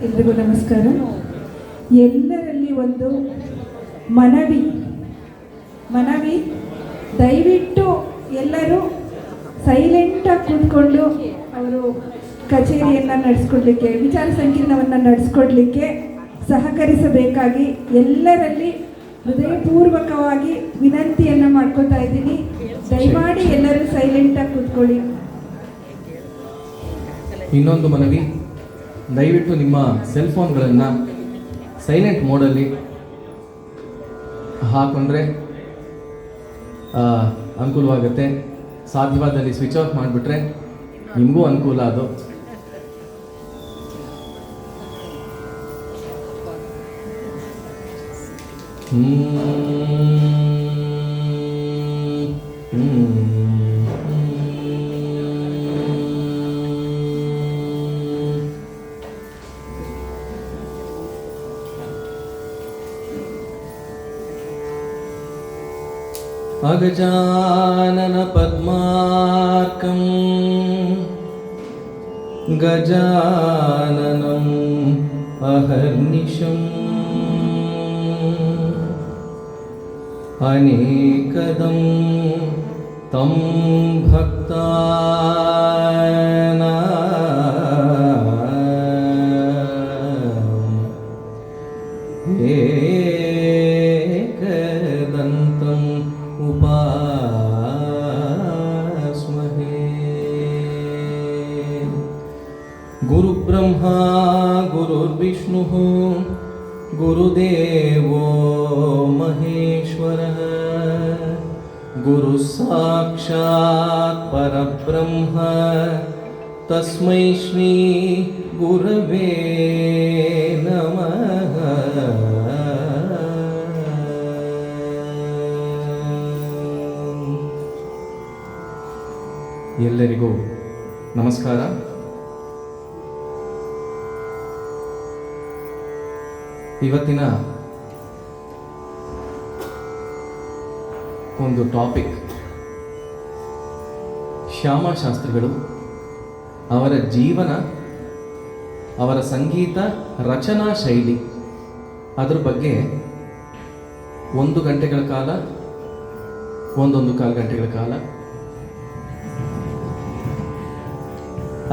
ಎಲ್ರಿಗೂ ನಮಸ್ಕಾರ. ಎಲ್ಲರಲ್ಲಿ ಒಂದು ಮನವಿ, ದಯವಿಟ್ಟು ಎಲ್ಲರೂ ಸೈಲೆಂಟಾಗಿ ಕೂತ್ಕೊಂಡು ಅವರು ಕಚೇರಿಯನ್ನು ನಡೆಸ್ಕೊಡ್ಲಿಕ್ಕೆ, ವಿಚಾರ ಸಂಕಿರಣವನ್ನು ನಡೆಸ್ಕೊಡ್ಲಿಕ್ಕೆ ಸಹಕರಿಸಬೇಕಾಗಿ ಎಲ್ಲರಲ್ಲಿ ಹೃದಯಪೂರ್ವಕವಾಗಿ ವಿನಂತಿಯನ್ನು ಮಾಡ್ಕೋತಾ ಇದ್ದೀನಿ. ದಯಮಾಡಿ ಎಲ್ಲರೂ ಸೈಲೆಂಟಾಗಿ ಕೂತ್ಕೊಳ್ಳಿ. ಇನ್ನೊಂದು ಮನವಿ, ದಯವಿಟ್ಟು ನಿಮ್ಮ ಸೆಲ್ ಫೋನ್ಗಳನ್ನು ಸೈಲೆಂಟ್ ಮೋಡಲ್ಲಿ ಹಾಕೊಂಡ್ರೆ ಅನುಕೂಲವಾಗುತ್ತೆ. ಸಾಧ್ಯವಾದಲ್ಲಿ ಸ್ವಿಚ್ ಆಫ್ ಮಾಡಿಬಿಟ್ರೆ ನಿಮಗೂ ಅನುಕೂಲ. ಅದು ಅಗಜಾನನ ಪದ್ಮಾರ್ಕಂ ಗಜಾನನಂ ಅಹರ್ನಿಶಂ ಅನೇಕದಂ ತಂ ಭಕ್ತಾನಾಂ ಏಕದಂತಂ ಉಪಾಸ್ಮಹೇ. ಗುರುಬ್ರಹ್ಮ ಗುರುರ್ವಿಷ್ಣುಃ ಗುರುದೇವೋ ಮಹೇಶ್ವರಃ ಗುರು ಸಾಕ್ಷಾತ್ ಪರಬ್ರಹ್ಮ ತಸ್ಮೈ ಶ್ರೀ ಗುರವೇ ನಮಃ. ಎಲ್ಲರಿಗೂ ನಮಸ್ಕಾರ. ಇವತ್ತಿನ ಒಂದು ಟಾಪಿಕ್ ಶ್ಯಾಮಶಾಸ್ತ್ರಿಗಳು, ಅವರ ಜೀವನ, ಅವರ ಸಂಗೀತ ರಚನಾ ಶೈಲಿ, ಅದ್ರ ಬಗ್ಗೆ 1 ಗಂಟೆಗಳ ಕಾಲ, 1.25 ಗಂಟೆಗಳ ಕಾಲ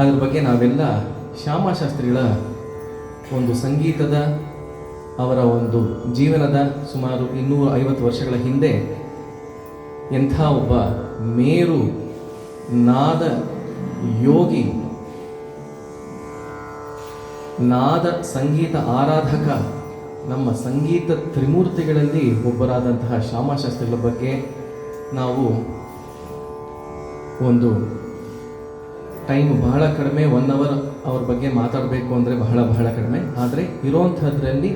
ಅದ್ರ ಬಗ್ಗೆ ನಾವೆಲ್ಲ ಶ್ಯಾಮಶಾಸ್ತ್ರಿಗಳ ಒಂದು ಸಂಗೀತದ, ಅವರ ಒಂದು ಜೀವನದ ಸುಮಾರು 250 ವರ್ಷಗಳ ಹಿಂದೆ ಎಂಥ ಒಬ್ಬ ಮೇರು ನಾದ ಯೋಗಿ, ನಾದ ಸಂಗೀತ ಆರಾಧಕ, ನಮ್ಮ ಸಂಗೀತ ತ್ರಿಮೂರ್ತಿಗಳಲ್ಲಿ ಒಬ್ಬರಾದಂತಹ ಶ್ಯಾಮಶಾಸ್ತ್ರಿಗಳ ಬಗ್ಗೆ ನಾವು ಒಂದು ಟೈಮ್ ಬಹಳ ಕಡಿಮೆ, 1 ಅವರ್ ಅವ್ರ ಬಗ್ಗೆ ಮಾತಾಡಬೇಕು ಅಂದರೆ ಬಹಳ ಕಡಿಮೆ. ಆದರೆ ಇರೋವಂಥದ್ರಲ್ಲಿ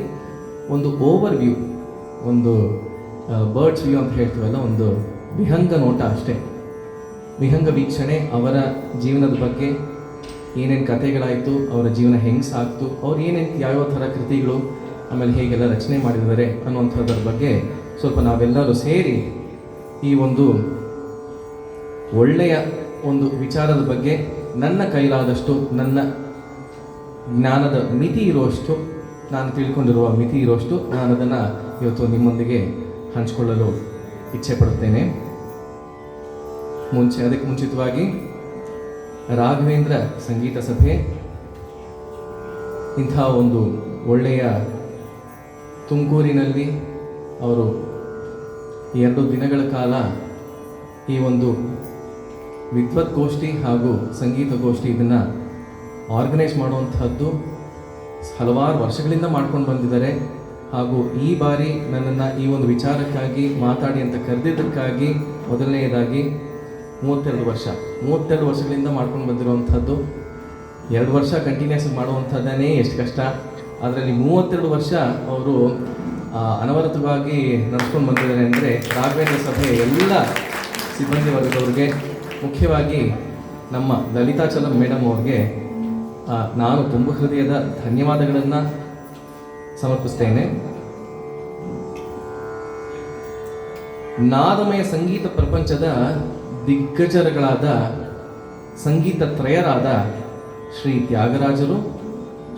ಒಂದು ಓವರ್ ವ್ಯೂ, ಒಂದು ಬರ್ಡ್ಸ್ ವ್ಯೂ ಅಂತ ಹೇಳ್ತೀವಲ್ಲ, ಒಂದು ವಿಹಂಗ ನೋಟ ಅಷ್ಟೇ, ವಿಹಂಗ ವೀಕ್ಷಣೆ. ಅವರ ಜೀವನದ ಬಗ್ಗೆ ಏನೇನು ಕಥೆಗಳಾಯಿತು, ಅವರ ಜೀವನ ಹೆಂಗೆ ಸಾಕ್ತು, ಅವ್ರು ಏನೇನು ಯಾವ್ಯಾವ ಥರ ಕೃತಿಗಳು, ಆಮೇಲೆ ಹೇಗೆಲ್ಲ ರಚನೆ ಮಾಡಿದ್ದಾರೆ ಅನ್ನುವಂಥದ್ರ ಬಗ್ಗೆ ಸ್ವಲ್ಪ ನಾವೆಲ್ಲರೂ ಸೇರಿ ಈ ಒಂದು ಒಳ್ಳೆಯ ಒಂದು ವಿಚಾರದ ಬಗ್ಗೆ ನನ್ನ ಕೈಲಾದಷ್ಟು, ನನ್ನ ಜ್ಞಾನದ ಮಿತಿ ಇರುವಷ್ಟು, ನಾನು ತಿಳ್ಕೊಂಡಿರುವ ಮಿತಿ ಇರುವಷ್ಟು ನಾನು ಅದನ್ನು ಇವತ್ತು ನಿಮ್ಮೊಂದಿಗೆ ಹಂಚಿಕೊಳ್ಳಲು ಇಚ್ಛೆ ಪಡುತ್ತೇನೆ. ಅದಕ್ಕೆ ಮುಂಚಿತವಾಗಿ ರಾಘವೇಂದ್ರ ಸಂಗೀತ ಸಭೆ ಇಂಥ ಒಂದು ಒಳ್ಳೆಯ ತುಮಕೂರಿನಲ್ಲಿ ಅವರು 2 ದಿನಗಳ ಕಾಲ ಈ ಒಂದು ವಿದ್ವತ್ಗೋಷ್ಠಿ ಹಾಗೂ ಸಂಗೀತ ಗೋಷ್ಠಿ ಇದನ್ನು ಆರ್ಗನೈಸ್ ಮಾಡುವಂಥದ್ದು ಹಲವಾರು ವರ್ಷಗಳಿಂದ ಮಾಡ್ಕೊಂಡು ಬಂದಿದ್ದಾರೆ. ಹಾಗೂ ಈ ಬಾರಿ ನನ್ನನ್ನು ಈ ಒಂದು ವಿಚಾರಕ್ಕಾಗಿ ಮಾತಾಡಿ ಅಂತ ಕರೆದಿದ್ದಕ್ಕಾಗಿ ಮೊದಲನೆಯದಾಗಿ 32 ವರ್ಷಗಳಿಂದ ಮಾಡ್ಕೊಂಡು ಬಂದಿರುವಂಥದ್ದು. 2 ವರ್ಷ ಕಂಟಿನ್ಯೂಸ್ ಮಾಡುವಂಥದ್ದನ್ನೇ ಎಷ್ಟು ಕಷ್ಟ, ಅದರಲ್ಲಿ 32 ವರ್ಷ ಅವರು ಅನವರತವಾಗಿ ನಡೆಸ್ಕೊಂಡು ಬಂದಿದ್ದಾರೆ ಅಂದರೆ ರಾಘವೇಂದ್ರ ಸಭೆ ಎಲ್ಲ ಸಿಬ್ಬಂದಿ ವರ್ಗದವ್ರಿಗೆ, ಮುಖ್ಯವಾಗಿ ನಮ್ಮ ಲಲಿತಾಚಲಂ ಮೇಡಮ್ ಅವ್ರಿಗೆ ನಾನು ತುಂಬ ಹೃದಯದ ಧನ್ಯವಾದಗಳನ್ನು ಸಮರ್ಪಿಸ್ತೇನೆ. ನಾದಮಯ ಸಂಗೀತ ಪ್ರಪಂಚದ ದಿಗ್ಗಜರುಗಳಾದ ಸಂಗೀತ ತ್ರಯರಾದ ಶ್ರೀ ತ್ಯಾಗರಾಜರು,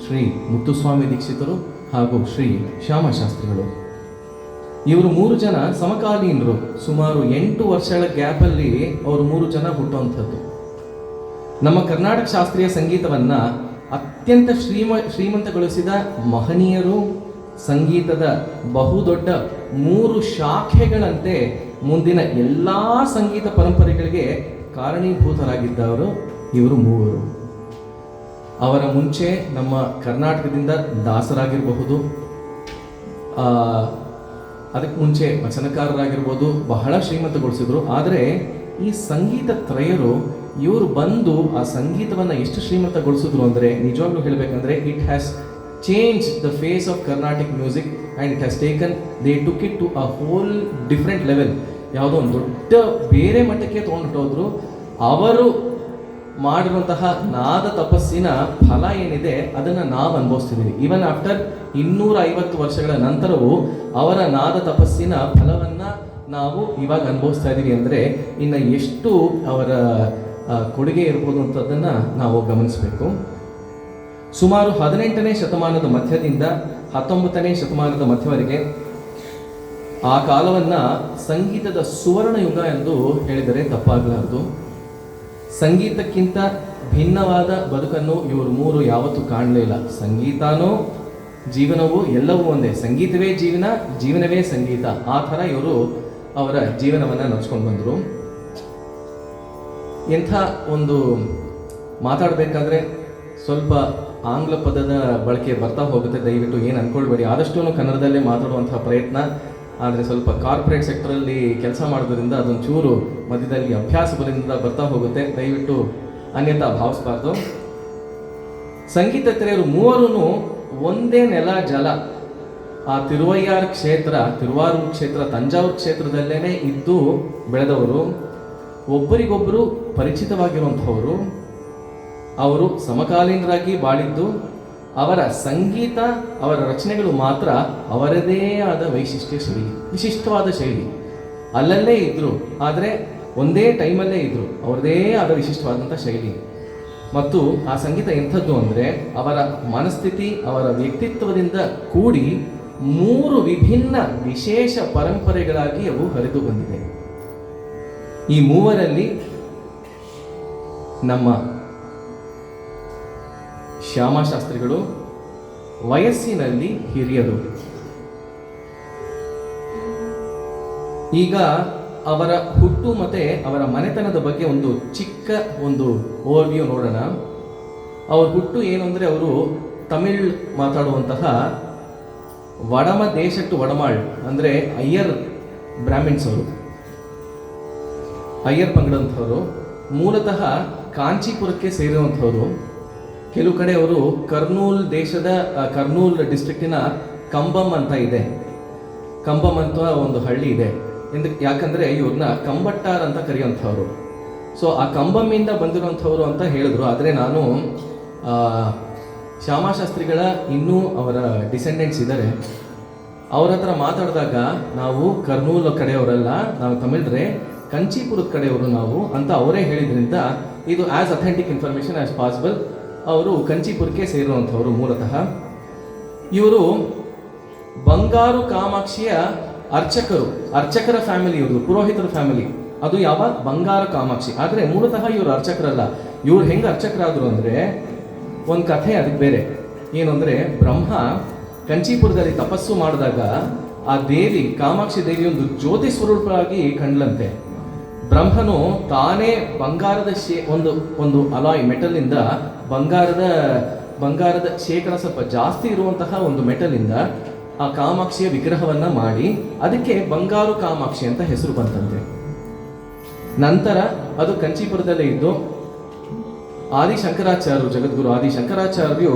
ಶ್ರೀ ಮುತ್ತುಸ್ವಾಮಿ ದೀಕ್ಷಿತರು ಹಾಗೂ ಶ್ರೀ ಶ್ಯಾಮಶಾಸ್ತ್ರಿಗಳು. ಇವರು 3 ಜನ ಸಮಕಾಲೀನರು. ಸುಮಾರು 8 ವರ್ಷಗಳ ಗ್ಯಾಪಲ್ಲಿ ಅವರು 3 ಜನ ಹುಟ್ಟುವಂಥದ್ದು. ನಮ್ಮ ಕರ್ನಾಟಕ ಶಾಸ್ತ್ರೀಯ ಸಂಗೀತವನ್ನ ಅತ್ಯಂತ ಶ್ರೀಮಂತಗೊಳಿಸಿದ ಮಹನೀಯರು, ಸಂಗೀತದ ಬಹುದೊಡ್ಡ 3 ಶಾಖೆಗಳಂತೆ ಮುಂದಿನ ಎಲ್ಲ ಸಂಗೀತ ಪರಂಪರೆಗಳಿಗೆ ಕಾರಣೀಭೂತರಾಗಿದ್ದವರು ಇವರು 3. ಅವರ ಮುಂಚೆ ನಮ್ಮ ಕರ್ನಾಟಕದಿಂದ ದಾಸರಾಗಿರಬಹುದು, ಅದಕ್ಕೆ ಮುಂಚೆ ವಚನಕಾರರಾಗಿರ್ಬೋದು, ಬಹಳ ಶ್ರೀಮಂತಗೊಳಿಸಿದ್ರು. ಆದರೆ ಈ ಸಂಗೀತ ತ್ರಯರು ಇವರು ಬಂದು ಆ ಸಂಗೀತವನ್ನು ಎಷ್ಟು ಶ್ರೀಮಂತಗೊಳಿಸಿದ್ರು ಅಂದರೆ, ನಿಜವಾಗ್ಲೂ ಹೇಳಬೇಕಂದ್ರೆ it has change the face of Carnatic music and it has taken they took it to a whole different level. ಯಾವುದೋ ಒಂದು ದೊಡ್ಡ ಬೇರೆ ಮಟ್ಟಕ್ಕೆ ತೊಗೊಂಡೋದ್ರು. ಅವರು ಮಾಡಿರುವಂತಹ ನಾದ ತಪಸ್ಸಿನ ಫಲ ಏನಿದೆ ಅದನ್ನು ನಾವು ಅನುಭವಿಸ್ತಿದ್ದೀವಿ. ಈವನ್ ಆಫ್ಟರ್ 250 ವರ್ಷಗಳ ನಂತರವೂ ಅವರ ನಾದ ತಪಸ್ಸಿನ ಫಲವನ್ನು ನಾವು ಇವಾಗ ಅನುಭವಿಸ್ತಾ ಇದ್ದೀವಿ ಅಂದರೆ ಇನ್ನು ಎಷ್ಟು ಅವರ ಕೊಡುಗೆ ಇರ್ಬೋದು ಅಂತದನ್ನು ನಾವು ಗಮನಿಸಬೇಕು. ಸುಮಾರು 18ನೇ ಶತಮಾನದ ಮಧ್ಯದಿಂದ 19ನೇ ಶತಮಾನದ ಮಧ್ಯವರೆಗೆ ಆ ಕಾಲವನ್ನು ಸಂಗೀತದ ಸುವರ್ಣ ಯುಗ ಎಂದು ಹೇಳಿದರೆ ತಪ್ಪಾಗಲಾರದು. ಸಂಗೀತಕ್ಕಿಂತ ಭಿನ್ನವಾದ ಬದುಕನ್ನು ಇವರು 3 ಯಾವತ್ತೂ ಕಾಣಲೇ ಇಲ್ಲ. ಸಂಗೀತನೂ ಜೀವನವೂ ಎಲ್ಲವೂ ಒಂದೇ. ಸಂಗೀತವೇ ಜೀವನ, ಜೀವನವೇ ಸಂಗೀತ. ಆ ಥರ ಇವರು ಅವರ ಜೀವನವನ್ನು ನಡೆಸ್ಕೊಂಡು ಬಂದರು. ಎಂಥ ಒಂದು ಮಾತಾಡಬೇಕಾದ್ರೆ ಸ್ವಲ್ಪ ಆಂಗ್ಲ ಪದದ ಬಳಕೆ ಬರ್ತಾ ಹೋಗುತ್ತೆ, ದಯವಿಟ್ಟು ಏನು ಅಂದ್ಕೊಳ್ಬೇಡಿ. ಆದಷ್ಟು ಕನ್ನಡದಲ್ಲೇ ಮಾತಾಡುವಂತಹ ಪ್ರಯತ್ನ. ಆದರೆ ಸ್ವಲ್ಪ ಕಾರ್ಪೊರೇಟ್ ಸೆಕ್ಟರಲ್ಲಿ ಕೆಲಸ ಮಾಡೋದ್ರಿಂದ ಅದೊಂದು ಚೂರು ಮಧ್ಯದಲ್ಲಿ ಅಭ್ಯಾಸ ಬಲದಿಂದ ಬರ್ತಾ ಹೋಗುತ್ತೆ, ದಯವಿಟ್ಟು ಅನ್ಯತಾ ಭಾವಿಸಬಾರ್ದು. ಸಂಗೀತ ತ್ರೇಯರು 3 ಒಂದೇ ನೆಲ ಜಲ. ಆ ತಿರುವಾರೂರು ಕ್ಷೇತ್ರ, ತಂಜಾವೂರು ಕ್ಷೇತ್ರದಲ್ಲೇ ಇದ್ದು ಬೆಳೆದವರು, ಒಬ್ಬರಿಗೊಬ್ಬರು ಪರಿಚಿತವಾಗಿರುವಂಥವರು. ಅವರು ಸಮಕಾಲೀನರಾಗಿ ಬಾಳಿದ್ದು. ಅವರ ಸಂಗೀತ, ಅವರ ರಚನೆಗಳು ಮಾತ್ರ ಅವರದೇ ಆದ ವಿಶಿಷ್ಟವಾದ ಶೈಲಿ. ಅಲ್ಲಲ್ಲೇ ಇದ್ದರು, ಆದರೆ ಒಂದೇ ಟೈಮಲ್ಲೇ ಇದ್ದರು. ಅವರದೇ ಆದ ವಿಶಿಷ್ಟವಾದಂಥ ಶೈಲಿ. ಮತ್ತು ಆ ಸಂಗೀತ ಎಂಥದ್ದು ಅಂದರೆ ಅವರ ಮನಸ್ಥಿತಿ, ಅವರ ವ್ಯಕ್ತಿತ್ವದಿಂದ ಕೂಡಿ 3 ವಿಭಿನ್ನ ವಿಶೇಷ ಪರಂಪರೆಗಳಾಗಿ ಅವು ಹರಿದು ಬಂದಿದೆ. ಈ 3ರಲ್ಲಿ ನಮ್ಮ ಶ್ಯಾಮಶಾಸ್ತ್ರಿಗಳು ವಯಸ್ಸಿನಲ್ಲಿ ಹಿರಿಯರು. ಈಗ ಅವರ ಹುಟ್ಟು ಮತ್ತೆ ಅವರ ಮನೆತನದ ಬಗ್ಗೆ ಒಂದು ಚಿಕ್ಕ ಓವರ್ವ್ಯೂ ನೋಡೋಣ. ಅವ್ರ ಹುಟ್ಟು ಏನು ಅಂದರೆ, ಅವರು ತಮಿಳ್ ಮಾತಾಡುವಂತಹ ವಡಮ ದೇಶಟ್ಟು ವಡಮಾಳ್ ಅಂದರೆ ಅಯ್ಯರ್ ಬ್ರಾಹ್ಮಿಣ್ಸ್. ಅವರು ಅಯ್ಯರ್ ಪಂಗಡಂಥವರು. ಮೂಲತಃ ಕಾಂಚೀಪುರಕ್ಕೆ ಸೇರಿರುವಂಥವರು. ಕೆಲವು ಕಡೆ ಅವರು ಕರ್ನೂಲ್ ಡಿಸ್ಟ್ರಿಕ್ಟಿನ ಕಂಬಂ ಅಂತ ಇದೆ. ಕಂಬಂ ಅಂತ ಒಂದು ಹಳ್ಳಿ ಇದೆ. ಯಾಕಂದರೆ ಇವ್ರನ್ನ ಕಂಬಟ್ಟಾರ್ ಅಂತ ಕರೆಯುವಂಥವ್ರು. ಸೊ ಆ ಕಂಬಮ್ಮಿಂದ ಬಂದಿರುವಂಥವ್ರು ಅಂತ ಹೇಳಿದ್ರು. ಆದರೆ ನಾನು ಶ್ಯಾಮಶಾಸ್ತ್ರಿಗಳ ಇನ್ನೂ ಅವರ ಡಿಸೆಂಡೆಂಟ್ಸ್ ಇದ್ದಾರೆ. ಅವ್ರ ಹತ್ರ ಮಾತಾಡಿದಾಗ ನಾವು ಕರ್ನೂಲ್ ಕಡೆಯವರಲ್ಲ, ನಾವು ತಮಿಳ್ರೆ, ಕಂಚೀಪುರದ ಕಡೆಯವರು ನಾವು ಅಂತ ಅವರೇ ಹೇಳಿದ್ರಿಂದ ಇದು as authentic information as possible. ಅವರು ಕಂಚೀಪುರಕ್ಕೆ ಸೇರಿರುವಂಥವರು ಮೂಲತಃ. ಇವರು ಬಂಗಾರು ಕಾಮಾಕ್ಷಿಯ ಅರ್ಚಕರ ಫ್ಯಾಮಿಲಿ, ಇವರು ಪುರೋಹಿತರ ಫ್ಯಾಮಿಲಿ. ಅದು ಯಾವಾಗ ಬಂಗಾರ ಕಾಮಾಕ್ಷಿ. ಆದರೆ ಮೂಲತಃ ಇವರು ಅರ್ಚಕರಲ್ಲ. ಇವ್ರು ಹೆಂಗೆ ಅರ್ಚಕರಾದರು ಅಂದರೆ, ಒಂದು ಕಥೆ ಅದಕ್ಕೆ ಬೇರೆ. ಏನು ಅಂದರೆ, ಬ್ರಹ್ಮ ಕಂಚೀಪುರದಲ್ಲಿ ತಪಸ್ಸು ಮಾಡಿದಾಗ ಆ ದೇವಿ, ಕಾಮಾಕ್ಷಿ ದೇವಿ ಒಂದು ಜ್ಯೋತಿ ಸ್ವರೂಪವಾಗಿ ಕಂಡ್ಲಂತೆ. ಬ್ರಹ್ಮನು ತಾನೇ ಬಂಗಾರದ ಒಂದು ಅಲಾಯ್ ಮೆಟಲಿಂದ, ಬಂಗಾರದ ಶೇಕಡ ಸ್ವಲ್ಪ ಜಾಸ್ತಿ ಇರುವಂತಹ ಒಂದು ಮೆಟಲಿಂದ ಆ ಕಾಮಾಕ್ಷಿಯ ವಿಗ್ರಹವನ್ನ ಮಾಡಿ ಅದಕ್ಕೆ ಬಂಗಾರು ಕಾಮಾಕ್ಷಿ ಅಂತ ಹೆಸರು ಬಂತಂತೆ. ನಂತರ ಅದು ಕಂಚೀಪುರದಲ್ಲೇ ಇದ್ದು ಆದಿಶಂಕರಾಚಾರ್ಯರು, ಜಗದ್ಗುರು ಆದಿಶಂಕರಾಚಾರ್ಯರು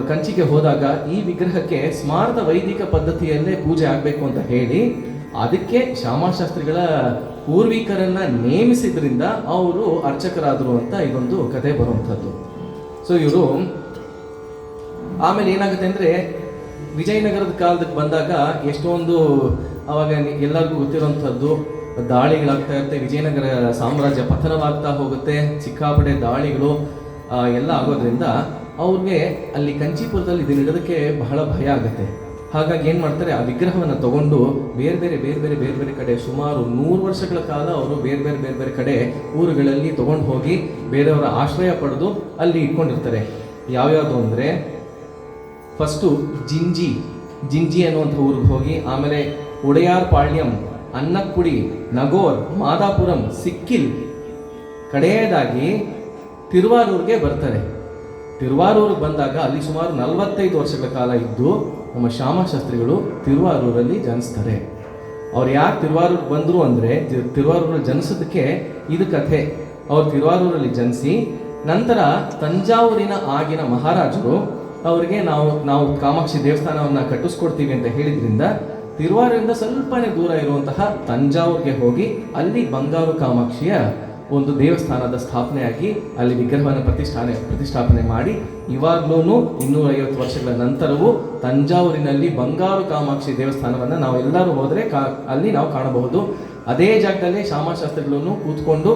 ಕಂಚಿಗೆ ಹೋದಾಗ ಈ ವಿಗ್ರಹಕ್ಕೆ ಸ್ಮಾರಕ ವೈದಿಕ ಪದ್ಧತಿಯಲ್ಲೇ ಪೂಜೆ ಆಗಬೇಕು ಅಂತ ಹೇಳಿ ಅದಕ್ಕೆ ಶ್ಯಾಮಶಾಸ್ತ್ರಿಗಳ ಪೂರ್ವಿಕರನ್ನ ನೇಮಿಸಿದ್ರಿಂದ ಅವರು ಅರ್ಚಕರಾದರು ಅಂತ ಇದೊಂದು ಕಥೆ ಬರುವಂಥದ್ದು. ಸೊ ಇವರು ಆಮೇಲೆ ಏನಾಗುತ್ತೆ ಅಂದರೆ, ವಿಜಯನಗರದ ಕಾಲದಕ್ಕೆ ಬಂದಾಗ ಎಷ್ಟೊಂದು ಅವಾಗ ಎಲ್ಲರಿಗೂ ಗೊತ್ತಿರುವಂಥದ್ದು ದಾಳಿಗಳಾಗ್ತಾ ಇರುತ್ತೆ. ವಿಜಯನಗರ ಸಾಮ್ರಾಜ್ಯ ಪತನವಾಗ್ತಾ ಹೋಗುತ್ತೆ. ಸಿಕ್ಕಾಪಟ್ಟೆ ದಾಳಿಗಳು. ಎಲ್ಲ ಆಗೋದ್ರಿಂದ ಅವ್ರಿಗೆ ಅಲ್ಲಿ ಕಂಚೀಪುರದಲ್ಲಿ ಇದನ್ನ ಇಡೋದಕ್ಕೆ ಬಹಳ ಭಯ ಆಗುತ್ತೆ. ಹಾಗಾಗಿ ಏನು ಮಾಡ್ತಾರೆ, ಆ ವಿಗ್ರಹವನ್ನು ತಗೊಂಡು ಬೇರೆ ಬೇರೆ ಕಡೆ ಸುಮಾರು 100 ವರ್ಷಗಳ ಕಾಲ ಅವರು ಬೇರೆ ಬೇರೆ ಕಡೆ ಊರುಗಳಲ್ಲಿ ತಗೊಂಡು ಹೋಗಿ ಬೇರೆಯವರ ಆಶ್ರಯ ಪಡೆದು ಅಲ್ಲಿ ಇಟ್ಕೊಂಡಿರ್ತಾರೆ. ಯಾವ್ಯಾವುದು ಅಂದರೆ ಫಸ್ಟು ಜಿಂಜಿ ಅನ್ನುವಂಥ ಊರಿಗೆ ಹೋಗಿ, ಆಮೇಲೆ ಉಡೆಯಾರ್ ಪಾಳ್ಯಂ, ಅನ್ನಕ್ಕುಡಿ, ನಗೋರ್, ಮಾದಾಪುರಂ, ಸಿಕ್ಕಿಲ್, ಕಡೆಯದಾಗಿ ತಿರುವಾರೂರಿಗೆ ಬರ್ತಾರೆ. ತಿರುವಾರೂರಿಗೆ ಬಂದಾಗ ಅಲ್ಲಿ ಸುಮಾರು 45 ವರ್ಷಗಳ ಕಾಲ ಇದ್ದು ನಮ್ಮ ಶ್ಯಾಮಶಾಸ್ತ್ರಿಗಳು ತಿರುವಾರೂರಲ್ಲಿ ಜನಿಸ್ತಾರೆ. ಅವ್ರು ಯಾಕೆ ತಿರುವಾರೂರಿಗೆ ಬಂದರು ಅಂದರೆ, ತಿರುವಾರೂರಲ್ಲಿ ಜನಿಸೋದಕ್ಕೆ ಇದು ಕಥೆ. ಅವ್ರು ತಿರುವಾರೂರಲ್ಲಿ ಜನಿಸಿ ನಂತರ ತಂಜಾವೂರಿನ ಆಗಿನ ಮಹಾರಾಜರು ಅವರಿಗೆ ನಾವು ಕಾಮಾಕ್ಷಿ ದೇವಸ್ಥಾನವನ್ನು ಕಟ್ಟಿಸ್ಕೊಡ್ತೀವಿ ಅಂತ ಹೇಳಿದ್ರಿಂದ ತಿರುವಾರೂರಿಂದ ಸ್ವಲ್ಪನೇ ದೂರ ಇರುವಂತಹ ತಂಜಾವೂರಿಗೆ ಹೋಗಿ ಅಲ್ಲಿ ಬಂಗಾರು ಕಾಮಾಕ್ಷಿಯ ಒಂದು ದೇವಸ್ಥಾನದ ಸ್ಥಾಪನೆಯಾಗಿ ಅಲ್ಲಿ ವಿಗ್ರಹವನ್ನು ಪ್ರತಿಷ್ಠಾಪನೆ ಮಾಡಿ ಇವಾಗ್ಲೂ 250 ವರ್ಷಗಳ ನಂತರವೂ ತಂಜಾವೂರಿನಲ್ಲಿ ಬಂಗಾರು ಕಾಮಾಕ್ಷಿ ದೇವಸ್ಥಾನವನ್ನು ನಾವು ಎಲ್ಲರೂ ಹೋದರೆ ಅಲ್ಲಿ ನಾವು ಕಾಣಬಹುದು. ಅದೇ ಜಾಗದಲ್ಲಿ ಶ್ಯಾಮಶಾಸ್ತ್ರಿಗಳನ್ನು ಕೂತ್ಕೊಂಡು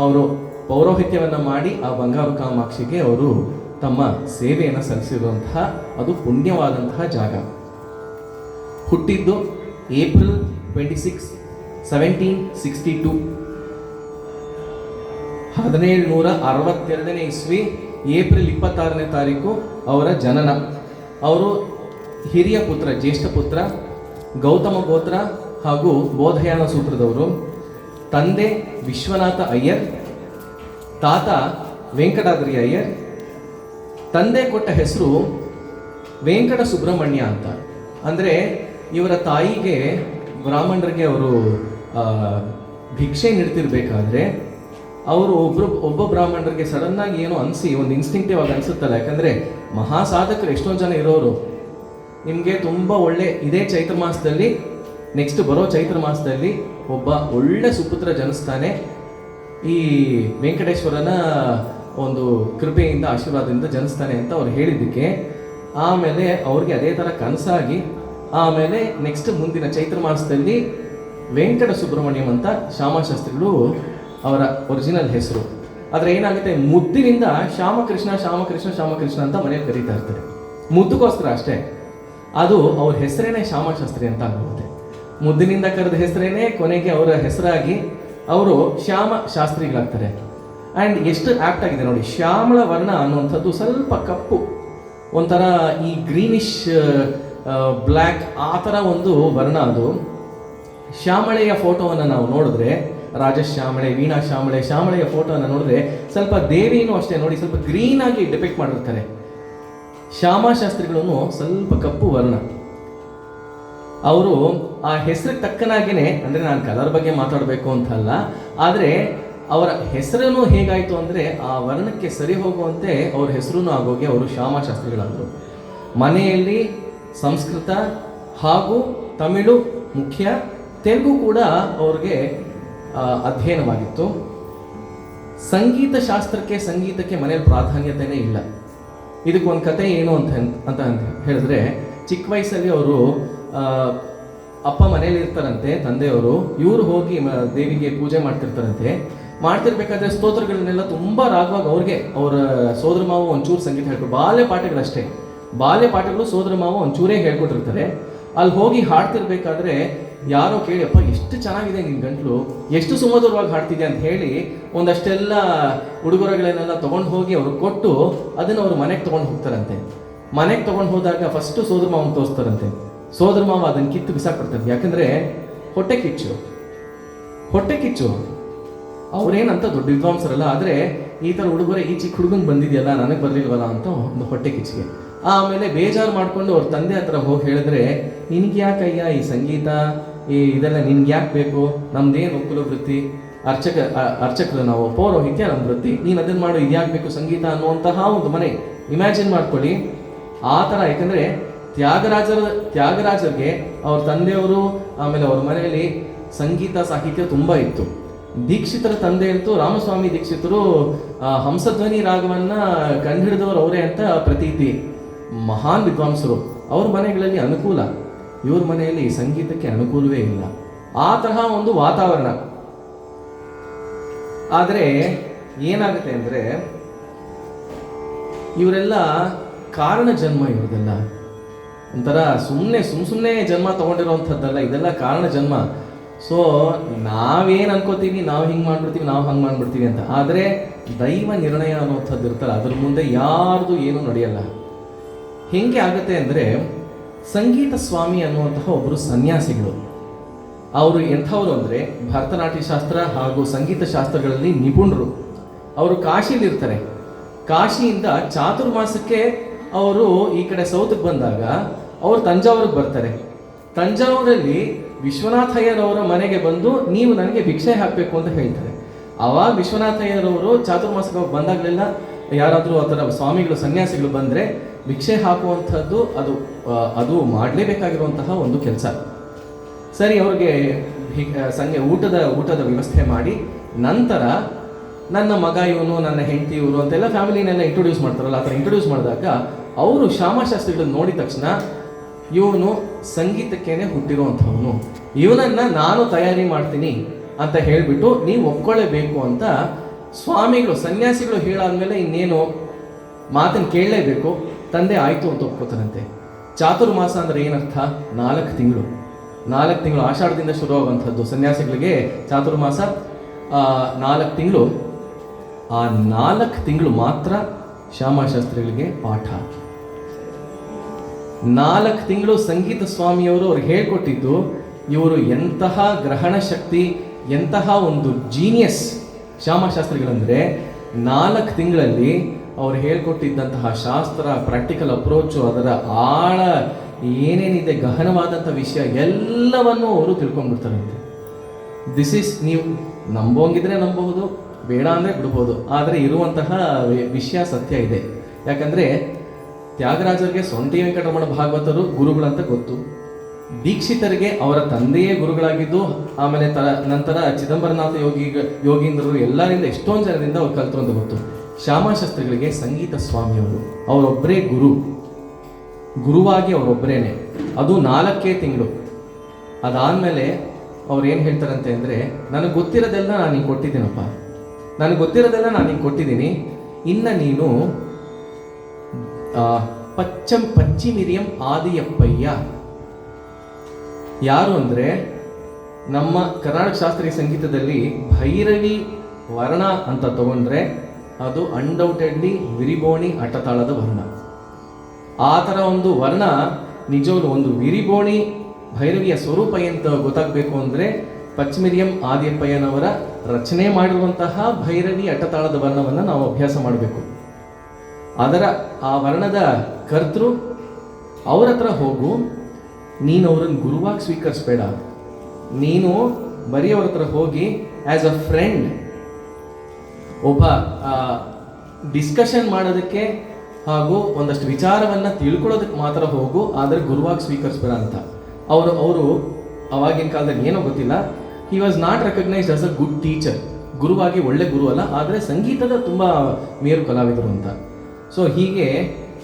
ಅವರು ಪೌರೋಹಿತ್ಯವನ್ನು ಮಾಡಿ ಆ ಬಂಗಾರು ಕಾಮಾಕ್ಷಿಗೆ ಅವರು ತಮ್ಮ ಸೇವೆಯನ್ನು ಸಲ್ಲಿಸಿರುವಂತಹ ಅದು ಪುಣ್ಯವಾದಂತಹ ಜಾಗ. ಹುಟ್ಟಿದ್ದು ಏಪ್ರಿಲ್ 26, 1762, 1762 ಇಸ್ವಿ ಏಪ್ರಿಲ್ 26ನೇ ತಾರೀಕು ಅವರ ಜನನ. ಅವರು ಹಿರಿಯ ಪುತ್ರ, ಜ್ಯೇಷ್ಠ ಪುತ್ರ, ಗೌತಮ ಗೋತ್ರ ಹಾಗೂ ಬೋಧಯಾನ ಸೂತ್ರದವರು. ತಂದೆ ವಿಶ್ವನಾಥ ಅಯ್ಯರ್, ತಾತ ವೆಂಕಟಾದ್ರಿ ಅಯ್ಯರ್. ತಂದೆ ಕೊಟ್ಟ ಹೆಸರು ವೆಂಕಟ ಸುಬ್ರಹ್ಮಣ್ಯ ಅಂತ. ಅಂದರೆ ಇವರ ತಾಯಿಗೆ ಬ್ರಾಹ್ಮಣರಿಗೆ ಅವರು ಭಿಕ್ಷೆ ನೀಡ್ತಿರ್ಬೇಕಾದ್ರೆ ಅವರು ಒಬ್ಬ ಬ್ರಾಹ್ಮಣರಿಗೆ ಸಡನ್ನಾಗಿ ಏನೋ ಅನಿಸಿ, ಒಂದು ಇನ್ಸ್ಟಿಂಕ್ಟಿವ್ ಆಗಿ ಅನಿಸುತ್ತಲ್ಲ, ಯಾಕಂದರೆ ಮಹಾಸಾಧಕರು ಎಷ್ಟೊಂದು ಜನ ಇರೋರು. ನಿಮಗೆ ತುಂಬ ಒಳ್ಳೆ ಇದೇ ಚೈತ್ರ ಮಾಸದಲ್ಲಿ, ನೆಕ್ಸ್ಟ್ ಬರೋ ಚೈತ್ರ ಮಾಸದಲ್ಲಿ ಒಬ್ಬ ಒಳ್ಳೆ ಸುಪುತ್ರ ಜನಿಸ್ತಾನೆ. ಈ ವೆಂಕಟೇಶ್ವರನ ಒಂದು ಕೃಪೆಯಿಂದ ಆಶೀರ್ವಾದದಿಂದ ಜನಿಸ್ತಾನೆ ಅಂತ ಅವ್ರು ಹೇಳಿದ್ದಕ್ಕೆ ಆಮೇಲೆ ಅವ್ರಿಗೆ ಅದೇ ಥರ ಕನಸಾಗಿ ಆಮೇಲೆ ನೆಕ್ಸ್ಟ್ ಮುಂದಿನ ಚೈತ್ರ ಮಾಸದಲ್ಲಿ ವೆಂಕಟ ಸುಬ್ರಹ್ಮಣ್ಯಂ ಅಂತ ಶ್ಯಾಮಶಾಸ್ತ್ರಿಗಳು ಅವರ ಒರಿಜಿನಲ್ ಹೆಸರು. ಆದರೆ ಏನಾಗುತ್ತೆ, ಮುದ್ದಿನಿಂದ ಶ್ಯಾಮಕೃಷ್ಣ ಅಂತ ಮನೆಯಲ್ಲಿ ಕರೀತಾ ಇರ್ತಾರೆ, ಮುದ್ದುಗೋಸ್ಕರ ಅಷ್ಟೇ. ಅದು ಅವ್ರ ಹೆಸರೇನೆ ಶ್ಯಾಮಶಾಸ್ತ್ರಿ ಅಂತ ಆಗುತ್ತೆ. ಮುದ್ದಿನಿಂದ ಕರೆದ ಹೆಸರೇನೆ ಕೊನೆಗೆ ಅವರ ಹೆಸರಾಗಿ ಅವರು ಶ್ಯಾಮ ಶಾಸ್ತ್ರಿಗಳಾಗ್ತಾರೆ. ಆ್ಯಂಡ್ ಎಷ್ಟು ಆ್ಯಕ್ಟ್ ಆಗಿದೆ ನೋಡಿ, ಶ್ಯಾಮಳ ವರ್ಣ ಅನ್ನುವಂಥದ್ದು ಸ್ವಲ್ಪ ಕಪ್ಪು, ಒಂಥರ ಈ ಗ್ರೀನಿಶ್ ಬ್ಲ್ಯಾಕ್ ಆ ಥರ ಒಂದು ವರ್ಣ ಅದು. ಶ್ಯಾಮಳೆಯ ಫೋಟೋವನ್ನು ನಾವು ನೋಡಿದ್ರೆ, ರಾಜಶ್ಯಾಮಳೆ, ವೀಣಾ ಶ್ಯಾಮಳೆಯ ಫೋಟೋವನ್ನು ನೋಡಿದ್ರೆ ಸ್ವಲ್ಪ ದೇವಿನೂ ಅಷ್ಟೇ ನೋಡಿ, ಸ್ವಲ್ಪ ಗ್ರೀನ್ ಆಗಿ ಡಿಪಿಕ್ಟ್ ಮಾಡಿರ್ತಾರೆ. ಶ್ಯಾಮಶಾಸ್ತ್ರಿಗಳನ್ನು ಸ್ವಲ್ಪ ಕಪ್ಪು ವರ್ಣ. ಅವರು ಆ ಹೆಸರಿಗೆ ತಕ್ಕನಾಗೇನೆ, ಅಂದರೆ ನಾನು ಕಲರ್ ಬಗ್ಗೆ ಮಾತಾಡಬೇಕು ಅಂತಲ್ಲ, ಆದರೆ ಅವರ ಹೆಸರನ್ನು ಹೇಗಾಯಿತು ಅಂದರೆ ಆ ವರ್ಣಕ್ಕೆ ಸರಿ ಹೋಗುವಂತೆ ಅವ್ರ ಹೆಸರು ಆಗೋಗಿ ಅವರು ಶ್ಯಾಮಶಾಸ್ತ್ರಿಗಳಾದರು. ಮನೆಯಲ್ಲಿ ಸಂಸ್ಕೃತ ಹಾಗೂ ತಮಿಳು ಮುಖ್ಯ, ತೆಲುಗು ಕೂಡ ಅವ್ರಿಗೆ ಅಧ್ಯಯನವಾಗಿತ್ತು. ಸಂಗೀತಕ್ಕೆ ಮನೆಯಲ್ಲಿ ಪ್ರಾಧಾನ್ಯತೆಯೇ ಇಲ್ಲ. ಇದಕ್ಕೊಂದು ಕತೆ ಏನು ಅಂತ ಹೇಳಿದ್ರೆ, ಚಿಕ್ಕ ವಯಸ್ಸಲ್ಲಿ ಅವರು ಅಪ್ಪ ಮನೇಲಿ ಇರ್ತಾರಂತೆ, ತಂದೆಯವರು. ಇವರು ಹೋಗಿ ದೇವಿಗೆ ಪೂಜೆ ಮಾಡ್ತಿರ್ಬೇಕಾದ್ರೆ ಸ್ತೋತ್ರಗಳನ್ನೆಲ್ಲ ತುಂಬ ರಾಗವಾಗಿ ಅವ್ರಿಗೆ ಅವರ ಸೋದರ ಮಾವ ಒಂಚೂರು ಸಂಗೀತ ಹೇಳ್ಕೊಟ್ಟು, ಬಾಲ್ಯ ಪಾಠಗಳು ಸೋದರ ಮಾವ ಒಂಚೂರೇ ಹೇಳ್ಕೊಟ್ಟಿರ್ತಾರೆ. ಅಲ್ಲಿ ಹೋಗಿ ಹಾಡ್ತಿರ್ಬೇಕಾದ್ರೆ ಯಾರೋ ಕೇಳಿ, ಅಪ್ಪ ಎಷ್ಟು ಚೆನ್ನಾಗಿದೆ ನಿನ್ನ ಗಂಟ್ಲು, ಎಷ್ಟು ಸುಮಧುರವಾಗಿ ಹಾಡ್ತಿದ್ಯಾ ಅಂತ ಹೇಳಿ ಒಂದಷ್ಟೆಲ್ಲ ಉಡುಗೊರೆಗಳನ್ನೆಲ್ಲ ತೊಗೊಂಡು ಹೋಗಿ ಅವ್ರಿಗೆ ಕೊಟ್ಟು ಅದನ್ನು ಅವರು ಮನೆಗೆ ತೊಗೊಂಡು ಹೋಗ್ತಾರಂತೆ. ಮನೆಗೆ ತೊಗೊಂಡು ಹೋದಾಗ ಫಸ್ಟು ಸೋದರ ಮಾವನ ತೋರಿಸ್ತಾರಂತೆ. ಸೋದರ ಮಾವ ಅದನ್ನು ಕಿತ್ತು ಬಿಸಾಕ್ಬಿಡ್ತಾರೆ. ಯಾಕಂದರೆ ಹೊಟ್ಟೆ ಕಿಚ್ಚು. ಅವ್ರೇನಂತ ದೊಡ್ಡ ವಿದ್ವಾಂಸರಲ್ಲ, ಆದರೆ ಈ ಥರ ಉಡುಗೊರೆ ಈ ಚಿಕ್ಕ ಹುಡುಗಂಗೆ ಬಂದಿದೆಯಲ್ಲ, ನನಗೆ ಬರಲಿಲ್ವಲ್ಲ ಅಂತ ಒಂದು ಹೊಟ್ಟೆ ಕಿಚ್ಚಿಗೆ. ಆಮೇಲೆ ಬೇಜಾರು ಮಾಡಿಕೊಂಡು ಅವ್ರ ತಂದೆ ಹತ್ರ ಹೋಗಿ ಹೇಳಿದ್ರೆ, ನಿನಗೆ ಯಾಕಯ್ಯ ಈ ಸಂಗೀತ ಇದೆಲ್ಲ ನಿನ್ಗೆ ಯಾಕೆ ಬೇಕು, ನಮ್ದೇನು ಕುಲ ವೃತ್ತಿ, ಅರ್ಚಕರು ನಾವು, ಪೌರೋಹಿತ್ಯ ನಮ್ಮ ವೃತ್ತಿ, ನೀನು ಅದನ್ನು ಮಾಡು, ಇದ್ಯಾಕೆ ಬೇಕು ಸಂಗೀತ ಅನ್ನುವಂತಹ ಒಂದು ಮನೆ ಇಮ್ಯಾಜಿನ್ ಮಾಡ್ಕೊಳ್ಳಿ. ಆ ಥರ, ಯಾಕಂದರೆ ತ್ಯಾಗರಾಜರಿಗೆ ಅವ್ರ ತಂದೆಯವರು ಆಮೇಲೆ ಅವ್ರ ಮನೆಯಲ್ಲಿ ಸಂಗೀತ ಸಾಹಿತ್ಯ ತುಂಬ ಇತ್ತು. ದೀಕ್ಷಿತರ ತಂದೆ ಅಂತೂ ರಾಮಸ್ವಾಮಿ ದೀಕ್ಷಿತರು ಹಂಸಧ್ವನಿ ರಾಗವನ್ನು ಕಂಡುಹಿಡಿದವರು ಅವರೇ ಅಂತ ಪ್ರತೀತಿ. ಮಹಾನ್ ವಿದ್ವಾಂಸರು. ಅವ್ರ ಮನೆಗಳಲ್ಲಿ ಅನುಕೂಲ, ಇವ್ರ ಮನೆಯಲ್ಲಿ ಸಂಗೀತಕ್ಕೆ ಅನುಕೂಲವೇ ಇಲ್ಲ. ಆ ತರಹ ಒಂದು ವಾತಾವರಣ. ಆದರೆ ಏನಾಗುತ್ತೆ ಅಂದರೆ, ಇವರೆಲ್ಲ ಕಾರಣ ಜನ್ಮ, ಇವ್ರದೆಲ್ಲ ಒಂಥರ ಸುಮ್ಮನೆ ಜನ್ಮ ತೊಗೊಂಡಿರೋವಂಥದ್ದಲ್ಲ, ಇದೆಲ್ಲ ಕಾರಣ ಜನ್ಮ. ಸೊ ನಾವೇನು ಅನ್ಕೋತೀವಿ, ನಾವು ಹಿಂಗೆ ಮಾಡ್ಬಿಡ್ತೀವಿ, ನಾವು ಹಂಗೆ ಮಾಡ್ಬಿಡ್ತೀವಿ ಅಂತ. ಆದರೆ ದೈವ ನಿರ್ಣಯ ಅನ್ನೋಂಥದ್ದು ಇರ್ತಲ್ಲ, ಅದ್ರ ಮುಂದೆ ಯಾರ್ದು ಏನೂ ನಡೆಯಲ್ಲ. ಹೆಂಗೆ ಆಗುತ್ತೆ ಅಂದರೆ, ಸಂಗೀತ ಸ್ವಾಮಿ ಅನ್ನುವಂತಹ ಒಬ್ಬರು ಸನ್ಯಾಸಿಗಳು, ಅವರು ಎಂಥವರು ಅಂದರೆ ಭರತನಾಟ್ಯ ಶಾಸ್ತ್ರ ಹಾಗೂ ಸಂಗೀತ ಶಾಸ್ತ್ರಗಳಲ್ಲಿ ನಿಪುಣರು. ಅವರು ಕಾಶಿಲಿರ್ತಾರೆ. ಕಾಶಿಯಿಂದ ಚಾತುರ್ಮಾಸಕ್ಕೆ ಅವರು ಈ ಕಡೆ ಸೌತ್ಗೆ ಬಂದಾಗ ಅವರು ತಂಜಾವೂರಿಗೆ ಬರ್ತಾರೆ. ತಂಜಾವೂರಲ್ಲಿ ವಿಶ್ವನಾಥಯ್ಯರವರ ಮನೆಗೆ ಬಂದು ನೀವು ನನಗೆ ಭಿಕ್ಷೆ ಹಾಕಬೇಕು ಅಂತ ಹೇಳ್ತಾರೆ. ಆವಾಗ ವಿಶ್ವನಾಥಯ್ಯರವರು ಚಾತುರ್ಮಾಸಕ್ಕೆ ಬಂದಾಗಲೆಲ್ಲ ಯಾರಾದರೂ ಆ ಥರ ಸ್ವಾಮಿಗಳು ಸನ್ಯಾಸಿಗಳು ಬಂದರೆ ಭಿಕ್ಷೆ ಹಾಕುವಂಥದ್ದು ಅದು ಮಾಡಲೇಬೇಕಾಗಿರುವಂತಹ ಒಂದು ಕೆಲಸ. ಸರಿ, ಅವ್ರಿಗೆ ಊಟದ ವ್ಯವಸ್ಥೆ ಮಾಡಿ ನಂತರ ನನ್ನ ಮಗ ಇವನು, ನನ್ನ ಹೆಂಡತಿ ಇವರು ಅಂತೆಲ್ಲ ಫ್ಯಾಮಿಲಿನೆಲ್ಲ ಇಂಟ್ರೊಡ್ಯೂಸ್ ಮಾಡ್ತಾರಲ್ಲ, ಆ ಥರ ಇಂಟ್ರೊಡ್ಯೂಸ್ ಮಾಡಿದಾಗ ಅವರು ಶ್ಯಾಮಶಾಸ್ತ್ರಿಗಳನ್ನ ನೋಡಿದ ತಕ್ಷಣ ಇವನು ಸಂಗೀತಕ್ಕೇನೆ ಹುಟ್ಟಿರುವಂಥವನು, ಇವನನ್ನು ನಾನು ತಯಾರಿ ಮಾಡ್ತೀನಿ ಅಂತ ಹೇಳಿಬಿಟ್ಟು ನೀವು ಒಪ್ಕೊಳ್ಳೇಬೇಕು ಅಂತ ಸ್ವಾಮಿಗಳು ಸನ್ಯಾಸಿಗಳು ಹೇಳಾದ್ಮೇಲೆ ಇನ್ನೇನು ಮಾತನ್ನು ಕೇಳಲೇಬೇಕು. ತಂದೆ ಆಯಿತು ಅಂತ ಒಪ್ಕೋತಾರಂತೆ. ಚಾತುರ್ಮಾಸ ಅಂದರೆ ಏನರ್ಥ? 4 ತಿಂಗಳು. 4 ತಿಂಗಳು ಆಷಾಢದಿಂದ ಶುರುವಾಗುವಂಥದ್ದು ಸನ್ಯಾಸಿಗಳಿಗೆ ಚಾತುರ್ಮಾಸ. 4 ತಿಂಗಳು. ಆ 4 ತಿಂಗಳು ಮಾತ್ರ ಶ್ಯಾಮಶಾಸ್ತ್ರಿಗಳಿಗೆ ಪಾಠ. 4 ತಿಂಗಳು ಸಂಗೀತ ಸ್ವಾಮಿಯವರು ಅವ್ರಿಗೆ ಹೇಳ್ಕೊಟ್ಟಿದ್ದು, ಇವರು ಎಂತಹ ಗ್ರಹಣ ಶಕ್ತಿ, ಎಂತಹ ಒಂದು ಜೀನಿಯಸ್ ಶ್ಯಾಮಶಾಸ್ತ್ರಿಗಳಂದರೆ 4 ತಿಂಗಳಲ್ಲಿ ಅವ್ರು ಹೇಳ್ಕೊಟ್ಟಿದ್ದಂತಹ ಶಾಸ್ತ್ರ, ಪ್ರಾಕ್ಟಿಕಲ್ ಅಪ್ರೋಚು, ಅದರ ಆಳ ಏನೇನಿದೆ, ಗಹನವಾದಂಥ ವಿಷಯ ಎಲ್ಲವನ್ನೂ ಅವರು ತಿಳ್ಕೊಂಡ್ಬಿಡ್ತಾರಂತೆ. ನೀವು ನಂಬೋಂಗಿದ್ರೆ ನಂಬಬಹುದು, ಬೇಡ ಅಂದರೆ ಬಿಡ್ಬೋದು. ಆದರೆ ಇರುವಂತಹ ವಿಷಯ ಸತ್ಯ ಇದೆ. ಯಾಕಂದರೆ ತ್ಯಾಗರಾಜರಿಗೆ ಸೊಂಟಿ ವೆಂಕಟರಮಣ ಭಾಗವತರು ಗುರುಗಳಂತ ಗೊತ್ತು. ದೀಕ್ಷಿತರಿಗೆ ಅವರ ತಂದೆಯೇ ಗುರುಗಳಾಗಿದ್ದು, ಆಮೇಲೆ ನಂತರ ಚಿದಂಬರನಾಥ ಯೋಗೀಂದ್ರರು ಎಲ್ಲರಿಂದ ಎಷ್ಟೊಂದು ಜನರಿಂದ ಅವ್ರು ಕಲ್ತರು ಅಂತ ಗೊತ್ತು. ಶ್ಯಾಮಶಾಸ್ತ್ರಿಗಳಿಗೆ ಸಂಗೀತ ಸ್ವಾಮಿಯವರು ಅವರೊಬ್ಬರೇ ಗುರುವಾಗಿ ಅವರೊಬ್ಬರೇನೆ. ಅದು 4 ತಿಂಗಳು. ಅದಾದಮೇಲೆ ಅವ್ರು ಏನು ಹೇಳ್ತಾರಂತೆ ಅಂದರೆ, ನನಗೆ ಗೊತ್ತಿರೋದೆಲ್ಲ ನಾನು ನಿಂಗೆ ಕೊಟ್ಟಿದ್ದೀನಪ್ಪ, ನನಗೆ ಕೊಟ್ಟಿದ್ದೀನಿ. ಇನ್ನು ನೀನು ಪಚ್ಚಿಮಿರಿಯಂ ಆದಿಯಪ್ಪಯ್ಯ ಯಾರು ಅಂದರೆ, ನಮ್ಮ ಕರ್ನಾಟಕ ಶಾಸ್ತ್ರೀಯ ಸಂಗೀತದಲ್ಲಿ ಭೈರವಿ ವರ್ಣ ಅಂತ ತಗೊಂಡ್ರೆ ಅದು ಅನ್ಡೌಟೆಡ್ಲಿ ವಿರಿಬೋಣಿ ಅಟ್ಟತಾಳದ ವರ್ಣ. ಆ ಥರ ಒಂದು ವರ್ಣ ನಿಜವಾಗ್ಲೂ ಒಂದು ವಿರಿಬೋಣಿ ಭೈರವಿಯ ಸ್ವರೂಪ ಅಂತ ಗೊತ್ತಾಗಬೇಕು ಅಂದರೆ ಪಚ್ಚಿಮಿರಿಯಂ ಆದಿಯಪ್ಪಯ್ಯನವರ ರಚನೆ ಮಾಡಿರುವಂತಹ ಭೈರವಿ ಅಟ್ಟತಾಳದ ವರ್ಣವನ್ನು ನಾವು ಅಭ್ಯಾಸ ಮಾಡಬೇಕು. ಆ ವರ್ಣದ ಕರ್ತೃ ಅವ್ರ ಹತ್ರ ಹೋಗು. ನೀನು ಅವ್ರನ್ನ ಗುರುವಾಗಿ ಸ್ವೀಕರಿಸಬೇಡ, ನೀನು ಬರೀ ಅವ್ರ ಹತ್ರ ಹೋಗಿ ಆ್ಯಸ್ ಅ ಫ್ರೆಂಡ್ ಒಬ್ಬ ಡಿಸ್ಕಷನ್ ಮಾಡೋದಕ್ಕೆ ಹಾಗೂ ಒಂದಷ್ಟು ವಿಚಾರವನ್ನು ತಿಳ್ಕೊಳ್ಳೋದಕ್ಕೆ ಮಾತ್ರ ಹೋಗು, ಆದರೆ ಗುರುವಾಗಿ ಸ್ವೀಕರಿಸಬೇಡ ಅಂತ. ಅವರು ಅವಾಗಿನ ಕಾಲದಲ್ಲಿ ಏನೋ ಗೊತ್ತಿಲ್ಲ, he was not recognised as a good teacher. ಗುರುವಾಗಿ ಒಳ್ಳೆ ಗುರು ಅಲ್ಲ, ಆದರೆ ಸಂಗೀತದ ತುಂಬ ಮೇರು ಕಲಾವಿದರು ಅಂತ. ಸೊ ಹೀಗೆ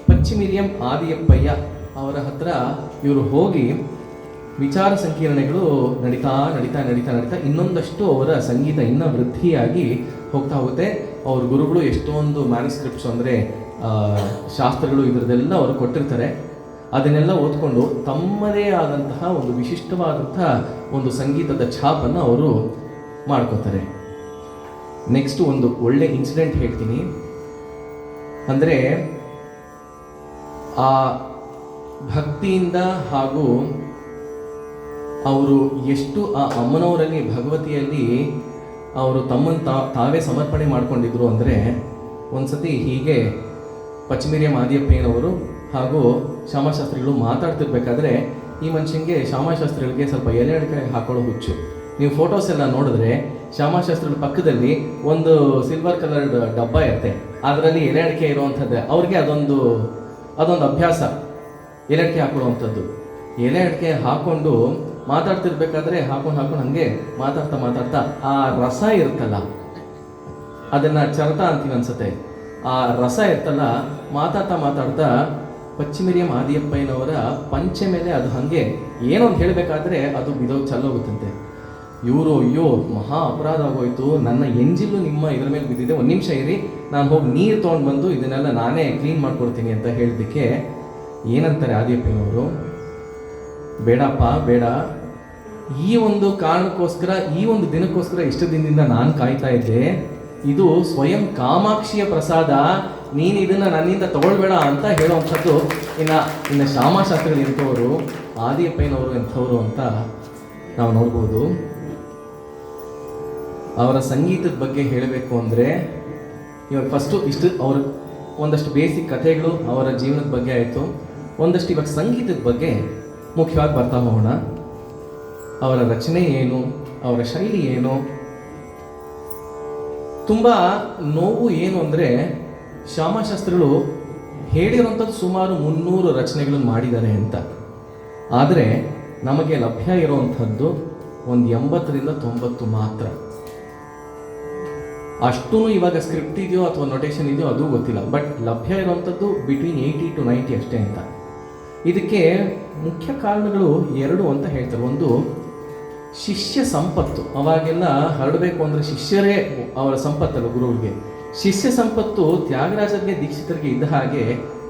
ಪಚ್ಚಿಮಿರಿಯಂ ಆದಿಯಪ್ಪಯ್ಯ ಅವರ ಹತ್ರ ಇವರು ಹೋಗಿ ವಿಚಾರ ಸಂಕಿರಣೆಗಳು ನಡೀತಾ ಇನ್ನೊಂದಷ್ಟು ಅವರ ಸಂಗೀತ ಇನ್ನೂ ವೃದ್ಧಿಯಾಗಿ ಹೋಗ್ತಾ ಹೋಗುತ್ತೆ. ಅವ್ರ ಗುರುಗಳು ಎಷ್ಟೊಂದು ಮ್ಯಾನುಸ್ಕ್ರಿಪ್ಟ್ಸ್ ಅಂದರೆ ಶಾಸ್ತ್ರಗಳು ಇದರದೆಲ್ಲ ಅವರು ಕೊಟ್ಟಿರ್ತಾರೆ. ಅದನ್ನೆಲ್ಲ ಓದ್ಕೊಂಡು ತಮ್ಮದೇ ಆದಂತಹ ಒಂದು ವಿಶಿಷ್ಟವಾದಂತಹ ಒಂದು ಸಂಗೀತದ ಛಾಪನ್ನು ಅವರು ಮಾಡ್ಕೋತಾರೆ. ನೆಕ್ಸ್ಟ್ ಒಂದು ಒಳ್ಳೆ ಇನ್ಸಿಡೆಂಟ್ ಹೇಳ್ತೀನಿ. ಅಂದರೆ ಆ ಭಕ್ತಿಯಿಂದ ಹಾಗೂ ಅವರು ಎಷ್ಟು ಆ ಅಮ್ಮನವರಲ್ಲಿ ಭಗವತಿಯಲ್ಲಿ ಅವರು ತಮ್ಮನ್ನು ತಾವೇ ಸಮರ್ಪಣೆ ಮಾಡ್ಕೊಂಡಿದ್ರು ಅಂದರೆ, ಒಂದ್ಸತಿ ಹೀಗೆ ಪಚ್ಚಿಮಿರಿಯಂ ಆದಿಯಪ್ಪಯ್ಯನವರು ಹಾಗೂ ಶ್ಯಾಮಶಾಸ್ತ್ರಿಗಳು ಮಾತಾಡ್ತಿರ್ಬೇಕಾದ್ರೆ ಈ ಮನುಷ್ಯನಿಗೆ ಶ್ಯಾಮಶಾಸ್ತ್ರಿಗಳಿಗೆ ಸ್ವಲ್ಪ ಎಲೆ ಅಡಿಕೆ ಹಾಕೊಳ್ಳೋ ಹುಚ್ಚು. ನೀವು ಫೋಟೋಸ್ ಎಲ್ಲ ನೋಡಿದ್ರೆ ಶ್ಯಾಮಶಾಸ್ತ್ರಿಗಳ ಪಕ್ಕದಲ್ಲಿ ಒಂದು ಸಿಲ್ವರ್ ಕಲರ್ಡ್ ಡಬ್ಬ ಇರುತ್ತೆ, ಅದರಲ್ಲಿ ಎಲೆ ಅಡಿಕೆ ಇರುವಂಥದ್ದು. ಅವ್ರಿಗೆ ಅದೊಂದು ಅಭ್ಯಾಸ, ಎಲೆ ಅಡಿಕೆ ಹಾಕೊಳ್ಳುವಂಥದ್ದು. ಎಲೆ ಅಡಿಕೆ ಹಾಕ್ಕೊಂಡು ಮಾತಾಡ್ತಿರ್ಬೇಕಾದ್ರೆ ಹಾಕೊಂಡು ಹಂಗೆ ಮಾತಾಡ್ತಾ ಆ ರಸ ಇರುತ್ತಲ್ಲ, ಅದನ್ನು ಚರತ ಅಂತೀವಿ ಅನ್ಸುತ್ತೆ. ಆ ರಸ ಇರ್ತಲ್ಲ, ಮಾತಾಡ್ತಾ ಪಚ್ಚಿಮಿರಿಯಂ ಆದಿಯಪ್ಪಯ್ಯನವರ ಪಂಚೆ ಮೇಲೆ ಅದು ಹಾಗೆ ಏನೋ ಒಂದು ಹೇಳಬೇಕಾದ್ರೆ ಅದು ಬಿದೋಗಿ ಚಲ್ಲೋಗುತ್ತಂತೆ. ಇವರು ಅಯ್ಯೋ ಮಹಾ ಅಪರಾಧ ಆಗೋಯ್ತು, ನನ್ನ ಎಂಜಿಲ್ಲು ನಿಮ್ಮ ಇದ್ರ ಮೇಲೆ ಬಿದ್ದಿದೆ, ಒಂದು ನಿಮಿಷ ಇರಿ, ನಾನು ಹೋಗಿ ನೀರು ತೊಗೊಂಡು ಬಂದು ಇದನ್ನೆಲ್ಲ ನಾನೇ ಕ್ಲೀನ್ ಮಾಡ್ಕೊಡ್ತೀನಿ ಅಂತ ಹೇಳಿದ್ದಕ್ಕೆ ಏನಂತಾರೆ ಆದಿಯಪ್ಪನವರು, ಬೇಡಪ್ಪ ಬೇಡ, ಈ ಒಂದು ಕಾರಣಕ್ಕೋಸ್ಕರ, ಈ ಒಂದು ದಿನಕ್ಕೋಸ್ಕರ ಇಷ್ಟು ದಿನದಿಂದ ನಾನು ಕಾಯ್ತಾ ಇದ್ದೆ, ಇದು ಸ್ವಯಂ ಕಾಮಾಕ್ಷಿಯ ಪ್ರಸಾದ, ನೀನು ಇದನ್ನು ನನ್ನಿಂದ ತಗೊಳ್ಬೇಡ ಅಂತ ಹೇಳುವಂಥದ್ದು. ಇನ್ನು ಶ್ಯಾಮಾಶಾಸ್ತ್ರಿಗಳು ಎಂಥವರು, ಆದಿಯಪ್ಪನವರು ಎಂಥವರು ಅಂತ ನಾವು ನೋಡ್ಬೋದು. ಅವರ ಸಂಗೀತದ ಬಗ್ಗೆ ಹೇಳಬೇಕು ಅಂದರೆ, ಇವಾಗ ಫಸ್ಟು ಇಷ್ಟು ಅವರ ಒಂದಷ್ಟು ಬೇಸಿಕ್ ಕಥೆಗಳು ಅವರ ಜೀವನದ ಬಗ್ಗೆ ಆಯಿತು. ಒಂದಷ್ಟು ಇವಾಗ ಸಂಗೀತದ ಬಗ್ಗೆ ಮುಖ್ಯವಾಗಿ ಬರ್ತಾ ಹೋಗೋಣ. ಅವರ ರಚನೆ ಏನು, ಅವರ ಶೈಲಿ ಏನು. ತುಂಬ ನೋವು ಏನು ಅಂದರೆ, ಶ್ಯಾಮಾಶಾಸ್ತ್ರಿಗಳು ಹೇಳಿರುವಂಥದ್ದು ಸುಮಾರು 300 ರಚನೆಗಳನ್ನು ಮಾಡಿದ್ದಾರೆ ಅಂತ. ಆದರೆ ನಮಗೆ ಲಭ್ಯ ಇರುವಂಥದ್ದು ಒಂದು 80-90 ಮಾತ್ರ. ಅಷ್ಟೂ ಇವಾಗ ಸ್ಕ್ರಿಪ್ಟ್ ಇದೆಯೋ ಅಥವಾ ನೊಟೇಷನ್ ಇದೆಯೋ ಅದು ಗೊತ್ತಿಲ್ಲ, ಬಟ್ ಲಭ್ಯ ಇರುವಂಥದ್ದು ಬಿಟ್ವೀನ್ 80-90 ಅಷ್ಟೇ ಅಂತ. ಇದಕ್ಕೆ ಮುಖ್ಯ ಕಾರಣಗಳು 2 ಅಂತ ಹೇಳ್ತಾರೆ. ಒಂದು, ಶಿಷ್ಯ ಸಂಪತ್ತು. ಅವಾಗೆಲ್ಲ ಹರಡಬೇಕು ಅಂದರೆ ಶಿಷ್ಯರೇ ಅವರ ಸಂಪತ್ತಲ್ಲ ಗುರುವಿಗೆ. ಶಿಷ್ಯ ಸಂಪತ್ತು ತ್ಯಾಗರಾಜರಿಗೆ, ದೀಕ್ಷಿತರಿಗೆ ಇದ್ದ ಹಾಗೆ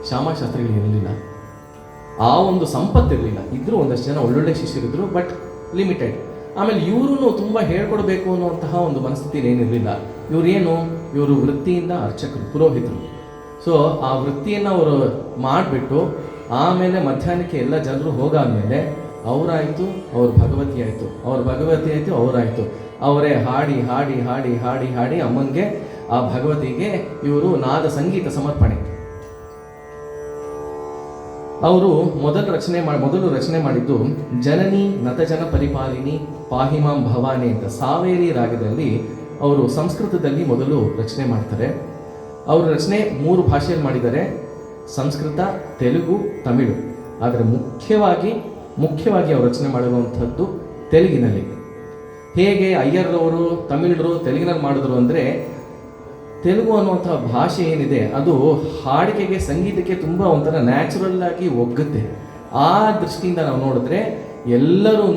ಶ್ಯಾಮಾಶಾಸ್ತ್ರಿಗಳಿಗೆ ಇರಲಿಲ್ಲ. ಆ ಒಂದು ಸಂಪತ್ತಿರಲಿಲ್ಲ. ಇದ್ದರೂ ಒಂದಷ್ಟು ಜನ ಒಳ್ಳೊಳ್ಳೆ ಶಿಷ್ಯರಿದ್ದರು, ಬಟ್ ಲಿಮಿಟೆಡ್. ಆಮೇಲೆ ಇವರು ತುಂಬ ಹೇಳ್ಕೊಡ್ಬೇಕು ಅನ್ನುವಂತಹ ಒಂದು ಮನಸ್ಥಿತಿ ಏನಿರಲಿಲ್ಲ. ಇವರು ವೃತ್ತಿಯಿಂದ ಅರ್ಚಕರು, ಪುರೋಹಿತರು. ಸೊ ಆ ವೃತ್ತಿಯನ್ನು ಅವರು ಮಾಡಿಬಿಟ್ಟು ಆಮೇಲೆ ಮಧ್ಯಾಹ್ನಕ್ಕೆ ಎಲ್ಲ ಜನರು ಹೋಗಾದ್ಮೇಲೆ ಅವರಾಯಿತು, ಅವ್ರ ಭಗವತಿ ಆಯಿತು, ಅವ್ರ ಭಗವತಿ ಆಯಿತು, ಅವರಾಯಿತು. ಅವರೇ ಹಾಡಿ ಹಾಡಿ ಹಾಡಿ ಹಾಡಿ ಹಾಡಿ ಅಮ್ಮನಿಗೆ, ಆ ಭಗವತಿಗೆ ಇವರು ನಾದ ಸಂಗೀತ ಸಮರ್ಪಣೆ. ಅವರು ಮೊದಲು ರಚನೆ ಮಾಡಿದ್ದು ಜನನಿ ನತಜನ ಪರಿಪಾಲಿನಿ ಪಾಹಿಮಾಂ ಭವಾನಿ ಅಂತ ಸಾವೇರಿ ರಾಗದಲ್ಲಿ ಅವರು ಸಂಸ್ಕೃತದಲ್ಲಿ ಮೊದಲು ರಚನೆ ಮಾಡ್ತಾರೆ. ಅವರು ರಚನೆ 3 ಭಾಷೆಯಲ್ಲಿ ಮಾಡಿದ್ದಾರೆ, ಸಂಸ್ಕೃತ, ತೆಲುಗು, ತಮಿಳು. ಆದರೆ ಮುಖ್ಯವಾಗಿ ಅವರು ರಚನೆ ಮಾಡಿರುವಂಥದ್ದು ತೆಲುಗಿನಲ್ಲಿ. ಹೇಗೆ ಅಯ್ಯರ್ರವರು ತಮಿಳರು ತೆಲುಗಿನಲ್ಲಿ ಮಾಡಿದ್ರು ಅಂದರೆ, ತೆಲುಗು ಅನ್ನುವಂಥ ಭಾಷೆ ಏನಿದೆ ಅದು ಹಾಡಿಕೆಗೆ, ಸಂಗೀತಕ್ಕೆ ತುಂಬ ಒಂಥರ ನ್ಯಾಚುರಲ್ ಆಗಿ ಒಗ್ಗುತ್ತೆ. ಆ ದೃಷ್ಟಿಯಿಂದ ನಾವು ನೋಡಿದ್ರೆ ಎಲ್ಲರೂ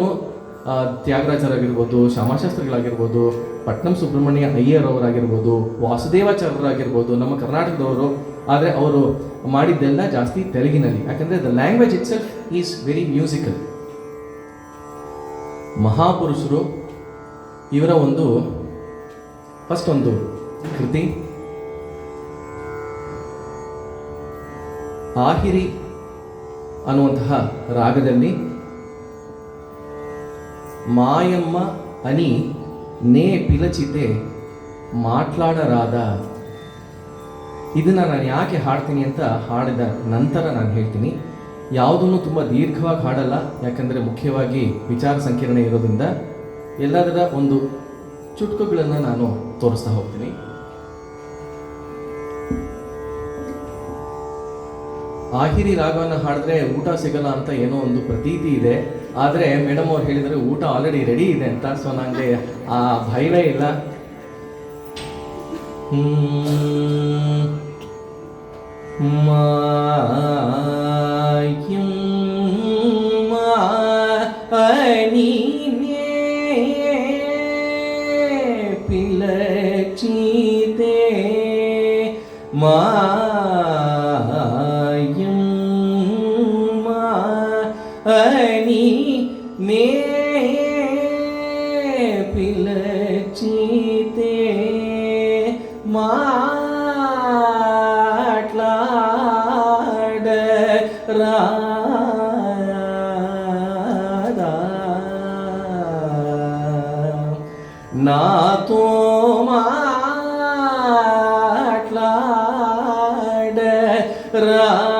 ತ್ಯಾಗರಾಜರಾಗಿರ್ಬೋದು, ಶ್ಯಾಮಾಶಾಸ್ತ್ರಿಗಳಾಗಿರ್ಬೋದು, ಪಟ್ನಂ ಸುಬ್ರಹ್ಮಣ್ಯ ಅಯ್ಯರ್ ಅವರಾಗಿರ್ಬೋದು, ವಾಸುದೇವಾಚಾರ್ಯರಾಗಿರ್ಬೋದು, ನಮ್ಮ ಕರ್ನಾಟಕದವರು. ಆದರೆ ಅವರು ಮಾಡಿದ್ದೆಲ್ಲ ಜಾಸ್ತಿ ತೆಲುಗಿನಲ್ಲಿ, ಯಾಕಂದರೆ the language itself is very musical. ಮಹಾಪುರುಷರು ಇವರ ಫಸ್ಟ್ ಒಂದು ಕೃತಿ ಆಹಿರಿ ಅನ್ನುವಂತಹ ರಾಗದಲ್ಲಿ ಮಾಯಮ್ಮ ಅನಿ ನೇ ಪಿಲಚಿತೆ ಮಾట్లాಡರಾದ. ಇದನ್ನು ನಾನು ಯಾಕೆ ಹಾಡ್ತೀನಿ ಅಂತ ಹಾಡಿದ ನಂತರ ನಾನು ಹೇಳ್ತೀನಿ. ಯಾವುದನ್ನು ತುಂಬ ದೀರ್ಘವಾಗಿ ಹಾಡಲ್ಲ, ಯಾಕಂದರೆ ಮುಖ್ಯವಾಗಿ ವಿಚಾರ ಸಂಕಿರಣ ಇರೋದ್ರಿಂದ ಎಲ್ಲದರ ಒಂದು ಚುಟುಕುಗಳನ್ನು ನಾನು ತೋರಿಸ್ತಾ ಹೋಗ್ತೀನಿ. ಆಹಿರಿ ರಾಗವನ್ನು ಹಾಡಿದ್ರೆ ಊಟ ಸಿಗಲ್ಲ ಅಂತ ಏನೋ ಒಂದು ಪ್ರತೀತಿ ಇದೆ. ಆದರೆ ಮೇಡಮ್ ಅವ್ರು ಹೇಳಿದರೆ ಊಟ ಆಲ್ರೆಡಿ ರೆಡಿ ಇದೆ ಅಂತ. ಸೊ ನನಗೆ ಆ ಭಯವೇ ಇಲ್ಲ. ಪಿಲಚಿತೆ ಅನಿ ನೇ ಪಿಲಚಿತೆ ಮಾట్లాಡ ರಾದ ನಾತೋ ಮಾట్లాಡ ರಾದ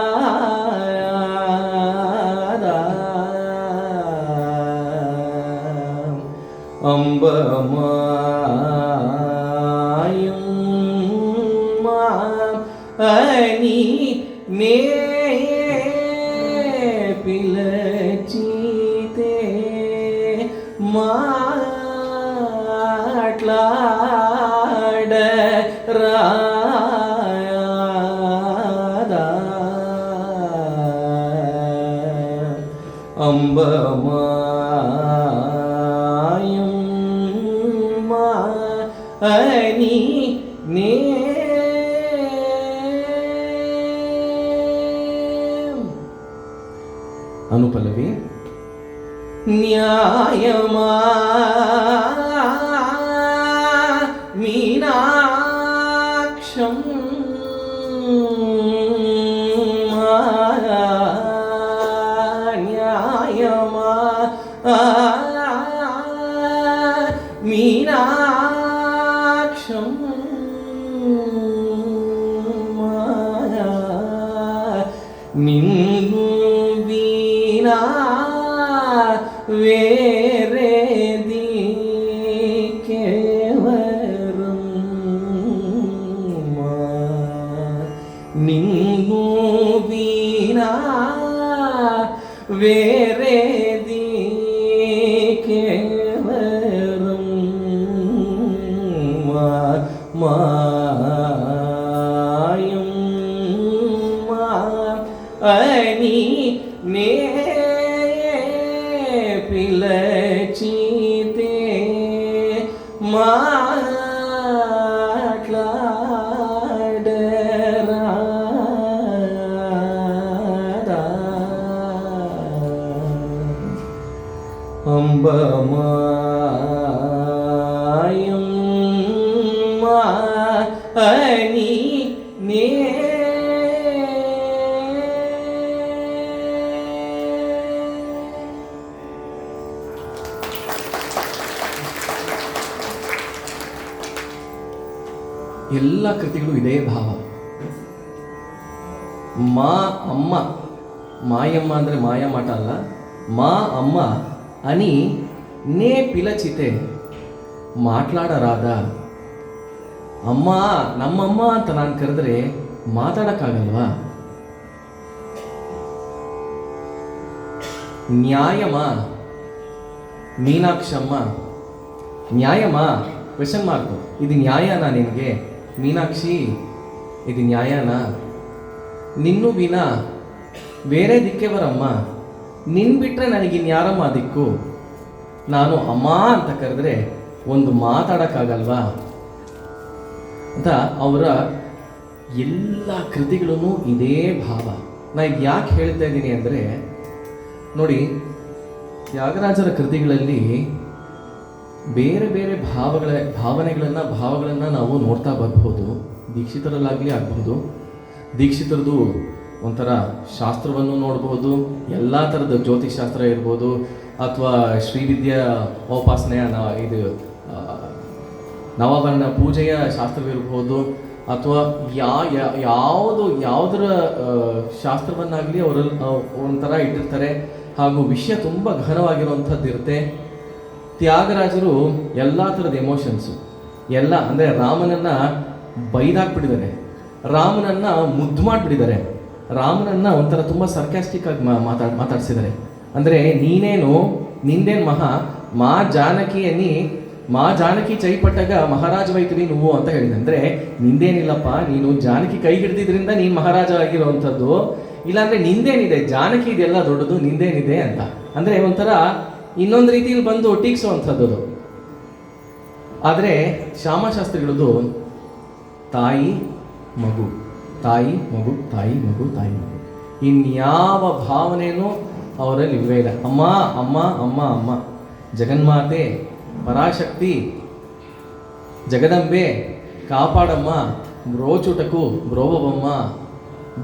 ಅಂಬಮಾಯಮ್ಮ ಅನಿ ನೇ ಪಿಲಚಿತೆ ಮಾట్లాಡ ರಾದ ಅಂಬಮಾಯಮ್ಮ ಅನಿ ನೇ ಅನುಪಲ್ಲವಿ. ನ್ಯಾಯಮಾ ಮೀನಾಕ್ಷಂ ನ್ಯಾಯಮಾ ಮೀನಾಕ್ಷಂ ನಿನ್ನು ವೀಣಾ വേരേതി കേവരം നിന്നു വീണ വേരേതി കേവരം മായം അനി നേ పిలచితే మాట్లాడరా అంబమాయం అని నే ಎಲ್ಲ ಕೃತಿಗಳು ಇದೇ ಭಾವ. ಮಾ ಅಮ್ಮ, ಮಾಯಮ್ಮ ಅಂದರೆ ಮಾಯಮಾಟ ಅಲ್ಲ, ಮಾ ಅಮ್ಮ ಅನಿ ನೇ ಪಿಲಚಿತೆ ಮಾట్లాಡರಾದ. ಅಮ್ಮ ನಮ್ಮಮ್ಮ ಅಂತ ನಾನು ಕರೆದ್ರೆ ಮಾತಾಡಕ್ಕಾಗಲ್ವಾ? ನ್ಯಾಯಮ ಮೀನಾಕ್ಷಮ್ಮ, ನ್ಯಾಯಮ ಕ್ವೆಶನ್ ಮಾರ್ಕು, ಇದು ನ್ಯಾಯನಾ ನಿನಗೆ? ಮೀನಾಕ್ಷಿ ಇದು ನ್ಯಾಯನಾ? ನಿನ್ನೂ ವಿನ ಬೇರೆ ದಿಕ್ಕೆ ಬರಮ್ಮ, ನಿನ್ ಬಿಟ್ರೆ ನನಗಿನ್ಯಾರಮ್ಮ ದಿಕ್ಕು? ನಾನು ಅಮ್ಮ ಅಂತ ಕರೆದ್ರೆ ಒಂದು ಮಾತಾಡೋಕ್ಕಾಗಲ್ವಾ ಅಂತ ಅವರ ಎಲ್ಲ ಕೃತಿಗಳೂ ಇದೇ ಭಾವ. ನಾ ಇದು ಯಾಕೆ ಹೇಳ್ತಾ ಇದ್ದೀನಿ ಅಂದರೆ, ನೋಡಿ, ತ್ಯಾಗರಾಜರ ಕೃತಿಗಳಲ್ಲಿ ಬೇರೆ ಬೇರೆ ಭಾವನೆಗಳನ್ನು ನಾವು ನೋಡ್ತಾ ಬರ್ಬೋದು. ದೀಕ್ಷಿತರಲ್ಲಾಗಲಿ ಆಗ್ಬೋದು, ದೀಕ್ಷಿತರದು ಒಂಥರ ಶಾಸ್ತ್ರವನ್ನು ನೋಡ್ಬೋದು, ಎಲ್ಲ ಥರದ ಜ್ಯೋತಿಷಾಸ್ತ್ರ ಇರ್ಬೋದು, ಅಥವಾ ಶ್ರೀವಿದ್ಯಾ ಉಪಾಸನೆಯ ಇದು ನವವರ್ಣ ಪೂಜೆಯ ಶಾಸ್ತ್ರವಿರ್ಬೋದು, ಅಥವಾ ಯಾವುದರ ಶಾಸ್ತ್ರವನ್ನಾಗಲಿ ಅವರಲ್ಲಿ ಒಂಥರ ಇಟ್ಟಿರ್ತಾರೆ. ಹಾಗೂ ವಿಷಯ ತುಂಬ ಗಹನವಾಗಿರುವಂಥದ್ದು ಇರುತ್ತೆ. ತ್ಯಾಗರಾಜರು ಎಲ್ಲ ಥರದ ಎಮೋಷನ್ಸು ಎಲ್ಲ, ಅಂದರೆ ರಾಮನನ್ನು ಬೈದಾಕ್ಬಿಟ್ಟಿದ್ದಾರೆ, ರಾಮನನ್ನು ಮುದ್ದು ಮಾಡಿಬಿಟ್ಟಿದ್ದಾರೆ, ರಾಮನನ್ನು ಒಂಥರ ತುಂಬ ಸರ್ಕ್ಯಾಸ್ಟಿಕ್ ಆಗಿ ಮಾತಾಡ್ಸಿದ್ದಾರೆ. ಅಂದರೆ ನೀನೇನು ನಿಂದೇನು ಮಾ ಜಾನಕಿಯನ್ನಿ ಮಾ ಜಾನಕಿ ಚೈಪಟ್ಟಾಗ ಮಹಾರಾಜ ವೈತಿರಿ నువ్వు ಅಂತ ಹೇಳಿದೆ. ಅಂದರೆ ನಿಂದೇನಿಲ್ಲಪ್ಪ, ನೀನು ಜಾನಕಿ ಕೈ ಹಿಡಿದಿದ್ರಿಂದ ನೀನು ಮಹಾರಾಜ ಆಗಿರೋವಂಥದ್ದು, ಇಲ್ಲಾಂದರೆ ನಿಂದೇನಿದೆ, ಜಾನಕಿ ಇದೆಲ್ಲ ದೊಡ್ಡದು, ನಿಂದೇನಿದೆ ಅಂತ. ಅಂದರೆ ಒಂಥರ ಇನ್ನೊಂದು ರೀತಿಯಲ್ಲಿ ಬಂದು ಟೀಕ್ಸುವಂಥದ್ದು. ಆದರೆ ಶ್ಯಾಮಶಾಸ್ತ್ರಿಗಳದು ತಾಯಿ ಮಗು, ತಾಯಿ ಮಗು, ತಾಯಿ ಮಗು, ತಾಯಿ ಮಗು, ಇನ್ಯಾವ ಭಾವನೆಯೂ ಅವರಲ್ಲಿ ಇಲ್ಲವೇ ಇಲ್ಲ. ಅಮ್ಮ ಅಮ್ಮ ಅಮ್ಮ ಅಮ್ಮ, ಜಗನ್ಮಾತೆ, ಪರಾಶಕ್ತಿ, ಜಗದಂಬೆ, ಕಾಪಾಡಮ್ಮ, ಬ್ರೋಚುಟಕು, ಬ್ರೋಬಮ್ಮ,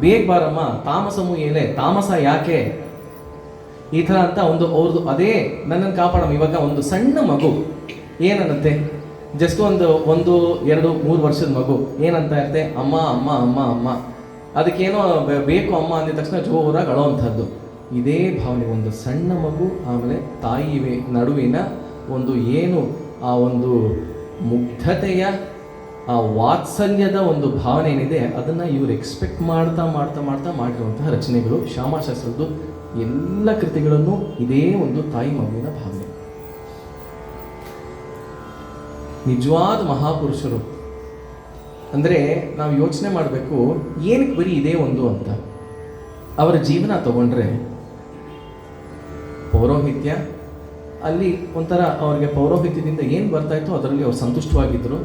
ಬೇಗ ಬಾರಮ್ಮ, ತಾಮಸಮು ಏಲೆ, ತಾಮಸ ಯಾಕೆ, ಈ ಥರ ಅಂತ ಒಂದು ಅವ್ರದ್ದು ಅದೇ ನನ್ನನ್ನು ಕಾಪಾಡಮ್ಮ. ಇವಾಗ ಒಂದು ಸಣ್ಣ ಮಗು ಏನನ್ನತ್ತೆ, ಜಸ್ಟ್ ಒಂದು 1, 2, 3 ವರ್ಷದ ಮಗು ಏನಂತ ಇರುತ್ತೆ, ಅಮ್ಮ ಅಮ್ಮ ಅಮ್ಮ ಅಮ್ಮ. ಅದಕ್ಕೇನೋ ಬೇಕು ಅಮ್ಮ ಅಂದಿದ ತಕ್ಷಣ ಜೋರಾಗಿ ಅಳೋವಂಥದ್ದು. ಇದೇ ಭಾವನೆ ಒಂದು ಸಣ್ಣ ಮಗು ಆಮೇಲೆ ತಾಯಿ ನಡುವಿನ ಒಂದು ಏನು ಆ ಒಂದು ಮುಗ್ಧತೆಯ ಆ ವಾತ್ಸಲ್ಯದ ಒಂದು ಭಾವನೆ ಏನಿದೆ, ಅದನ್ನು ಇವರು ಎಕ್ಸ್ಪೆಕ್ಟ್ ಮಾಡ್ತಾ ಮಾಡ್ತಾ ಮಾಡ್ತಾ ಮಾಡಿರುವಂತಹ ರಚನೆಗಳು. ಶ್ಯಾಮಶಾಸ್ತ್ರದ್ದು ಎಲ್ಲ ಕೃತಿಗಳನ್ನು ಇದೇ ಒಂದು ತಾಯಿ ಮಗುವಿನ ಭಾವನೆ. ನಿಜವಾದ ಮಹಾಪುರುಷರು ಅಂದರೆ ನಾವು ಯೋಚನೆ ಮಾಡಬೇಕು, ಏನಕ್ಕೆ ಬರೀ ಇದೇ ಒಂದು ಅಂತ. ಅವರ ಜೀವನ ತಗೊಂಡ್ರೆ ಪೌರೋಹಿತ್ಯ, ಅಲ್ಲಿ ಒಂಥರ ಅವ್ರಿಗೆ ಪೌರೋಹಿತ್ಯದಿಂದ ಏನು ಬರ್ತಾಯಿತ್ತು ಅದರಲ್ಲಿ ಅವ್ರು ಸಂತುಷ್ಟವಾಗಿದ್ದರು.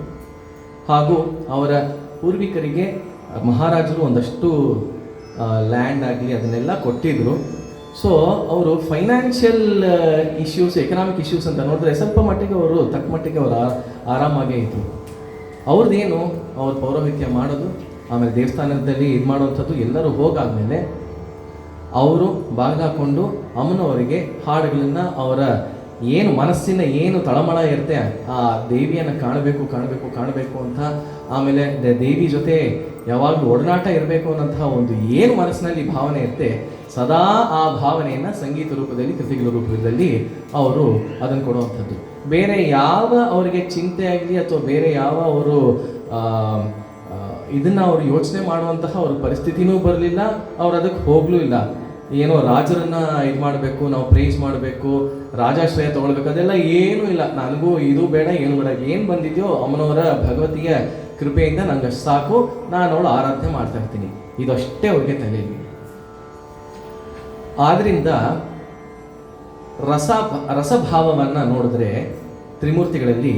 ಹಾಗೂ ಅವರ ಪೂರ್ವಿಕರಿಗೆ ಮಹಾರಾಜರು ಒಂದಷ್ಟು ಲ್ಯಾಂಡ್ ಆಗಲಿ ಅದನ್ನೆಲ್ಲ ಕೊಟ್ಟಿದ್ರು. ಸೊ ಅವರು ಫೈನಾನ್ಷಿಯಲ್ ಇಶ್ಯೂಸ್, ಎಕನಾಮಿಕ್ ಇಶ್ಯೂಸ್ ಅಂತ ನೋಡಿದ್ರೆ ಸ್ವಲ್ಪ ಮಟ್ಟಿಗೆ ಅವರು ತಕ್ಕ ಮಟ್ಟಿಗೆ ಅವರು ಆರಾಮಾಗೇ ಇದ್ರು. ಅವ್ರದ್ದೇನು ಅವ್ರ ಪೌರೋಹಿತ್ಯ ಮಾಡೋದು, ಆಮೇಲೆ ದೇವಸ್ಥಾನದಲ್ಲಿ ಇದು ಮಾಡುವಂಥದ್ದು, ಎಲ್ಲರೂ ಹೋಗಾದ್ಮೇಲೆ ಅವರು ಬಾಗಿಲು ಹಾಕ್ಕೊಂಡು ಅಮ್ಮನವರಿಗೆ ಹಾಡುಗಳನ್ನು, ಅವರ ಏನು ಮನಸ್ಸಿನ ಏನು ತಳಮಳ ಇರುತ್ತೆ ಆ ದೇವಿಯನ್ನು ಕಾಣಬೇಕು ಅಂತ, ಆಮೇಲೆ ದೇವಿ ಜೊತೆ ಯಾವಾಗಲೂ ಒಡನಾಟ ಇರಬೇಕು ಅನ್ನೋಂತಹ ಒಂದು ಏನು ಮನಸ್ಸಿನಲ್ಲಿ ಭಾವನೆ ಇರುತ್ತೆ, ಸದಾ ಆ ಭಾವನೆಯನ್ನು ಸಂಗೀತ ರೂಪದಲ್ಲಿ, ಕೃತಿಗಳ ರೂಪದಲ್ಲಿ ಅವರು ಅದನ್ನು ಕೊಡುವಂಥದ್ದು. ಬೇರೆ ಯಾವ ಅವರಿಗೆ ಚಿಂತೆ ಆಗಲಿ ಅಥವಾ ಬೇರೆ ಯಾವ ಅವರು ಇದನ್ನು ಅವರು ಯೋಚನೆ ಮಾಡುವಂತಹ ಅವ್ರ ಪರಿಸ್ಥಿತಿನೂ ಬರಲಿಲ್ಲ, ಅವ್ರು ಅದಕ್ಕೆ ಹೋಗಲೂ ಇಲ್ಲ. ಏನೋ ರಾಜರನ್ನ ಇದು ಮಾಡಬೇಕು, ನಾವು ಪ್ರೈಸ್ ಮಾಡಬೇಕು, ರಾಜಾಶ್ರಯ ತಗೊಳ್ಬೇಕು, ಅದೆಲ್ಲ ಏನೂ ಇಲ್ಲ. ನನಗೂ ಇದು ಬೇಡ, ಏನು ಬೇಡ, ಏನು ಬಂದಿದೆಯೋ ಅಮ್ಮನವರ ಭಗವತಿಯ ಕೃಪೆಯಿಂದ ನಂಗೆ ಅಷ್ಟು ಸಾಕು, ನಾನು ಅವಳು ಆರಾಧನೆ ಮಾಡ್ತಾ ಇರ್ತೀನಿ, ಇದಷ್ಟೇ ಅವ್ರಿಗೆ ತಲೆಯಲ್ಲಿ. ಆದ್ರಿಂದ ರಸಭಾವವನ್ನು ನೋಡಿದ್ರೆ ತ್ರಿಮೂರ್ತಿಗಳಲ್ಲಿ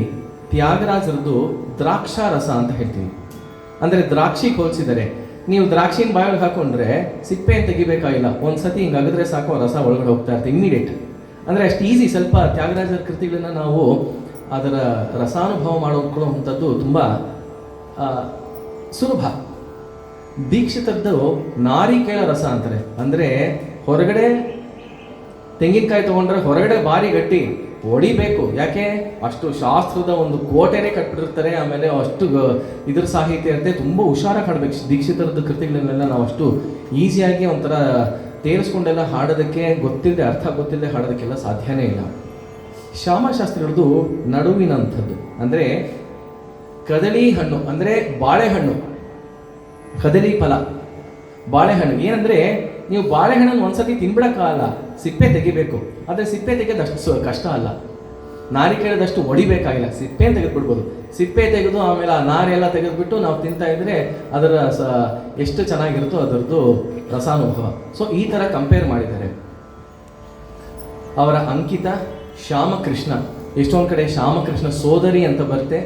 ತ್ಯಾಗರಾಜರದ್ದು ದ್ರಾಕ್ಷಾರಸ ಅಂತ ಹೇಳ್ತೀವಿ. ಅಂದರೆ ದ್ರಾಕ್ಷಿ ಹೋಲಿಸಿದರೆ, ನೀವು ದ್ರಾಕ್ಷಿನ ಬಾಯಿಗೆ ಹಾಕೊಂಡ್ರೆ ಸಿಪ್ಪೆ ತೆಗಿಬೇಕಾಗಿಲ್ಲ, ಒಂದ್ಸತಿ ಹಿಂಗೆ ಅಗದ್ರೆ ಸಾಕು, ರಸ ಒಳಗಡೆ ಹೋಗ್ತಾ ಇರ್ತೀವಿ ಇಮ್ಮಿಡಿಯೇಟ್. ಅಂದರೆ ಅಷ್ಟು ಈಸಿ. ಸ್ವಲ್ಪ ತ್ಯಾಗರಾಜರ ಕೃತಿಗಳನ್ನ ನಾವು ಅದರ ರಸಾನುಭವ ಮಾಡೋಕೊಳ್ಳುವಂಥದ್ದು ತುಂಬ ಸುಲಭ. ದೀಕ್ಷಿತರದ್ದು ನಾರಿಕೇಳ ರಸ ಅಂತಾರೆ. ಅಂದರೆ ಹೊರಗಡೆ ತೆಂಗಿನಕಾಯಿ ತೊಗೊಂಡ್ರೆ ಹೊರಗಡೆ ಭಾರಿ ಗಟ್ಟಿ, ಹೊಡಿಬೇಕು. ಯಾಕೆ? ಅಷ್ಟು ಶಾಸ್ತ್ರದ ಒಂದು ಕೋಟೆನೇ ಕಟ್ಬಿಟ್ಟಿರ್ತಾರೆ. ಆಮೇಲೆ ಅಷ್ಟು ಇದ್ರ ಸಾಹಿತ್ಯ ಇರುತ್ತೆ, ತುಂಬ ಹುಷಾರಾಗಿ ಹಾಡಬೇಕು. ದೀಕ್ಷಿತರದ್ದು ಕೃತಿಗಳನ್ನೆಲ್ಲ ನಾವು ಅಷ್ಟು ಈಸಿಯಾಗಿ ಒಂಥರ ತೇರಿಸ್ಕೊಂಡೆಲ್ಲ ಹಾಡೋದಕ್ಕೆ ಗೊತ್ತಿಲ್ಲದೆ, ಅರ್ಥ ಗೊತ್ತಿಲ್ಲದೆ ಹಾಡೋದಕ್ಕೆಲ್ಲ ಸಾಧ್ಯನೇ ಇಲ್ಲ. ಶ್ಯಾಮಶಾಸ್ತ್ರಿಗಳದ್ದು ನಡುವಿನಂಥದ್ದು. ಅಂದರೆ ಕದಳಿ ಹಣ್ಣು, ಅಂದರೆ ಬಾಳೆಹಣ್ಣು, ಕದಳಿ ಫಲ ಬಾಳೆಹಣ್ಣು. ಏನಂದರೆ ನೀವು ಬಾಳೆಹಣ್ಣನ್ನು ಒಂದ್ಸತಿ ತಿನ್ಬಿಡಕ್ಕಾಗಲ್ಲ, ಸಿಪ್ಪೆ ತೆಗಿಬೇಕು. ಆದರೆ ಸಿಪ್ಪೆ ತೆಗೆದಷ್ಟು ಕಷ್ಟ ಅಲ್ಲ, ನಾರಿಕೇಳದಷ್ಟು ಹೊಡಿಬೇಕಾಗಿಲ್ಲ, ಸಿಪ್ಪೆ ತೆಗೆದುಬಿಡ್ಬೋದು. ಸಿಪ್ಪೆ ತೆಗೆದು ಆಮೇಲೆ ಆ ನಾರೆಲ್ಲ ತೆಗೆದುಬಿಟ್ಟು ನಾವು ತಿಂತಾ ಇದ್ರೆ ಅದರ ಎಷ್ಟು ಚೆನ್ನಾಗಿರುತ್ತೋ ಅದರದ್ದು ರಸಾನುಭವ. ಸೊ ಈ ಥರ ಕಂಪೇರ್ ಮಾಡಿದ್ದಾರೆ. ಅವರ ಅಂಕಿತ ಶ್ಯಾಮಕೃಷ್ಣ, ಎಷ್ಟೊಂದು ಕಡೆ ಶ್ಯಾಮಕೃಷ್ಣ ಸೋದರಿ ಅಂತ ಬರುತ್ತೆ,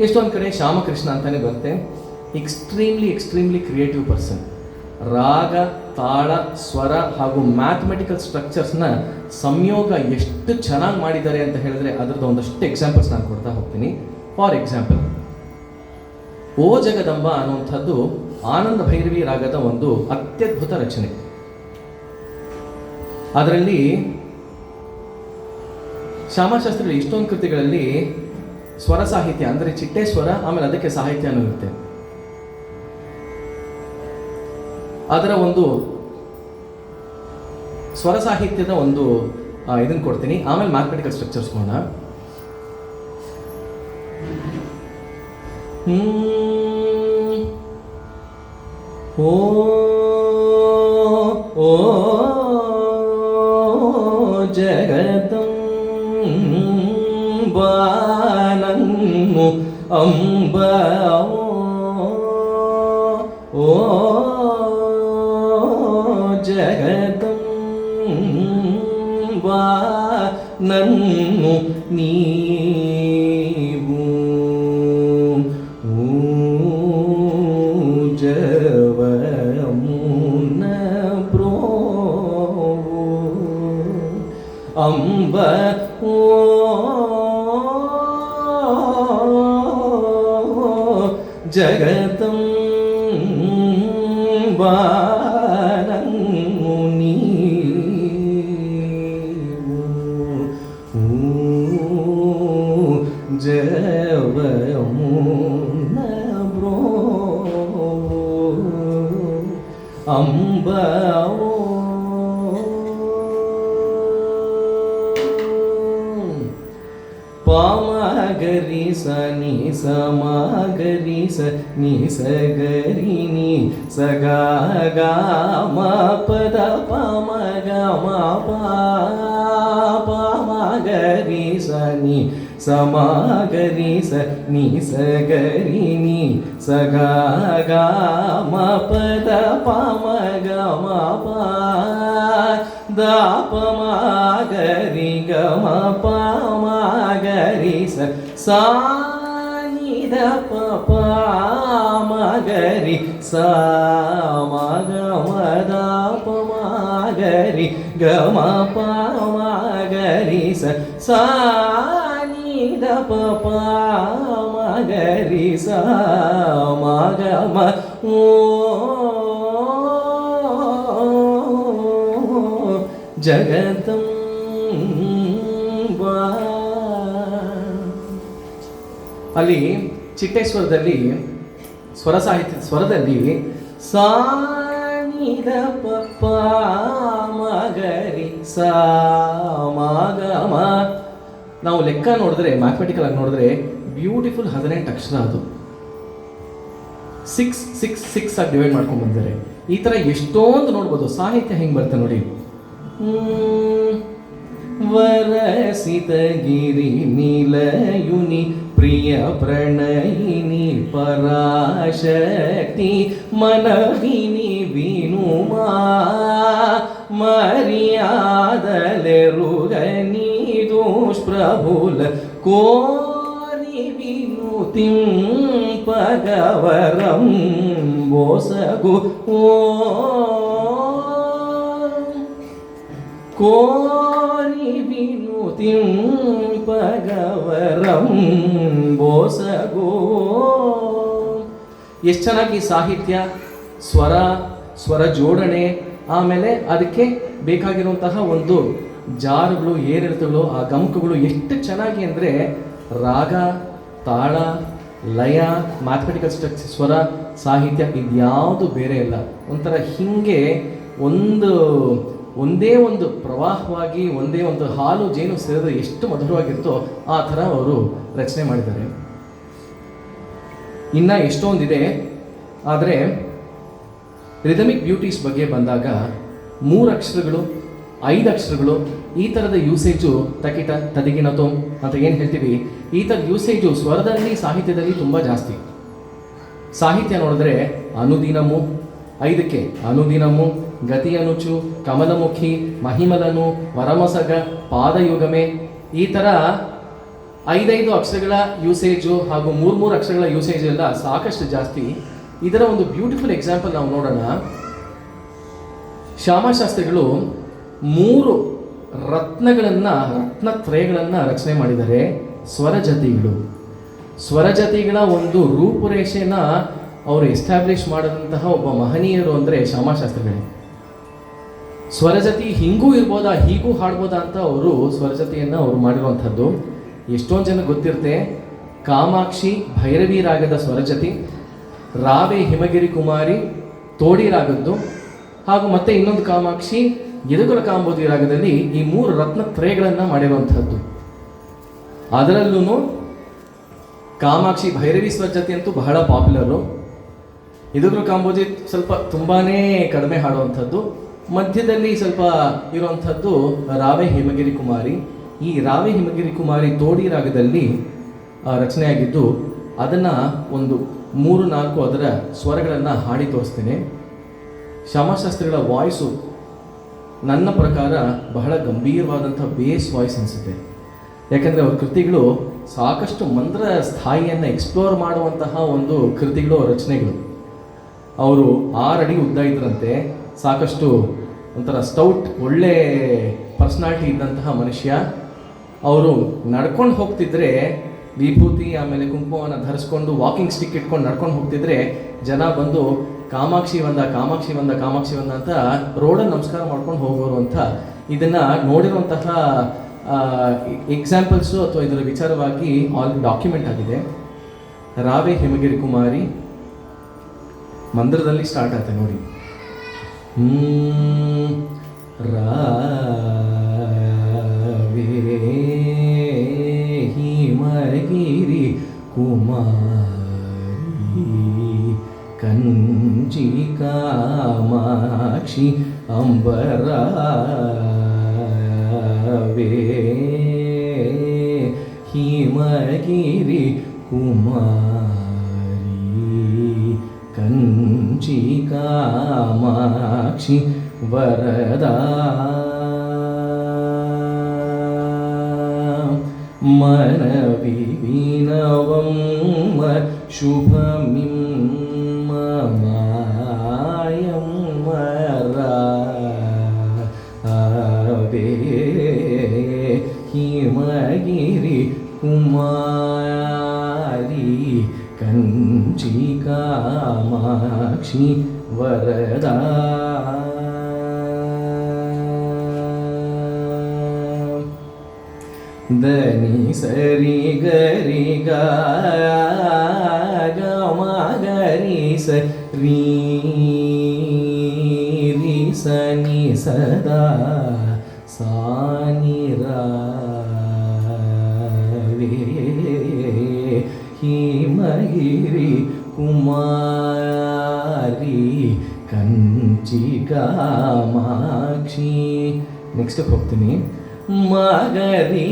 ಎಷ್ಟೊಂದು ಕಡೆ ಶ್ಯಾಮಕೃಷ್ಣ ಅಂತಾನೆ ಬರುತ್ತೆ. Extremely creative person. ರಾಗ, ತಾಳ, ಸ್ವರ ಹಾಗೂ ಮ್ಯಾಥಮೆಟಿಕಲ್ ಸ್ಟ್ರಕ್ಚರ್ಸ್ನ ಸಂಯೋಗ ಎಷ್ಟು ಚೆನ್ನಾಗಿ ಮಾಡಿದ್ದಾರೆ ಅಂತ ಹೇಳಿದ್ರೆ ಅದರದ್ದು ಒಂದಷ್ಟು ಎಕ್ಸಾಂಪಲ್ಸ್ ನಾನು ಕೊಡ್ತಾ ಹೋಗ್ತೀನಿ. ಫಾರ್ ಎಕ್ಸಾಂಪಲ್, ಓ ಜಗದಂಬ ಅನ್ನುವಂಥದ್ದು ಆನಂದ ಭೈರವಿ ರಾಗದ ಒಂದು ಅತ್ಯದ್ಭುತ ರಚನೆ. ಅದರಲ್ಲಿ ಶ್ಯಾಮಶಾಸ್ತ್ರಿಗಳ ಇಷ್ಟೊಂದು ಕೃತಿಗಳಲ್ಲಿ ಸ್ವರ ಸಾಹಿತ್ಯ ಅಂದರೆ ಚಿಟ್ಟೆ ಸ್ವರ, ಆಮೇಲೆ ಅದಕ್ಕೆ ಸಾಹಿತ್ಯನೂ ಇರುತ್ತೆ. ಅದರ ಒಂದು ಸ್ವರ ಸಾಹಿತ್ಯದ ಒಂದು ಇದನ್ನು ಕೊಡ್ತೀನಿ, ಆಮೇಲೆ ಮ್ಯಾಥಮೆಟಿಕಲ್ ಸ್ಟ್ರಕ್ಚರ್ಸ್ ಕೊಡೋಣ. ಓ ಓ ಜಗದಂಬಾನನ್ನು ಅಂಬ ಓ ಜಗದಂಬಾ ನನ್ನು ನೀವು ಜವಮುನ ಬ್ರೋ ಅಂಬ ಓ ಜಗದಂಬಾ ಜವಮುನ ಬ್ರೋ ಅಂಬ ಪಾಮಗರಿ ಸ ನಿ ಸ ಮಗರಿ ಸ ನಿ ಸ ಗರಿ ನಿ ಸ ಗ ಗ ಮ ಪದ ಪಮ ಗ ಮ ಪ ಪಾಮಗರಿ ಸ ನಿ ಸ ಮಗರಿ ಸ ನಿ ಸ ಗರಿ ನಿ ಸ ಗ ಗ ಮ ಪದ ಪಮ ಗ ಮ ಪ ದ ಪ ಮ ಗರಿ ಗ ಮ ಪ ಮ ಗರಿ ಸ ಸಾ ನಿ ದ ಪ ಪ ಮ ಗ ರಿ ಸ ಮ ಗ ಮ ದ ಪ ಮ ಗ ರಿ ಗ ಮ ಪ ಮ ಗ ರಿ ಸ ಸ ನಿ ದ ಪ ಪ ಮ ಗ ರಿ ಸ ಮ ಗ ಮ ಓ ಜಗದಂ ಅಲ್ಲಿ ಚಿಟ್ಟೇಶ್ವರದಲ್ಲಿ ಸ್ವರ ಸಾಹಿತ್ಯ ಸ್ವರದಲ್ಲಿ ಸಾನಿದ ಪಪ್ಪ ಮಗರಿ ಸಾ ಮಗಮ ನಾವು ಲೆಕ್ಕ ನೋಡಿದ್ರೆ ಮ್ಯಾಥಮೆಟಿಕಲ್ ಆಗಿ ನೋಡಿದ್ರೆ ಬ್ಯೂಟಿಫುಲ್ 18 ಅಕ್ಷರ ಅದು 6 ಆಗಿ ಡಿವೈಡ್ ಮಾಡ್ಕೊಂಡು ಬಂದಿದ್ದಾರೆ. ಈ ಥರ ಎಷ್ಟೊಂದು ನೋಡ್ಬೋದು. ಸಾಹಿತ್ಯ ಹೆಂಗೆ ಬರುತ್ತೆ ನೋಡಿ. ವರಸಿತ ಗಿರಿ ನೀಲಯುನಿ ಪ್ರಿಯ ಪ್ರಣಯಿನಿ ಪರಾಶಕ್ತಿ ಮನವಿನಿ ವಿನುಮಾ ಮರ್ಯಾದಲೆರುಗನಿ ದುಷ್ಪ್ರಭುಲ ಕೋರಿ ವಿನುತಿಂ ಪಗವರಂ ಬೋಸಗು ಓ ಕೋರಿ ವಿನುತಿಂ ಪಗವರಂ ಬೋಸಗೋ. ಎಷ್ಟು ಚೆನ್ನಾಗಿ ಸಾಹಿತ್ಯ, ಸ್ವರ ಜೋಡಣೆ, ಆಮೇಲೆ ಅದಕ್ಕೆ ಬೇಕಾಗಿರುವಂತಹ ಒಂದು ಜಾರುಗಳು, ಏರಿಳಿತಗಳು, ಆ ಗಮಕಗಳು ಎಷ್ಟು ಚೆನ್ನಾಗಿ ಅಂದರೆ ರಾಗ, ತಾಳ, ಲಯ, ಮ್ಯಾಥಮೆಟಿಕಲ್ ಸ್ಟ್ರಕ್ಚರ್, ಸ್ವರ, ಸಾಹಿತ್ಯ ಇದ್ಯಾವುದು ಬೇರೆ ಇಲ್ಲ. ಒಂಥರ ಹಿಂಗೆ ಒಂದೇ ಒಂದು ಪ್ರವಾಹವಾಗಿ, ಒಂದೇ ಒಂದು ಹಾಲು ಜೇನು ಸೇರಿದ್ರೆ ಎಷ್ಟು ಮಧುರವಾಗಿರುತ್ತೋ ಆ ಥರ ಅವರು ರಚನೆ ಮಾಡಿದ್ದಾರೆ. ಇನ್ನು ಎಷ್ಟೊಂದಿದೆ. ಆದರೆ ರಿದಮಿಕ್ ಬ್ಯೂಟೀಸ್ ಬಗ್ಗೆ ಬಂದಾಗ 3 ಅಕ್ಷರಗಳು, 5 ಅಕ್ಷರಗಳು, ಈ ಥರದ ಯೂಸೇಜು ತಕಿಟ ತದಿಗಿನ ತೊಂ ಅಂತ ಏನು ಹೇಳ್ತೀವಿ, ಈ ಥರದ ಯೂಸೇಜು ಸ್ವರದಲ್ಲಿ, ಸಾಹಿತ್ಯದಲ್ಲಿ ತುಂಬ ಜಾಸ್ತಿ. ಸಾಹಿತ್ಯ ನೋಡಿದ್ರೆ ಅನುದಿನಮು 5ಕ್ಕೆ ಅನುದಿನಮು, ಗತಿ ಅನುಚು, ಕಮಲಮುಖಿ, ಮಹಿಮಲನು, ವರಮಸಗ, ಪಾದಯುಗಮೆ, ಈ ಥರ 5 ಅಕ್ಷರಗಳ ಯೂಸೇಜು ಹಾಗೂ 3 ಅಕ್ಷರಗಳ ಯೂಸೇಜ್ ಎಲ್ಲ ಸಾಕಷ್ಟು ಜಾಸ್ತಿ. ಇದರ ಒಂದು ಬ್ಯೂಟಿಫುಲ್ ಎಕ್ಸಾಂಪಲ್ ನಾವು ನೋಡೋಣ. ಶ್ಯಾಮಶಾಸ್ತ್ರಿಗಳು 3 ರತ್ನತ್ರಯಗಳನ್ನು ರಚನೆ ಮಾಡಿದ್ದಾರೆ. ಸ್ವರಜತಿಗಳ ಒಂದು ರೂಪುರೇಷೆನ ಅವರು ಎಸ್ಟಾಬ್ಲಿಷ್ ಮಾಡಿದಂತಹ ಒಬ್ಬ ಮಹನೀಯರು ಅಂದರೆ ಶ್ಯಾಮಶಾಸ್ತ್ರಿಗಳೇ. ಸ್ವರಜತಿ ಹಿಂಗೂ ಇರ್ಬೋದಾ, ಹೀಗೂ ಹಾಡ್ಬೋದಾ ಅಂತ ಅವರು ಸ್ವರಜತಿಯನ್ನು ಅವರು ಮಾಡಿರುವಂಥದ್ದು. ಎಷ್ಟೊಂದು ಜನ ಗೊತ್ತಿರುತ್ತೆ. ಕಾಮಾಕ್ಷಿ ಭೈರವಿ ರಾಗದ ಸ್ವರಜತಿ, ರಾವೆ ಹಿಮಗಿರಿ ಕುಮಾರಿ ತೋಡಿ ರಾಗದ್ದು, ಹಾಗೂ ಮತ್ತೆ ಇನ್ನೊಂದು ಕಾಮಾಕ್ಷಿ ಯದುಕುಲ ಕಾಂಬೋದಿ ರಾಗದಲ್ಲಿ ಈ 3 ರತ್ನತ್ರಯಗಳನ್ನು ಮಾಡಿರುವಂಥದ್ದು. ಅದರಲ್ಲೂ ಕಾಮಾಕ್ಷಿ ಭೈರವಿ ಸ್ವರಜತಿ ಅಂತೂ ಬಹಳ ಪಾಪ್ಯುಲರು. ಯದುಕುಲ ಕಾಂಬೋದಿ ಸ್ವಲ್ಪ ತುಂಬಾನೇ ಕಡಿಮೆ ಹಾಡುವಂಥದ್ದು. ಮಧ್ಯದಲ್ಲಿ ಸ್ವಲ್ಪ ಇರುವಂಥದ್ದು ರಾವೆ ಹಿಮಗಿರಿ ಕುಮಾರಿ. ಈ ರಾವೆ ಹಿಮಗಿರಿ ಕುಮಾರಿ ತೋಡಿ ರಾಗದಲ್ಲಿ ರಚನೆಯಾಗಿದ್ದು, ಅದನ್ನು ಒಂದು 3-4 ಅದರ ಸ್ವರಗಳನ್ನು ಹಾಡಿ ತೋರಿಸ್ತೇನೆ. ಶ್ಯಾಮಶಾಸ್ತ್ರಿಗಳ ವಾಯ್ಸು ನನ್ನ ಪ್ರಕಾರ ಬಹಳ ಗಂಭೀರವಾದಂಥ ಬೇಸ್ ವಾಯ್ಸ್ ಅನಿಸುತ್ತೆ. ಯಾಕಂದರೆ ಅವ್ರ ಕೃತಿಗಳು ಸಾಕಷ್ಟು ಮಂತ್ರ ಸ್ಥಾಯಿಯನ್ನು ಎಕ್ಸ್ಪ್ಲೋರ್ ಮಾಡುವಂತಹ ಒಂದು ಕೃತಿಗಳು, ರಚನೆಗಳು. ಅವರು 6 ಅಡಿ ಉದ್ದ ಇದ್ರಂತೆ, ಸಾಕಷ್ಟು ಒಂಥರ ಸ್ಟೌಟ್, ಒಳ್ಳೆ ಪರ್ಸ್ನಾಲಿಟಿ ಇದ್ದಂತಹ ಮನುಷ್ಯ. ಅವರು ನಡ್ಕೊಂಡು ಹೋಗ್ತಿದ್ರೆ ವಿಭೂತಿ ಆಮೇಲೆ ಕುಂಕುಮವನ್ನು ಧರಿಸ್ಕೊಂಡು ವಾಕಿಂಗ್ ಸ್ಟಿಕ್ ಇಟ್ಕೊಂಡು ನಡ್ಕೊಂಡು ಹೋಗ್ತಿದ್ರೆ ಜನ ಬಂದು ಕಾಮಾಕ್ಷಿ ಬಂದ ಅಂತ ರೋಡಲ್ಲಿ ನಮಸ್ಕಾರ ಮಾಡ್ಕೊಂಡು ಹೋಗೋರು ಅಂತ ಇದನ್ನು ನೋಡಿರುವಂತಹ ಎಕ್ಸಾಂಪಲ್ಸು ಅಥವಾ ಇದರ ವಿಚಾರವಾಗಿ ಡಾಕ್ಯುಮೆಂಟ್ ಆಗಿದೆ. ರಾವೆ ಹಿಮಗಿರಿ ಕುಮಾರಿ ಮಂದಿರದಲ್ಲಿ ಸ್ಟಾರ್ಟ್ ಆಗುತ್ತೆ ನೋಡಿ. ರಾವೆ ಹಿಮಗಿರಿ ಕುಮಾರಿ ಕಂಚಿ ಕಾಮಾಕ್ಷಿ ಅಂಬರಾವೆ ಹಿಮಗಿರಿ ಕುಮಾರಿ ಕಂಚಿ ಕಾಮಾಕ್ಷಿ ವರದಾ मनवि विनवं शुभमिं मायं वरावे हिमगिरि कुमारी कंची कामाक्षि वरदा దని సరి గరి గా గమ గరి సరి రి సని సదా సాని రావే హిమగిరి కుమారి కంచి కామాక్షి. నెక్స్ట్ భక్తిని మగరి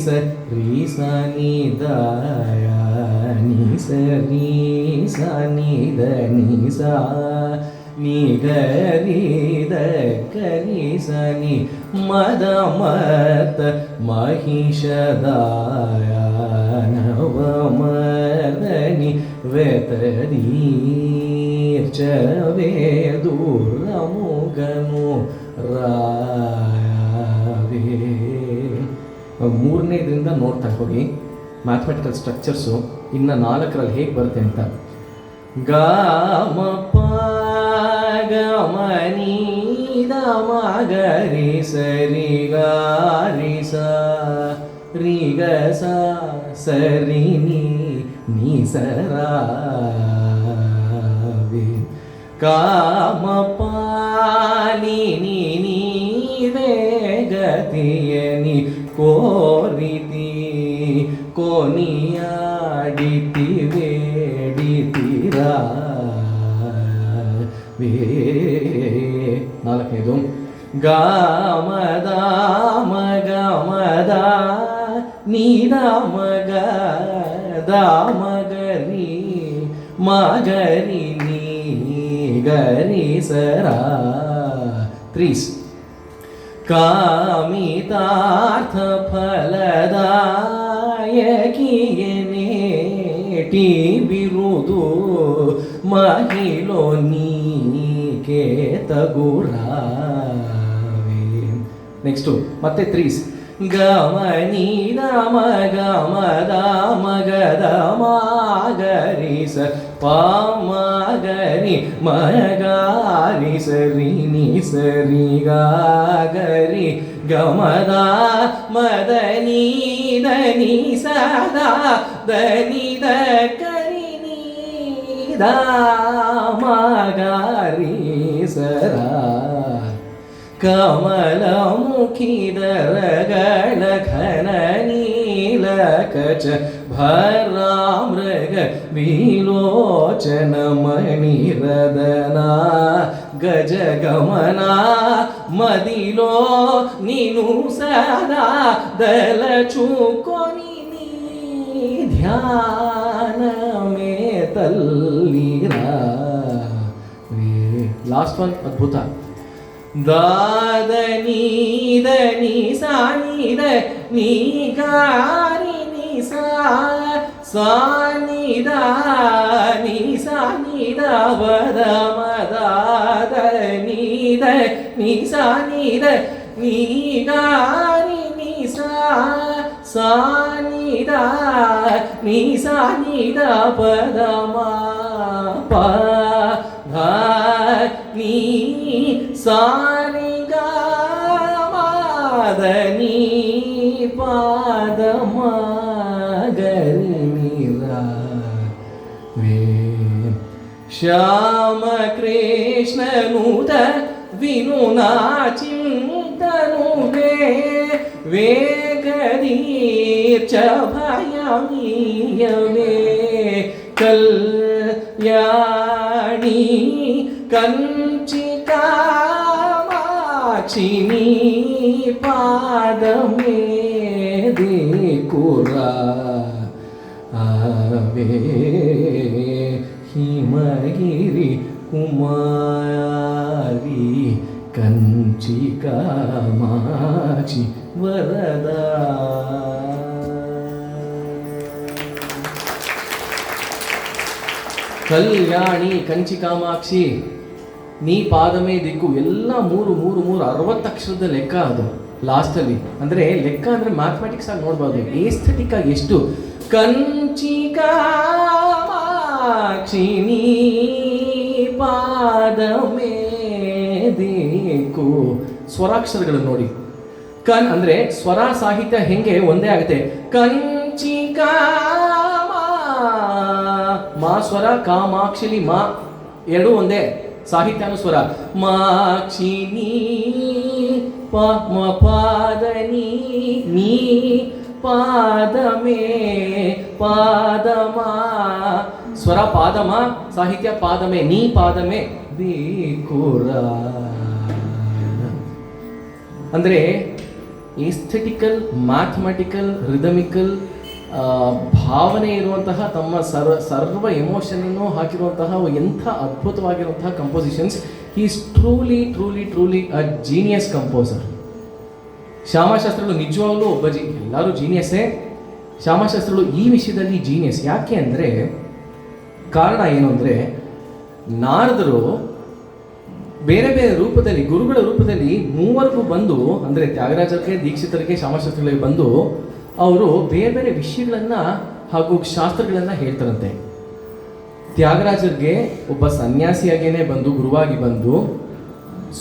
సరి సని దయని సరి సని దని సా ని గరి దరి సని మద మత మహిషదాయనవమర్దని వెతదీర్చవే దూరముగను ಮೂರನೇದರಿಂದ ನೋಡ್ತಾ ಹೋಗಿ ಮ್ಯಾಥಮೆಟಿಕಲ್ ಸ್ಟ್ರಕ್ಚರ್ಸು ಇನ್ನು 4ರಲ್ಲಿ ಹೇಗೆ ಬರುತ್ತೆ ಅಂತ. ಗಾಮ ಪ ಗಮ ನೀ ದ ಮ ಗ ರಿ ಸರಿ ಗ ರಿ ಸ ರಿ ಗ ಸ ಸರಿ ನೀ ಸ ರಾ ವೆ ಕಾಮ ಪ ನೀ ನೀ ನೀ ವೆ ಗತಿಯನಿ ಕೋರಿತಿ ಕೋನಿಯಾಡಿತಿ ವೇಡಿತಿರಾ ವೇ. 4ನೇದು ಗಾಮದ ಮಗಮದ ನೀದ ಮಗ ಮಗರಿ ಮಗರಿ ನೀ ಗರಿ ಸರಾ ತ್ರೀಸ್. ಕಾಮಿತಾರ್ಥ ಫಲದಾಯಕಿಯನೇಟಿ ಬಿರುದು ಮಹಿಳೋ ನೀಕೆ ತಗುರಾವೆ. ನೆಕ್ಸ್ಟು ಮತ್ತೆ ತ್ರೀಸ್. ಗಮನಿ ನಮ ಗಮದ ಮಗದ ಮಾಗರಿ ಸ ಪಾಮಗರಿ ಮಗಾರಿ ಸರಿ ನಿ ಸರಿ ಗಾಗರಿ ಗಮದ ಮದನಿ ದನಿ ಸದಾ ದನಿ ದ ಕರಿ ನೀ ದ ಮಗಾರಿ ಸರಾ. ಕಮಲಮುಖಿದರಗಳ ಘನ ನೀಲಕಚ ಭರಾಮೃಗ ವಿಲೋಚನ ಮಣಿರದನ ಗಜಗಮನ ಮದಿಲೋ ನೀನು ಸದಾ ದಲ ಚುಕೊನಿ ನೀ ಧ್ಯಾನ ಮೇ ತಲ್ಲಿರಾ. ಲಾಸ್ಟ್ ಒನ್ ಅದ್ಭುತ. ದಾದನಿ ದನಿ ಸಾನಿ ದ ನೀ ಗಾರಿ ನಿ ಸಾ ಸಾನಿ ದ ನಿ ಸಾನಿ ದ ವದ ಮದ ದನಿ ದ ನಿ ಸಾನಿ ದ ನೀ ಗಾರಿ ನಿ ಸಾ ಸಾನಿ ದ ನಿ ಸಾನಿ ದ ಪದ ಮ ಪ ಧ ನೀ ಸಾರಿ ಗಾಮದನಿ ಪಾದ ಮಗರಿ ನೀರಾ ವೇ. ಶ್ಯಾಮ ಕೃಷ್ಣನುತ ವಿನುನಾ ಚಿಂತನು ವೇ ವೇಗದೀರ್ಚ ಭಯಮೀಯವೇ ಕಲ್ಯಾಣಿ ಕಂಚಿ ಕಾಮಾಕ್ಷಿನಿ ಪಾದಮೇ ದೇಕುರಾ ಆವೆ ಹಿಮಗಿರಿ ಕುಮಾರಿ ಕಂಚಿ ಕಾಮಾಕ್ಷಿ ವರದಾ. ಕಲ್ಯಾಣಿ ಕಂಚಿ ಕಾಮಾಕ್ಷಿ ನೀ ಪಾದಮೇ ದಿಕ್ಕು ಎಲ್ಲ ಮೂರು 60 ಅಕ್ಷರದ ಲೆಕ್ಕ ಅದು ಲಾಸ್ಟಲ್ಲಿ. ಅಂದರೆ ಲೆಕ್ಕ ಅಂದರೆ ಮ್ಯಾಥಮೆಟಿಕ್ಸ್ ಆಗಿ ನೋಡ್ಬೋದು, ಏಸ್ಥೆಟಿಕ್ ಆಗಿ ಎಷ್ಟು ಕಂಚಿ ಕಾಮಾಕ್ಷಿ ನೀ ಪಾದಮೇ ದಿಕ್ಕು. ಸ್ವರಾಕ್ಷರಗಳು ನೋಡಿ, ಕನ್ ಅಂದರೆ ಸ್ವರ ಸಾಹಿತ್ಯ ಹೆಂಗೆ ಒಂದೇ ಆಗುತ್ತೆ. ಕಂಚಿ ಮಾ ಸ್ವರ, ಕಾಮಾಕ್ಷಿಲಿ ಮಾ ಎರಡು ಒಂದೇ, ಸಾಹಿತ್ಯನು ಸ್ವರ. ಮಾಕ್ಷಿನಿ ಪಾದನಿ ನೀ ಪಾದಮೇ ಪಾದಮ, ಸ್ವರ ಪಾದಮ, ಸಾಹಿತ್ಯ ಪಾದಮೇ, ನೀ ಪಾದಮೇ ಬೇಕುರ. ಅಂದರೆ ಏಸ್ಥೆಟಿಕಲ್, ಮ್ಯಾಥಮೆಟಿಕಲ್, ರಿದಮಿಕಲ್ ಭಾವನೆ ಇರುವಂತಹ ತಮ್ಮ ಸರ್ವ ಎಮೋಷನನ್ನು ಹಾಕಿರುವಂತಹ ಎಂಥ ಅದ್ಭುತವಾಗಿರುವಂತಹ compositions. He is truly truly truly a genius composer. ಶ್ಯಾಮಶಾಸ್ತ್ರಿಗಳು ನಿಜವಾಗ್ಲೂ ಒಬ್ಬ ಎಲ್ಲರೂ ಜೀನಿಯಸ್ಸೇ, ಶ್ಯಾಮಶಾಸ್ತ್ರಿಗಳು ಈ ವಿಷಯದಲ್ಲಿ ಜೀನಿಯಸ್. ಯಾಕೆ ಅಂದರೆ ಕಾರಣ ಏನು ಅಂದರೆ, ನಾರದರು ಬೇರೆ ಬೇರೆ ರೂಪದಲ್ಲಿ, ಗುರುಗಳ ರೂಪದಲ್ಲಿ ಮೂವರಿಗೂ ಬಂದು, ಅಂದರೆ ತ್ಯಾಗರಾಜರಿಗೆ, ದೀಕ್ಷಿತರಿಗೆ, ಶ್ಯಾಮಶಾಸ್ತ್ರಿಗಳಿಗೆ ಬಂದು ಅವರು ಬೇರೆ ಬೇರೆ ವಿಷಯಗಳನ್ನು ಹಾಗೂ ಶಾಸ್ತ್ರಗಳನ್ನು ಹೇಳ್ತಾರಂತೆ. ತ್ಯಾಗರಾಜರಿಗೆ ಒಬ್ಬ ಸನ್ಯಾಸಿಯಾಗೇನೆ ಬಂದು, ಗುರುವಾಗಿ ಬಂದು,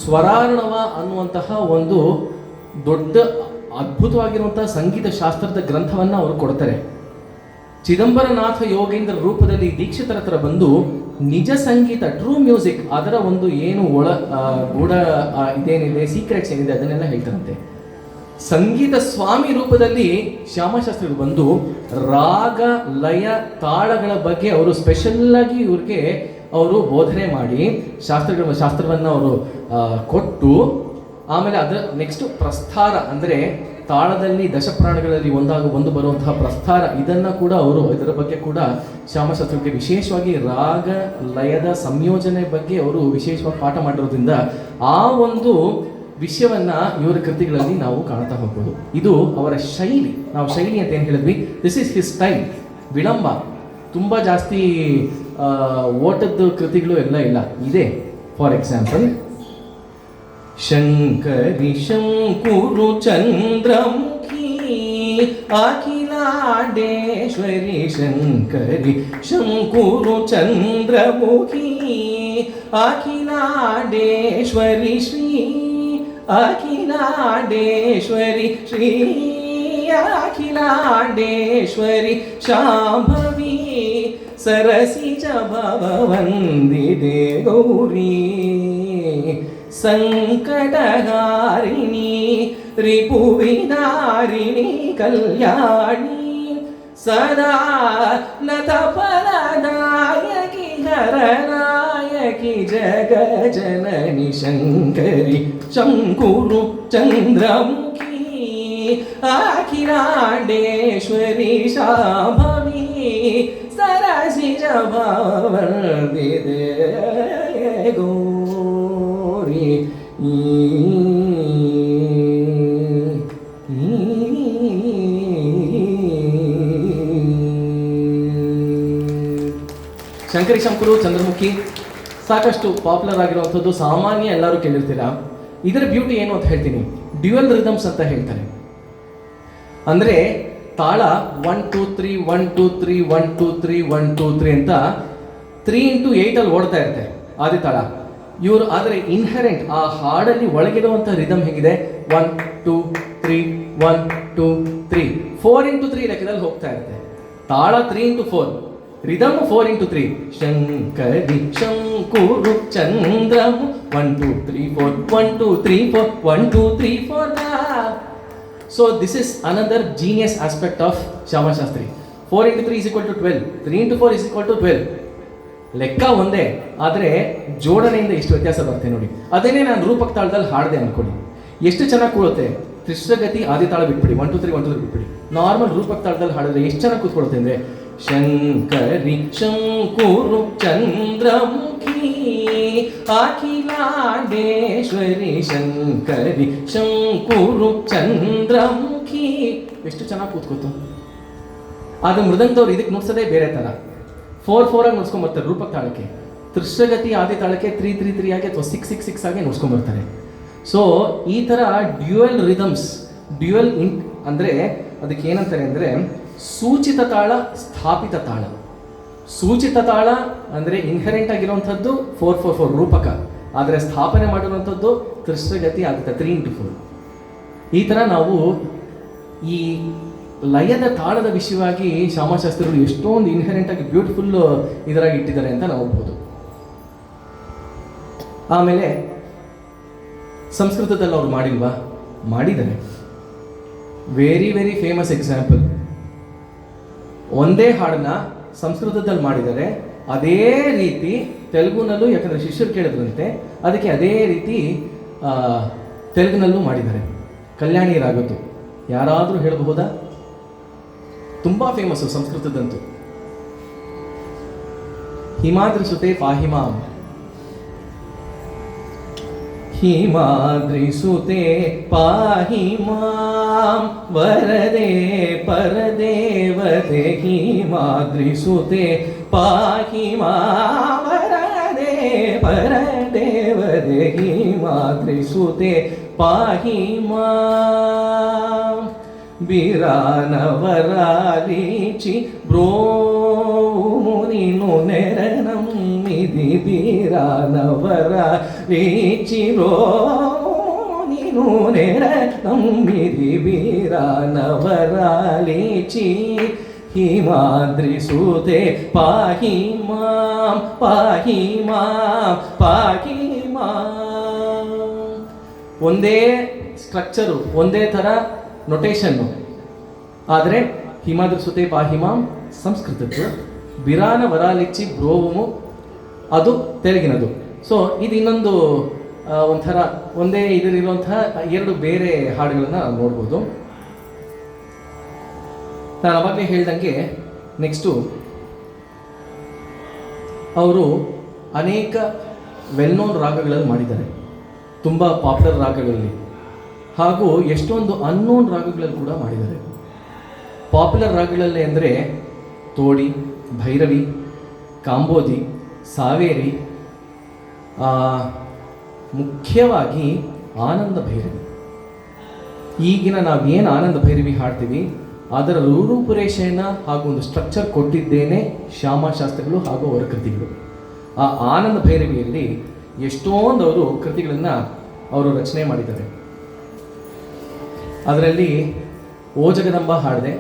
ಸ್ವರಾರ್ಣವ ಅನ್ನುವಂತಹ ಒಂದು ದೊಡ್ಡ ಅದ್ಭುತವಾಗಿರುವಂತಹ ಸಂಗೀತ ಶಾಸ್ತ್ರದ ಗ್ರಂಥವನ್ನು ಅವರು ಕೊಡ್ತಾರೆ. ಚಿದಂಬರನಾಥ ಯೋಗೇಂದ್ರ ರೂಪದಲ್ಲಿ ದೀಕ್ಷಿತರ ಹತ್ರ ಬಂದು ನಿಜ ಸಂಗೀತ, ಟ್ರೂ ಮ್ಯೂಸಿಕ್, ಅದರ ಒಂದು ಏನು ಗೂಢ ಇದೇನಿದೆ, ಸೀಕ್ರೆಟ್ಸ್ ಏನಿದೆ ಅದನ್ನೆಲ್ಲ ಹೇಳ್ತಾರಂತೆ. ಸಂಗೀತ ಸ್ವಾಮಿ ರೂಪದಲ್ಲಿ ಶ್ಯಾಮಶಾಸ್ತ್ರಿಗಳು ಬಂದು ರಾಗ, ಲಯ, ತಾಳಗಳ ಬಗ್ಗೆ ಅವರು ಸ್ಪೆಷಲ್ಲಾಗಿ ಇವ್ರಿಗೆ ಅವರು ಬೋಧನೆ ಮಾಡಿ ಶಾಸ್ತ್ರವನ್ನು ಅವರು ಕೊಟ್ಟು, ಆಮೇಲೆ ಅದರ ನೆಕ್ಸ್ಟ್ ಪ್ರಸ್ಥಾರ, ಅಂದರೆ ತಾಳದಲ್ಲಿ ದಶಪ್ರಾಣಗಳಲ್ಲಿ ಒಂದು ಬರುವಂತಹ ಪ್ರಸ್ಥಾರ, ಇದನ್ನು ಕೂಡ ಅವರು, ಇದರ ಬಗ್ಗೆ ಕೂಡ ಶ್ಯಾಮಶಾಸ್ತ್ರಿಗೆ ವಿಶೇಷವಾಗಿ ರಾಗ ಲಯದ ಸಂಯೋಜನೆ ಬಗ್ಗೆ ಅವರು ವಿಶೇಷವಾಗಿ ಪಾಠ ಮಾಡಿರೋದ್ರಿಂದ ಆ ಒಂದು ವಿಷಯವನ್ನ ಇವರ ಕೃತಿಗಳಲ್ಲಿ ನಾವು ಕಾಣ್ತಾ ಹೋಗ್ಬೋದು. ಇದು ಅವರ ಶೈಲಿ. ನಾವು ಶೈಲಿ ಅಂತ ಏನು ಹೇಳಿದ್ವಿ, ದಿಸ್ ಇಸ್ ಹಿಸ್ ಸ್ಟೈಲ್. ವಿಳಂಬ ತುಂಬ ಜಾಸ್ತಿ ಓಟದ ಕೃತಿಗಳು ಎಲ್ಲ ಇಲ್ಲ, ಇದೆ. ಫಾರ್ ಎಕ್ಸಾಂಪಲ್, ಶಂಕರಿ ಶಂಕುರು ಚಂದ್ರಮುಖಿ ಅಖಿಲಾಂಡೇಶ್ವರಿ, ಶಂಕರಿ ಶಂಕುರು ಚಂದ್ರಮುಖಿ ಅಖಿಲಾಂಡೇಶ್ವರಿ ಶ್ರೀ, ಅಖಿಲಾಂಡೇಶ್ವರಿ ಶ್ರೀ ಅಖಿಲಾಂಡೇಶ್ವರಿ ಶಾಂಭವಿ ಸರಸಿಜ ಭವವಂದಿದೆ ಗೌರಿ, ಸಂಕಟಹಾರಿಣಿ ರಿಪುವಿದಾರಿಣಿ ಕಲ್ಯಾಣಿ, ಸದಾ ನತ ಫಲದಾಯಕಿ ಹರನಾಯಕಿ ಜಗಜನನಿ, ಶಂಕರಿ ಶಂಕುರು ಚಂದ್ರಮುಖಿ ಅಖಿಲಾಂಡೇಶ್ವರಿ ಶಾಂಭವಿ ಸರಸಿಜ ಭವವಂದಿದೆ ಗೌರಿ. ಶಂಕರಿ ಶಂಕರು ಚಂದ್ರಮುಖಿ ಸಾಕಷ್ಟು ಪಾಪ್ಯುಲರ್ ಆಗಿರುವಂಥದ್ದು, ಸಾಮಾನ್ಯ ಎಲ್ಲರೂ ಕೇಳಿರ್ತೀರಾ. ಇದರ ಬ್ಯೂಟಿ ಏನು ಅಂತ ಹೇಳ್ತೀನಿ. ಡ್ಯುಯಲ್ ರಿದಮ್ಸ್ ಅಂತ ಹೇಳ್ತಾರೆ. ಅಂದರೆ ತಾಳ 1 2 3 1 2 3 1 2 3 1 2 3 ಅಂತ 3 into 8 ಅಲ್ಲಿ ಓಡ್ತಾ ಇರುತ್ತೆ ಆದಿ ತಾಳ. ಇವರು ಆದರೆ ಇನ್ಹೆರೆಂಟ್ ಆ ಹಾಡಲ್ಲಿ ಒಳಗಿರುವಂಥ ರಿದಮ್ ಹೇಗಿದೆ, 1 2 3 1 2 3 4 into 3 ಲೆಕ್ಕದಲ್ಲಿ ಹೋಗ್ತಾ ಇರುತ್ತೆ. ತಾಳ 3 into 4, rhythm 4 into 3. Shankari ಶಂಕುರು ಚಂದ್ರಮು 1 2 3 4 1 2 3 4 1 2 3 4. So this is another genius aspect of Shyamashastri. 4 into 3 is equal to 12, 3 into 4 is equal to 12. ಲೆಕ್ಕ ಒಂದೇ, ಆದರೆ ಜೋಡಣೆಯಿಂದ ಎಷ್ಟು ವ್ಯತ್ಯಾಸ ಬರುತ್ತೆ ನೋಡಿ. ಅದನ್ನೇ ನಾನು ರೂಪಕ ತಾಳದಲ್ಲಿ ಹಾಡಿದೆ ಅನ್ಕೊಳ್ಳಿ, ಎಷ್ಟು ಚೆನ್ನಾಗಿ ಕೂಡುತ್ತೆ. ತ್ರಿಶ್ರಗತಿ ಆದಿ ತಾಳ ಬಿಟ್ಬಿಡಿ, 1 2 3 1 2 3 ಬಿಟ್ಬಿಡಿ. ನಾರ್ಮಲ್ ರೂಪಕ ತಾಳದಲ್ಲಿ ಹಾಡಿದ್ರೆ ಎಷ್ಟು ಚೆನ್ನಾಗಿ ಕೂತ್ಕೊಡುತ್ತೆ ಅಂದರೆ, ಶಂಕರಿ ಶಂಕುರು ಚಂದ್ರಮುಖಿ ಅಖಿಲಾಂಡೇಶ್ವರಿ, ಶಂಕರಿ ಶಂಕುರು ಚಂದ್ರಮುಖಿ, ಎಷ್ಟು ಚೆನ್ನಾಗಿ ಕೂತ್ಕೋತು. ಅದು ಮೃದಂಗದವ್ರು ಇದಕ್ಕೆ ನುಡ್ಸೋದೇ ಬೇರೆ ಥರ. 4 ಆಗಿ ನುಡ್ಸ್ಕೊಂಡ್ಬರ್ತಾರೆ ರೂಪಕ ತಾಳಕ್ಕೆ, ತ್ರಿಶ್ರಗತಿ ಆದಿ ತಾಳಕ್ಕೆ 3-3-3 ಆಗಿ ಅಥವಾ 6-6-6 ಆಗಿ ನುಡ್ಸ್ಕೊಂಡ್ಬರ್ತಾರೆ. ಸೊ ಈ ಥರ ಡ್ಯುಯಲ್ ರಿದಮ್ಸ್, ಡ್ಯುಯಲ್ ಅಂದರೆ ಅದಕ್ಕೆ ಏನಂತಾರೆ ಅಂದರೆ ಸೂಚಿತ ತಾಳ, ಸ್ಥಾಪಿತ ತಾಳ. ಸೂಚಿತ ತಾಳ ಅಂದರೆ ಇನ್ಹೆರೆಂಟ್ ಆಗಿರುವಂಥದ್ದು 4-4-4 ರೂಪಕ, ಆದರೆ ಸ್ಥಾಪನೆ ಮಾಡಿರುವಂಥದ್ದು ತ್ರಿಶ್ರಗತಿ ಆಗುತ್ತೆ 3-4. ಈ ಥರ ನಾವು ಈ ಲಯದ ತಾಳದ ವಿಷಯವಾಗಿ ಶ್ಯಾಮಶಾಸ್ತ್ರಿಗಳು ಎಷ್ಟೊಂದು ಇನ್ಹೆರೆಂಟ್ ಆಗಿ ಬ್ಯೂಟಿಫುಲ್ ಇದರಾಗಿ ಇಟ್ಟಿದ್ದಾರೆ ಅಂತ ನಾವು ನೋಡ್ಬೋದು. ಆಮೇಲೆ ಸಂಸ್ಕೃತದಲ್ಲಿ ಅವ್ರು ಮಾಡಿಲ್ವಾ? ಮಾಡಿದ್ದಾರೆ. Very very famous example. ಒಂದೇ ಹಾಡನ್ನ ಸಂಸ್ಕೃತದಲ್ಲಿ ಮಾಡಿದ್ದಾರೆ, ಅದೇ ರೀತಿ ತೆಲುಗುನಲ್ಲೂ, ಯಾಕಂದರೆ ಶಿಷ್ಯರು ಕೇಳಿದ್ರಂತೆ, ಅದಕ್ಕೆ ಅದೇ ರೀತಿ ತೆಲುಗಿನಲ್ಲೂ ಮಾಡಿದ್ದಾರೆ. ಕಲ್ಯಾಣಿ ರಾಗದ್ದು ಯಾರಾದರೂ ಹೇಳಬಹುದಾ? ತುಂಬ ಫೇಮಸ್ಸು ಸಂಸ್ಕೃತದಂತೂ. ಹಿಮಾದ್ರಿ ಸುತೆ ಪಾಹಿಮಾಂ, ಹಿಮಾದ್ರಿ ಸುತೆ ಪಾಹಿ ಮಾಂ ವರದೆ ಪರದೇವತೆ. ಹಿಮಾದ್ರಿ ಸುತೆ ಪಾಹಿ ಮಾಂ ವರದೆ ಪರದೇವತೆ. ಹಿಮಾದ್ರಿ ಸುತೆ ಪಾಹಿ ಮಾಂ ಬಿರಾನವರಾಲಿಚಿ ಬ್ರೋಮುನಿನು ನೆರನಮ್ಮಿದಿ. ಬಿರಾನವರಾಲಿಚಿ ಬ್ರೋಮುನಿನು ನೆರನಮ್ಮಿದಿ. ಬಿರಾನವರಾಲಿಚಿ ಹಿಮಾದ್ರಿ ಸುತೆ ಪಾಹಿ ಮಾಂ ಪಾಹಿ ಮಾಂ ಪಾಹಿ ಮಾಂ. ಒಂದೇ ಸ್ಟ್ರಕ್ಚರು, ಒಂದೇ ಥರ ನೊಟೇಷನ್ನು, ಆದರೆ ಹಿಮಾದ್ರಿ ಸುತೆ ಪಾಹಿಮಾಂ ಸಂಸ್ಕೃತದ್ದು, ಬಿರಾನ ವರಾಲಿಚ್ಚಿ ಬ್ರೋವುಮು ಅದು ತೆಲುಗಿನದು. ಸೊ ಇದು ಇನ್ನೊಂದು ಒಂಥರ ಒಂದೇ ಇದರಲ್ಲಿರುವಂತಹ 2 ಬೇರೆ ಹಾಡುಗಳನ್ನ ನೋಡ್ಬೋದು. ನಾನು ಅವಾಗಲೇ ಹೇಳ್ದಂಗೆ ನೆಕ್ಸ್ಟು ಅವರು ಅನೇಕ ವೆಲ್ ನೋನ್ ರಾಗಗಳಲ್ಲಿ ಮಾಡಿದ್ದಾರೆ, ತುಂಬ ಪಾಪ್ಯುಲರ್ ರಾಗಗಳಲ್ಲಿ, ಹಾಗೂ ಎಷ್ಟೊಂದು ಅನ್ನೋನ್ ರಾಗಗಳಲ್ಲಿ ಕೂಡ ಮಾಡಿದ್ದಾರೆ. ಪಾಪ್ಯುಲರ್ ರಾಗಗಳಲ್ಲಿ ಅಂದರೆ ತೋಡಿ, ಭೈರವಿ, ಕಾಂಬೋದಿ, ಸಾವೇರಿ, ಮುಖ್ಯವಾಗಿ ಆನಂದ ಭೈರವಿ. ಈಗಿನ ನಾವೇನು ಆನಂದ ಭೈರವಿ ಹಾಡ್ತೀವಿ ಅದರ ರೂಪುರೇಷೆಯನ್ನು ಹಾಗೂ ಒಂದು ಸ್ಟ್ರಕ್ಚರ್ ಕೊಟ್ಟಿದ್ದೇನೆ ಶ್ಯಾಮಶಾಸ್ತ್ರಿಗಳು ಹಾಗೂ ಅವರ ಕೃತಿಗಳು. ಆ ಆನಂದ ಭೈರವಿಯಲ್ಲಿ ಎಷ್ಟೊಂದು ಅವರು ಕೃತಿಗಳನ್ನು ಅವರು ರಚನೆ ಮಾಡಿದ್ದಾರೆ. ಅದರಲ್ಲಿ ಓ ಜಗದಂಬ ಹಾಡಿದೆ,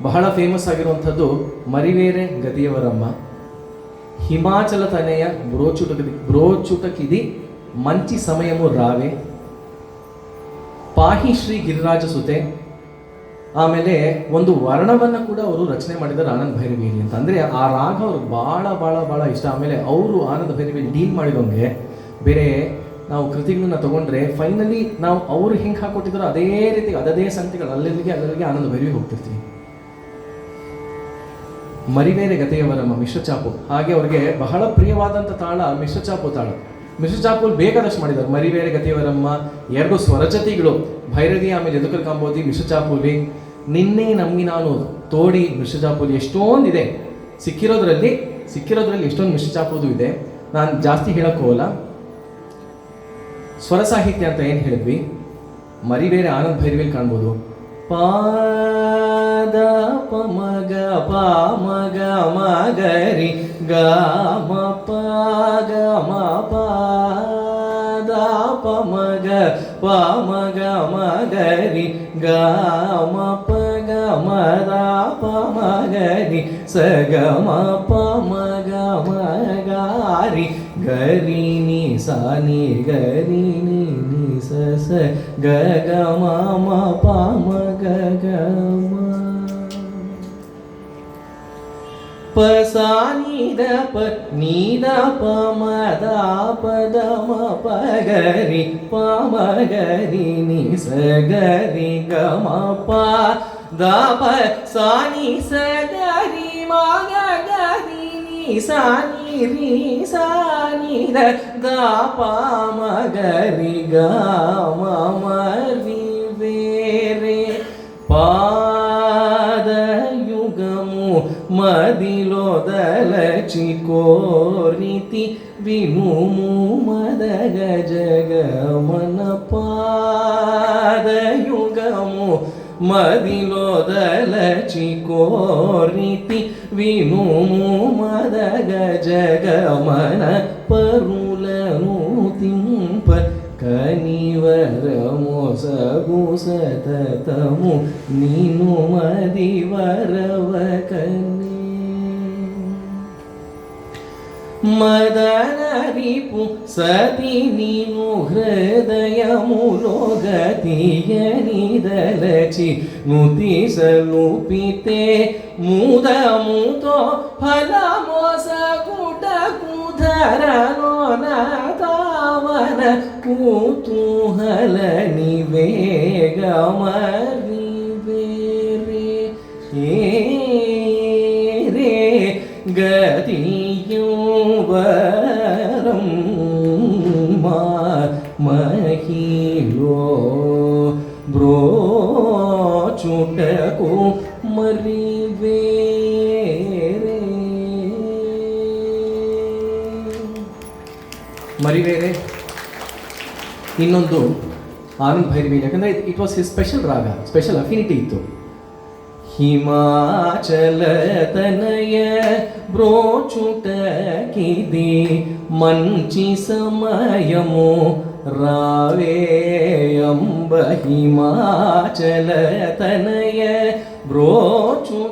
ಬಹಳ ಫೇಮಸ್ ಆಗಿರುವಂಥದ್ದು ಮರಿವೇರೆ ಗತಿಯವರಮ್ಮ, ಹಿಮಾಚಲ ತನೆಯ ಬ್ರೋಚುಟಕಿದಿ ಮಂಚಿ ಸಮಯಮು ರಾವೆ, ಪಾಹಿ ಶ್ರೀ ಗಿರಿರಾಜ ಸುತೆ. ಆಮೇಲೆ ಒಂದು ವರ್ಣವನ್ನು ಕೂಡ ಅವರು ರಚನೆ ಮಾಡಿದ್ದಾರೆ ಆನಂದ ಭೈರವಿಯಲ್ಲಿ ಅಂತ. ಅಂದರೆ ಆ ರಾಗ ಅವ್ರಿಗೆ ಭಾಳ ಭಾಳ ಭಾಳ ಇಷ್ಟ. ಆಮೇಲೆ ಅವರು ಆನಂದ ಭೈರವಿಯಲ್ಲಿ ಡೀಲ್ ಮಾಡಿದಂಗೆ ಬೇರೆ ನಾವು ಕೃತಿಗಳನ್ನ ತಗೊಂಡ್ರೆ ಫೈನಲಿ ನಾವು ಅವರು ಹೆಂಗೆ ಹಾಕೊಟ್ಟಿದ್ರು ಅದೇ ರೀತಿ ಅದೇ ಸಂಗತಿಗಳು ಅಲ್ಲಿಗೆ ಆನಂದ ಭೈರವಿ ಹೋಗ್ತಿರ್ತೀವಿ. ಮರಿವೇರೆ ಗತೆಯವರಮ್ಮ ಮಿಶ್ರ ಚಾಪು, ಹಾಗೆ ಅವ್ರಿಗೆ ಬಹಳ ಪ್ರಿಯವಾದಂಥ ತಾಳ ಮಿಶ್ರ ಚಾಪು ತಾಳ. ಮಿಶ್ರ ಚಾಪುಲ್ ಬೇಕಾದಷ್ಟು ಮಾಡಿದ್ದಾರೆ. ಮರಿವೇರೆ ಗತೆಯವರಮ್ಮ 2 ಸ್ವರಜತಿಗಳು, ಭೈರವಿ ಆಮೇಲೆ ಯದುಕರ್ ಕಾಂಬೋದಿ ಮಿಶ್ರ ಚಾಪುಲಿ, ನಿನ್ನೆ ನಮ್ಗೆ ನಾನು ತೋಡಿ ಮಿಶ್ರ ಚಾಪುಲಿ, ಎಷ್ಟೊಂದಿದೆ ಸಿಕ್ಕಿರೋದ್ರಲ್ಲಿ ಎಷ್ಟೊಂದು ಮಿಶ್ರ ಚಾಪುದು ಇದೆ. ನಾನು ಜಾಸ್ತಿ ಹೇಳಕ್ಕೆ ಹೋಗಲ್ಲ. ಸ್ವರ ಸಾಹಿತ್ಯ ಅಂತ ಏನು ಹೇಳಿದ್ವಿ, ಮರಿಬೇರೆ ಆನಂದ ಭೈರವಿಯಲ್ಲಿ ಕಾಣ್ಬೋದು. ಪಾದ ಪಮಗ ಪಾಮಗ ಮಗರಿ ಗಾಮ ಪಾಗ ಮ ಪಾದ ಪಮಗ ಪಾಮಗ ಮಗರಿ ಗಾಮ ಪಗ ಮದ ಪಮಗರಿ ಸಗಮ ಪಮಗ ಮಗಾರಿ ಗರಿ ನಿ ಸಾನಿ ಗರಿ ನಿ ನಿ ಸ ಸ ಗ ಗ ಮ ಮ ಪ ಮ ಗ ಗ ಮ ಪ ಸಾ ನಿ ದ ಪ ನಿ ದ ಪ ಮ ದ ಪ ದ ಮ ಪ ಗ ರಿ ಪ ಮ ಗ ರಿ ನಿ ಸ ಗ ರಿ ಗ ಮ ಪ ದ ಪ ಸಾ ನಿ ಸ ಗ ರಿ ಮ ಗ ಗ ರಿ ನಿ ಸಾ ನಿ ರಿ ಸಾ ನಿ ದ ದ ಪ ಮ ಗ ರಿ ಗ ಮ ಮ ರಿ ವೇ ರೆ ಪಾದ ಯುಗಮು ಮದಿಲೋ మదిలోదలచికోరితి వినుము మదగ జగమన పాదయుగము మదిలోదలచికోరితి వినుము మదగ జగమన పరులను తింప కనివరము సగు సతతము నీను మదివరవకనే మదనరిపు సతి నీను హృదయములో గతియనిదలచి నుతి సలుపితే ముదముతో ఫలమోసగుటకు ధరలోన తావన కుతూహలని వేగమరి వేరే రే గతియువరం మహిలో బ్రోచుటకు మరి వేరే ಮರಿ ಬೇರೆ ಇನ್ನೊಂದು ಆನಂದ್ ಭೈರವಿ, ಯಾಕಂದರೆ ಇಟ್ ವಾಸ್ ಹಿಸ್ ಸ್ಪೆಷಲ್ ರಾಗ, ಸ್ಪೆಷಲ್ ಅಫಿನಿಟಿ ಇತ್ತು. ಹಿಮಾಚಲ ತನಯ ಬ್ರೋಚುಟಕಿದಿ ಮಂಚಿ ಸಮಯಮು ರಾವೇಯಂಬ ಹಿಮಾಚಲ ತನಯ ಬ್ರೋಚುಟಕಿದಿ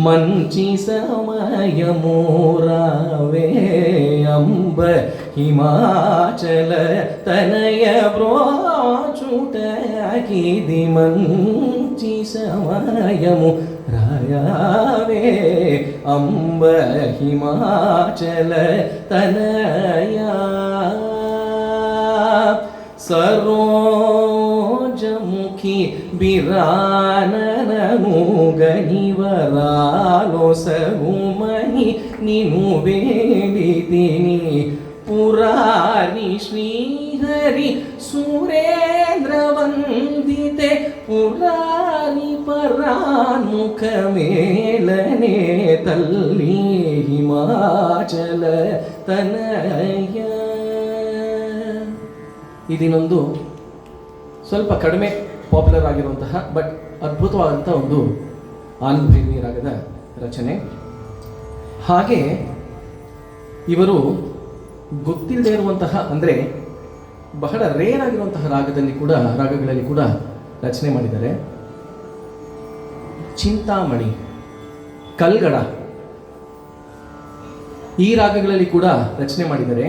ಮಂಚಿ ಸಮಯಮು ರಾವೇಯಂಬ ಹಿಮಾಚಲ ತನಯ ಬ್ರೋಚುಟಕಿದಿ ಮಂಚಿ ಸಮಯಮು ರಾಯವೇ ಅಂಬ ಹಿಮಾಚಲ ತನಯ ಸರೋಜಮುಖಿ ಬಿರಾನನನು ಗನಿವರಾಲೋ ಸಗುಮನಿ ನೀನು ಬೇಡಿದಿನಿ ಪುರಾರಿ ಶ್ರೀಹರಿ ಸುರೇಂದ್ರ ವಂದಿತೆ ಪುರಾರಿ ಪರಾನ್ಮುಖ ಮೇಲನೆ ತಲ್ಲಿ ಹಿಮಾಚಲ ತನಯ. ಇದಿನೊಂದು ಸ್ವಲ್ಪ ಕಡಿಮೆ ಪಾಪ್ಯುಲರ್ ಆಗಿರುವಂತಹ ಬಟ್ ಅದ್ಭುತವಾದಂಥ ಒಂದು ಆನಂದ್ ಭೈರವಿ ರಾಗದ ರಚನೆ. ಹಾಗೆ ಇವರು ಗೊತ್ತಿಲ್ಲದೆ ಇರುವಂತಹ, ಅಂದರೆ ಬಹಳ ರೇರ್ ಆಗಿರುವಂತಹ ರಾಗಗಳಲ್ಲಿ ಕೂಡ ರಚನೆ ಮಾಡಿದ್ದಾರೆ. ಚಿಂತಾಮಣಿ, ಕಲ್ಗಡ ಈ ರಾಗಗಳಲ್ಲಿ ಕೂಡ ರಚನೆ ಮಾಡಿದ್ದಾರೆ.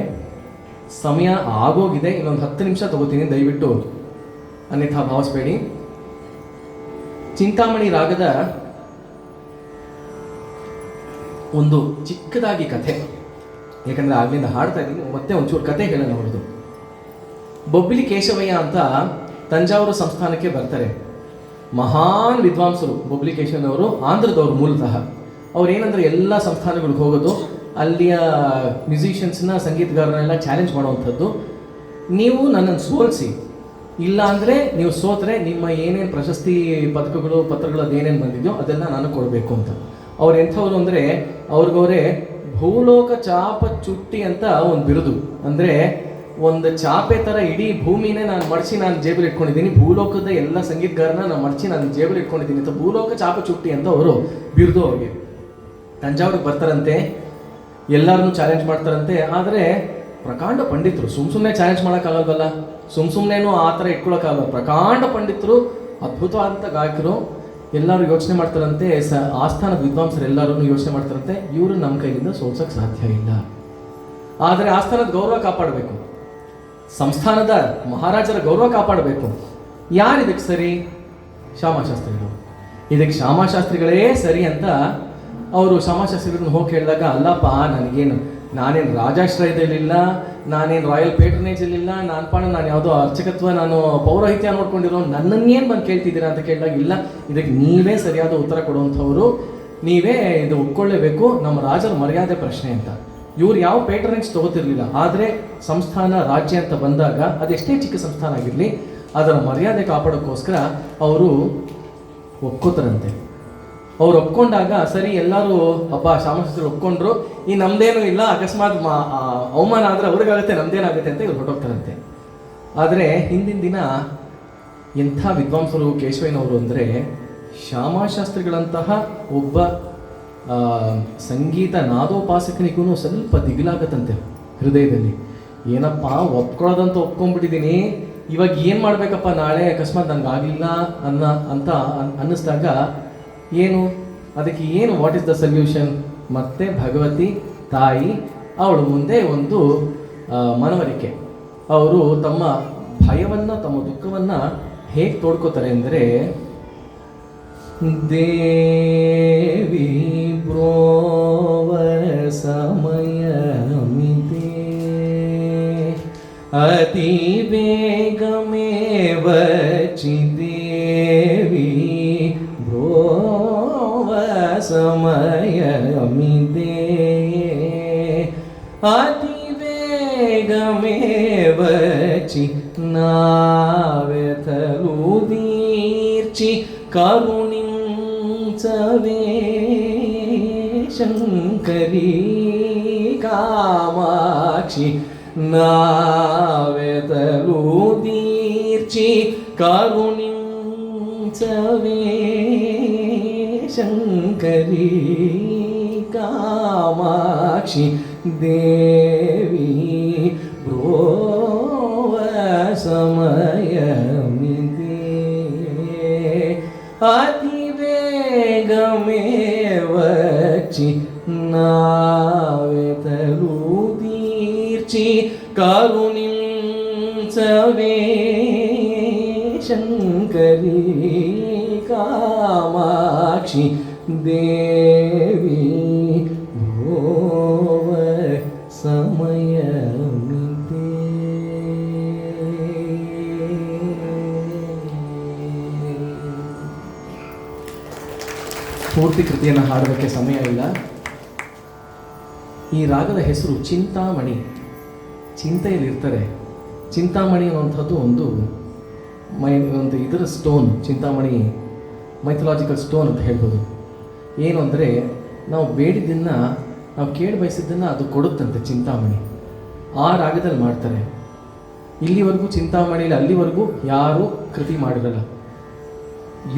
ಸಮಯ ಆಗೋಗಿದೆ, ಇನ್ನೊಂದು 10 ನಿಮಿಷ ತಗೋತೀನಿ, ದಯವಿಟ್ಟು ಅನ್ಯಥಾ ಭಾವಿಸಬೇಡಿ. ಚಿಂತಾಮಣಿ ರಾಗದ ಒಂದು ಚಿಕ್ಕದಾಗಿ ಕಥೆ, ಯಾಕಂದರೆ ಆಗ್ಲಿಂದ ಹಾಡ್ತಾ ಇದ್ದೀನಿ, ಮತ್ತೆ ಒಂಚೂರು ಕಥೆ ಹೇಳೋಣ ಅವ್ರದ್ದು. ಬೊಬ್ಬಿಲಿ ಕೇಶವಯ್ಯ ಅಂತ ತಂಜಾವೂರು ಸಂಸ್ಥಾನಕ್ಕೆ ಬರ್ತಾರೆ. ಮಹಾನ್ ವಿದ್ವಾಂಸರು ಬೊಬ್ಬಿಲಿ ಕೇಶವನವರು, ಆಂಧ್ರದವರು ಮೂಲತಃ. ಅವ್ರು ಏನಂದ್ರೆ ಎಲ್ಲ ಸಂಸ್ಥಾನಗಳಿಗೆ ಹೋಗೋದು, ಅಲ್ಲಿಯ ಮ್ಯೂಸಿಷಿಯನ್ಸ್ನ, ಸಂಗೀತಗಾರರನ್ನೆಲ್ಲ ಚಾಲೆಂಜ್ ಮಾಡುವಂಥದ್ದು. ನೀವು ನನ್ನನ್ನು ಸೋಲಿಸಿ, ಇಲ್ಲ ಅಂದರೆ ನೀವು ಸೋತ್ರೆ ನಿಮ್ಮ ಏನೇನು ಪ್ರಶಸ್ತಿ ಪದಕಗಳು ಪತ್ರಗಳು ಅದೇನೇನು ಬಂದಿದೆಯೋ ಅದೆಲ್ಲ ನಾನು ಕೊಡಬೇಕು ಅಂತ. ಅವ್ರು ಎಂಥವ್ರು ಅಂದರೆ ಅವ್ರಿಗವರೇ ಭೂಲೋಕ ಚಾಪ ಚುಟ್ಟಿ ಅಂತ ಒಂದು ಬಿರುದು. ಅಂದರೆ ಒಂದು ಚಾಪೆ ಥರ ಇಡೀ ಭೂಮಿನೇ ನಾನು ಮಡಚಿ ನಾನು ಜೇಬಲ್ಲಿ ಇಟ್ಕೊಂಡಿದ್ದೀನಿ, ಭೂಲೋಕದ ಎಲ್ಲ ಸಂಗೀತಗಾರನ ನಾನು ಮಡಚಿ ನಾನು ಜೇಬಲ್ಲಿ ಇಟ್ಕೊಂಡಿದ್ದೀನಿ ಅಂತ ಭೂಲೋಕ ಚಾಪ ಚುಟ್ಟಿ ಅಂತ ಅವರು ಬಿರುದು. ಅವ್ರಿಗೆ ತಂಜಾವೂರಿಗೆ ಬರ್ತಾರಂತೆ, ಎಲ್ಲರನ್ನೂ ಚಾಲೆಂಜ್ ಮಾಡ್ತಾರಂತೆ. ಆದರೆ ಪ್ರಕಾಂಡ ಪಂಡಿತರು, ಸುಮ್ಮನೆ ಚಾಲೆಂಜ್ ಮಾಡೋಕ್ಕಾಗಲ್ವಲ್ಲ, ಸುಮ್ಮನೇನೂ ಆ ಥರ ಇಟ್ಕೊಳ್ಳೋಕ್ಕಾಗಲ್ಲ. ಪ್ರಕಾಂಡ ಪಂಡಿತರು, ಅದ್ಭುತವಾದಂಥ ಗಾಯಕರು. ಎಲ್ಲರೂ ಯೋಚನೆ ಮಾಡ್ತಾರಂತೆ, ಆಸ್ಥಾನದ ವಿದ್ವಾಂಸರು ಎಲ್ಲರೂ ಯೋಚನೆ ಮಾಡ್ತಾರಂತೆ, ಇವರು ನಮ್ಮ ಕೈಯಿಂದ ಸೋಲ್ಸೋಕ್ಕೆ ಸಾಧ್ಯ ಇಲ್ಲ. ಆದರೆ ಆಸ್ಥಾನದ ಗೌರವ ಕಾಪಾಡಬೇಕು, ಸಂಸ್ಥಾನದ ಮಹಾರಾಜರ ಗೌರವ ಕಾಪಾಡಬೇಕು. ಯಾರು ಇದಕ್ಕೆ ಸರಿ? ಶ್ಯಾಮಾಶಾಸ್ತ್ರಿಗಳು. ಇದಕ್ಕೆ ಶ್ಯಾಮಾಶಾಸ್ತ್ರಿಗಳೇ ಸರಿ ಅಂತ ಅವರು ಶ್ಯಾಮಾಶಾಸ್ತ್ರಿಗಳನ್ನ ಹೋಗಿ ಕೇಳಿದಾಗ, ಅಲ್ಲಪ್ಪ ನಾನೇನು ರಾಜಾಶ್ರಯದಲ್ಲಿಲ್ಲ, ನಾನೇನು ರಾಯಲ್ ಪೇಟ್ರನೇಜಲ್ಲಿಲ್ಲ, ನಾನು ಯಾವುದೋ ಅರ್ಚಕತ್ವ, ನಾನು ಪೌರೋಹಿತ್ಯ ನೋಡ್ಕೊಂಡಿರೋ, ನನ್ನನ್ನೇನು ಬಂದು ಕೇಳ್ತಿದ್ದೀರಾ ಅಂತ ಕೇಳಿದಾಗ, ಇಲ್ಲ, ಇದಕ್ಕೆ ನೀವೇ ಸರಿಯಾದ ಉತ್ತರ ಕೊಡುವಂಥವ್ರು, ನೀವೇ ಇದು ಒಪ್ಕೊಳ್ಳೇಬೇಕು, ನಮ್ಮ ರಾಜರ ಮರ್ಯಾದೆ ಪ್ರಶ್ನೆ ಅಂತ. ಇವ್ರು ಯಾವ ಪೇಟ್ರನೇಜ್ ತಗೋತಿರ್ಲಿಲ್ಲ. ಆದರೆ ಸಂಸ್ಥಾನ ರಾಜ್ಯ ಅಂತ ಬಂದಾಗ, ಅದೆಷ್ಟೇ ಚಿಕ್ಕ ಸಂಸ್ಥಾನ ಆಗಿರಲಿ, ಅದರ ಮರ್ಯಾದೆ ಕಾಪಾಡೋಕ್ಕೋಸ್ಕರ ಅವರು ಒಪ್ಕೋತಾರಂತೆ. ಅವ್ರು ಒಪ್ಕೊಂಡಾಗ ಸರಿ ಎಲ್ಲರೂ ಹಬ್ಬ ಶಾಮಶಾಸ್ತ್ರಿ ಒಪ್ಕೊಂಡ್ರು, ಈ ನಮ್ದೇನೂ ಇಲ್ಲ, ಅಕಸ್ಮಾತ್ ಅವಮಾನ ಆದರೆ ಅವ್ರಿಗಾಗುತ್ತೆ, ನಮ್ದೇನಾಗುತ್ತೆ ಅಂತ ಇವ್ರು ಹೊರಟೋಗ್ತಾರಂತೆ. ಆದರೆ ಹಿಂದಿನ ದಿನ ಎಂಥ ವಿದ್ವಾಂಸರು ಕೇಶವಯ್ಯನವರು ಅಂದರೆ, ಶ್ಯಾಮಶಾಸ್ತ್ರಿಗಳಂತಹ ಒಬ್ಬ ಸಂಗೀತ ನಾದೋಪಾಸಕನಿಗೂ ಸ್ವಲ್ಪ ದಿಗಿಲಾಗತ್ತಂತೆ ಹೃದಯದಲ್ಲಿ. ಏನಪ್ಪ ಒಪ್ಕೊಳ್ಳೋದಂತ ಒಪ್ಕೊಂಡ್ಬಿಟ್ಟಿದ್ದೀನಿ, ಇವಾಗ ಏನು ಮಾಡಬೇಕಪ್ಪ, ನಾಳೆ ಅಕಸ್ಮಾತ್ ನಂಗೆ ಆಗಲಿಲ್ಲ ಅಂತ ಅನ್ನಿಸ್ದಾಗ ಏನು ಅದಕ್ಕೆ ಏನು ವಾಟ್ ಇಸ್ ದ ಸೊಲ್ಯೂಷನ್? ಮತ್ತೆ ಭಗವತಿ ತಾಯಿ ಅವಳು ಮುಂದೆ ಒಂದು ಮನವರಿಕೆ. ಅವರು ತಮ್ಮ ಭಯವನ್ನು, ತಮ್ಮ ದುಃಖವನ್ನು ಹೇಗೆ ತೋಡ್ಕೋತಾರೆ ಅಂದರೆ, ದೇವಿ ಬ್ರೋವ ಸಮಯ ಮಿತೆ ಅತಿ ಬೇಗಮೇವ ಚಿದೇವಿ ಬ್ರೋವ ಸಮಯ ಮಿತೆ ಅತಿ ಬೇಗಮೇವ ಚಿ ನಾವೆತಲು ದೀರ್ಚಿ ಕರುಣಿಂಚವೇ ಶಂಕರಿ ಕಾಮಾಕ್ಷಿ ನಾವೆತಲು ದೀರ್ಚಿ ಕರುಣಿಂಚವೇ ಶಂಕರಿ ಕಾಮಾಕ್ಷಿ ದೇವಿ ಬ್ರೋವ ಸಮಯ ಮಿತೆ ಅತಿ ಬೇಗಮೇವ ಚಿ ನಾವೆತಲು ದೀರ್ಚಿ ಕರುಣಿಂಚವೇ ಶಂಕರಿ ಕಾಮಾಕ್ಷಿ ದೇವಿ ಭೋವ ಸಮಯ ಮಿತೆ. ಪೂರ್ತಿ ಕೃತಿಯನ್ನು ಹಾಡೋದಕ್ಕೆ ಸಮಯ ಇಲ್ಲ. ಈ ರಾಗದ ಹೆಸರು ಚಿಂತಾಮಣಿ. ಚಿಂತೆಯಲ್ಲಿರ್ತಾರೆ. ಚಿಂತಾಮಣಿ ಅನ್ನುವಂಥದ್ದು ಒಂದು ಇದರ ಸ್ಟೋನ್. ಚಿಂತಾಮಣಿ ಮೈಥಲಾಜಿಕಲ್ ಸ್ಟೋನ್ ಅಂತ ಹೇಳ್ಬೋದು. ಏನು ಅಂದರೆ, ನಾವು ಬೇಡಿದ್ದನ್ನು, ನಾವು ಕೇಳಿ ಬಯಸಿದ್ದನ್ನು ಅದು ಕೊಡುತ್ತಂತೆ ಚಿಂತಾಮಣಿ. ಆ ರಾಗದಲ್ಲಿ ಮಾಡ್ತಾರೆ. ಇಲ್ಲಿವರೆಗೂ ಚಿಂತಾಮಣಿಯಲ್ಲಿ ಅಲ್ಲಿವರೆಗೂ ಯಾರೂ ಕೃತಿ ಮಾಡಿರಲ್ಲ.